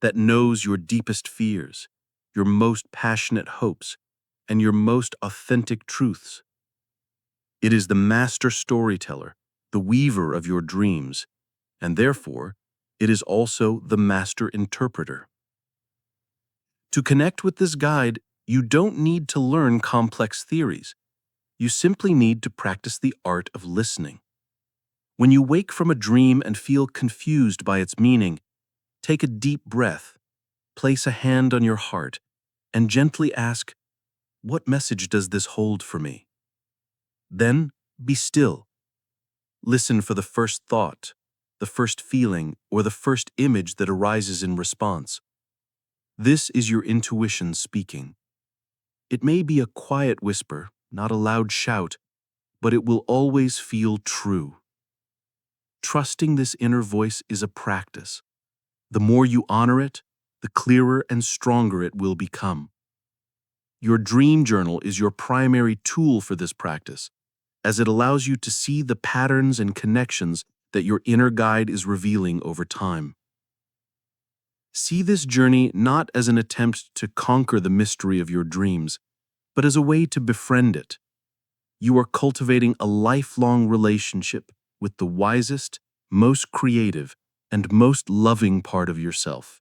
that knows your deepest fears, your most passionate hopes, and your most authentic truths. It is the master storyteller, the weaver of your dreams, and therefore, it is also the master interpreter. To connect with this guide, you don't need to learn complex theories. You simply need to practice the art of listening. When you wake from a dream and feel confused by its meaning, take a deep breath, place a hand on your heart, and gently ask, "What message does this hold for me?" Then, be still. Listen for the first thought, the first feeling, or the first image that arises in response. This is your intuition speaking. It may be a quiet whisper, not a loud shout, but it will always feel true. Trusting this inner voice is a practice. The more you honor it, the clearer and stronger it will become. Your dream journal is your primary tool for this practice, as it allows you to see the patterns and connections that your inner guide is revealing over time. See this journey not as an attempt to conquer the mystery of your dreams, but as a way to befriend it. You are cultivating a lifelong relationship with the wisest, most creative, and most loving part of yourself.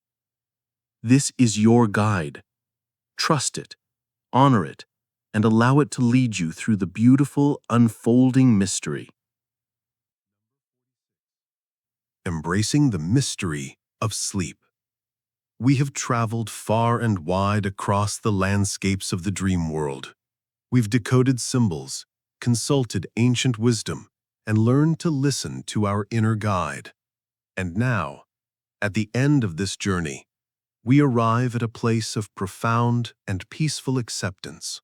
This is your guide. Trust it, honor it, and allow it to lead you through the beautiful, unfolding mystery. Embracing the mystery of sleep. We have traveled far and wide across the landscapes of the dream world. We've decoded symbols, consulted ancient wisdom, and learned to listen to our inner guide. And now, at the end of this journey, we arrive at a place of profound and peaceful acceptance,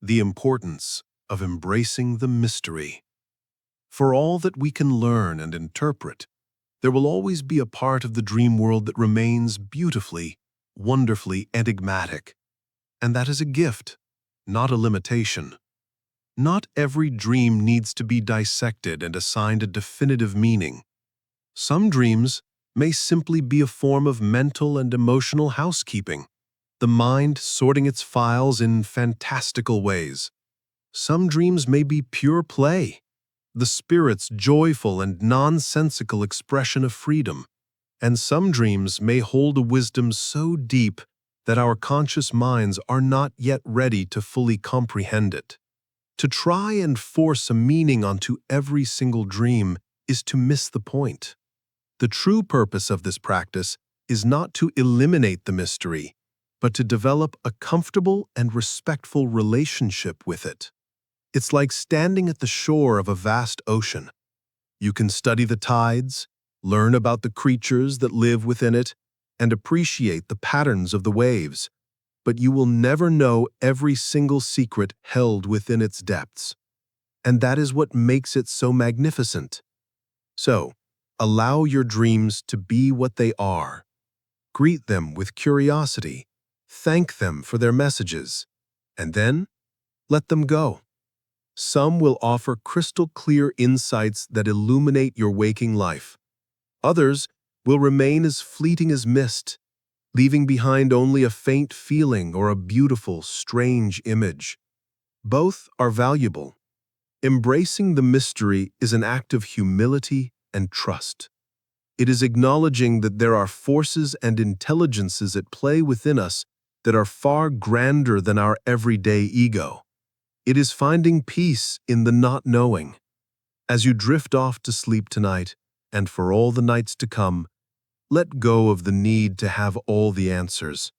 the importance of embracing the mystery. For all that we can learn and interpret, there will always be a part of the dream world that remains beautifully, wonderfully enigmatic. And that is a gift, not a limitation. Not every dream needs to be dissected and assigned a definitive meaning. Some dreams may simply be a form of mental and emotional housekeeping, the mind sorting its files in fantastical ways. Some dreams may be pure play, the spirit's joyful and nonsensical expression of freedom. And some dreams may hold a wisdom so deep that our conscious minds are not yet ready to fully comprehend it. To try and force a meaning onto every single dream is to miss the point. The true purpose of this practice is not to eliminate the mystery, but to develop a comfortable and respectful relationship with it. It's like standing at the shore of a vast ocean. You can study the tides, learn about the creatures that live within it, and appreciate the patterns of the waves, but you will never know every single secret held within its depths. And that is what makes it so magnificent. So, allow your dreams to be what they are. Greet them with curiosity, thank them for their messages, and then let them go. Some will offer crystal-clear insights that illuminate your waking life. Others will remain as fleeting as mist, leaving behind only a faint feeling or a beautiful, strange image. Both are valuable. Embracing the mystery is an act of humility and trust. It is acknowledging that there are forces and intelligences at play within us that are far grander than our everyday ego. It is finding peace in the not knowing. As you drift off to sleep tonight, and for all the nights to come, let go of the need to have all the answers.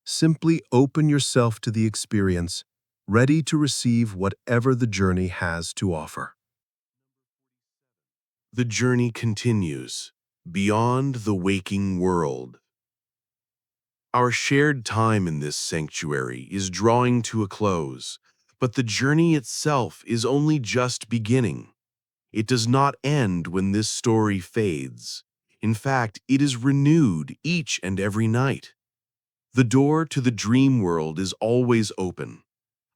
Simply open yourself to the experience, ready to receive whatever the journey has to offer. The journey continues, beyond the waking world. Our shared time in this sanctuary is drawing to a close, but the journey itself is only just beginning. It does not end when this story fades. In fact, it is renewed each and every night. The door to the dream world is always open,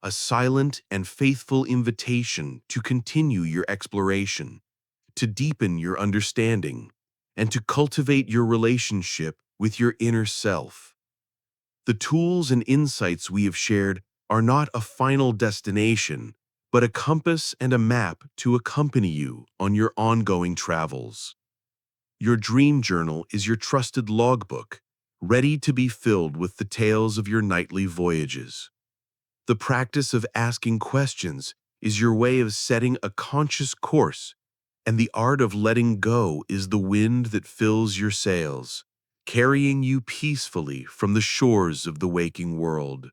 a silent and faithful invitation to continue your exploration, to deepen your understanding, and to cultivate your relationship with your inner self. The tools and insights we have shared are not a final destination, but a compass and a map to accompany you on your ongoing travels. Your dream journal is your trusted logbook, ready to be filled with the tales of your nightly voyages. The practice of asking questions is your way of setting a conscious course, and the art of letting go is the wind that fills your sails, carrying you peacefully from the shores of the waking world.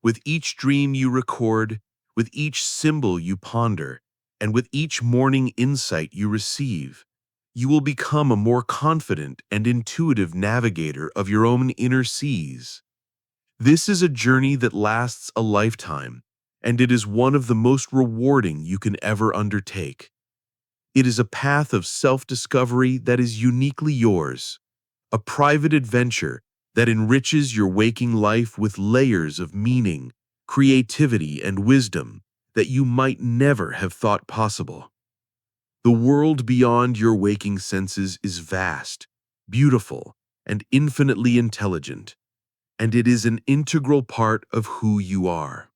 With each dream you record, with each symbol you ponder, and with each morning insight you receive, you will become a more confident and intuitive navigator of your own inner seas. This is a journey that lasts a lifetime, and it is one of the most rewarding you can ever undertake. It is a path of self-discovery that is uniquely yours, a private adventure that enriches your waking life with layers of meaning, creativity, and wisdom that you might never have thought possible. The world beyond your waking senses is vast, beautiful, and infinitely intelligent, and it is an integral part of who you are.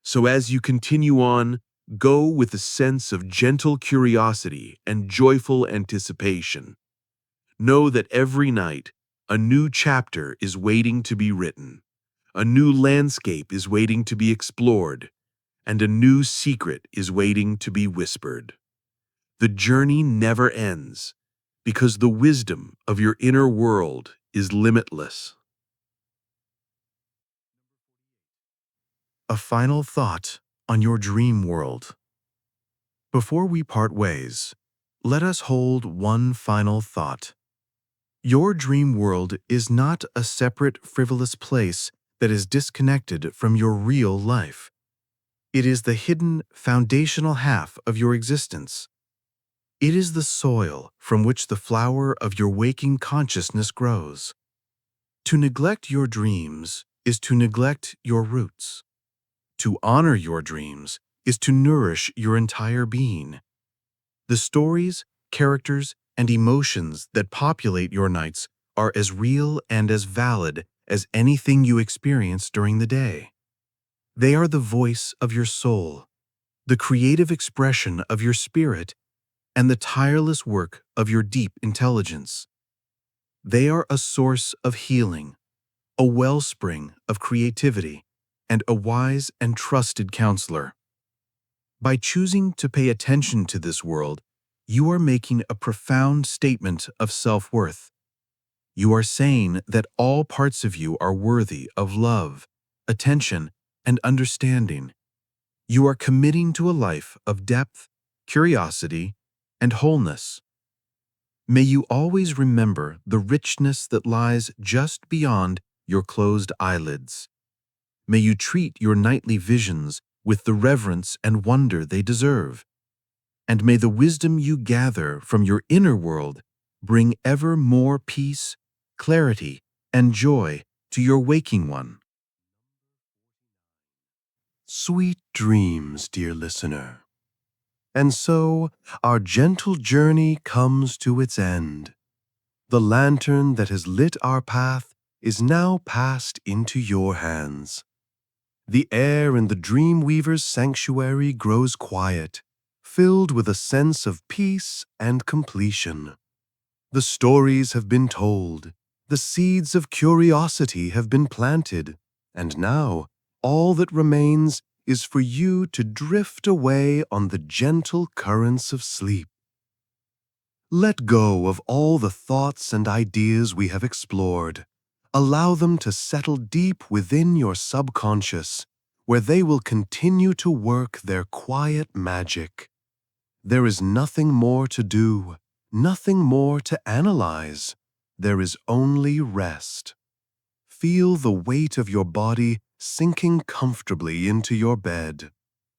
So as you continue on, Go with a sense of gentle curiosity and joyful anticipation. Know that every night, a new chapter is waiting to be written, a new landscape is waiting to be explored, and a new secret is waiting to be whispered. The journey never ends, because the wisdom of your inner world is limitless. A final thought on your dream world. Before we part ways, let us hold one final thought. Your dream world is not a separate, frivolous place that is disconnected from your real life. It is the hidden, foundational half of your existence. It is the soil from which the flower of your waking consciousness grows. To neglect your dreams is to neglect your roots. To honor your dreams is to nourish your entire being. The stories, characters, and emotions that populate your nights are as real and as valid as anything you experience during the day. They are the voice of your soul, the creative expression of your spirit, and the tireless work of your deep intelligence. They are a source of healing, a wellspring of creativity, and a wise and trusted counselor. By choosing to pay attention to this world, you are making a profound statement of self-worth. You are saying that all parts of you are worthy of love, attention, and understanding. You are committing to a life of depth, curiosity, and wholeness. May you always remember the richness that lies just beyond your closed eyelids. May you treat your nightly visions with the reverence and wonder they deserve. And may the wisdom you gather from your inner world bring ever more peace, clarity, and joy to your waking one. Sweet dreams, dear listener. And so, our gentle journey comes to its end. The lantern that has lit our path is now passed into your hands. The air in the Dreamweaver's sanctuary grows quiet, filled with a sense of peace and completion. The stories have been told, the seeds of curiosity have been planted, and now all that remains is for you to drift away on the gentle currents of sleep. Let go of all the thoughts and ideas we have explored. Allow them to settle deep within your subconscious, where they will continue to work their quiet magic. There is nothing more to do, nothing more to analyze. There is only rest. Feel the weight of your body sinking comfortably into your bed.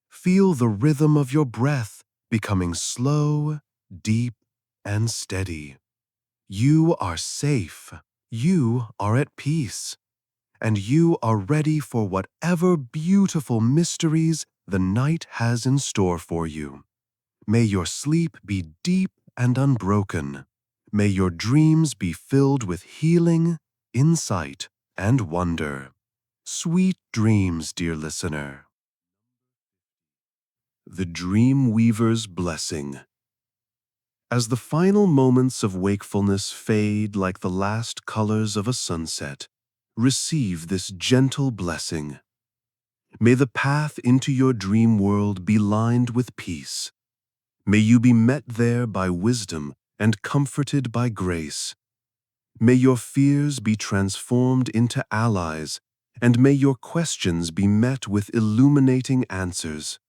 Feel the rhythm of your breath becoming slow, deep, and steady. You are safe. You are at peace. And you are ready for whatever beautiful mysteries the night has in store for you. May your sleep be deep and unbroken. May your dreams be filled with healing, insight, and wonder. Sweet dreams, dear listener. The Dreamweaver's Blessing. As the final moments of wakefulness fade like the last colors of a sunset, receive this gentle blessing. May the path into your dream world be lined with peace. May you be met there by wisdom and comforted by grace. May your fears be transformed into allies, and may your questions be met with illuminating answers.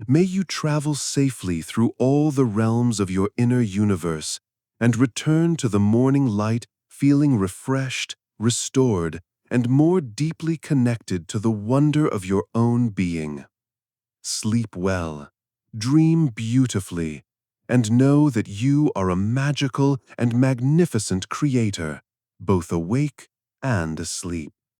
May you travel safely through all the realms of your inner universe and return to the morning light feeling refreshed, restored, and more deeply connected to the wonder of your own being. Sleep well, dream beautifully, and know that you are a magical and magnificent creator, both awake and asleep.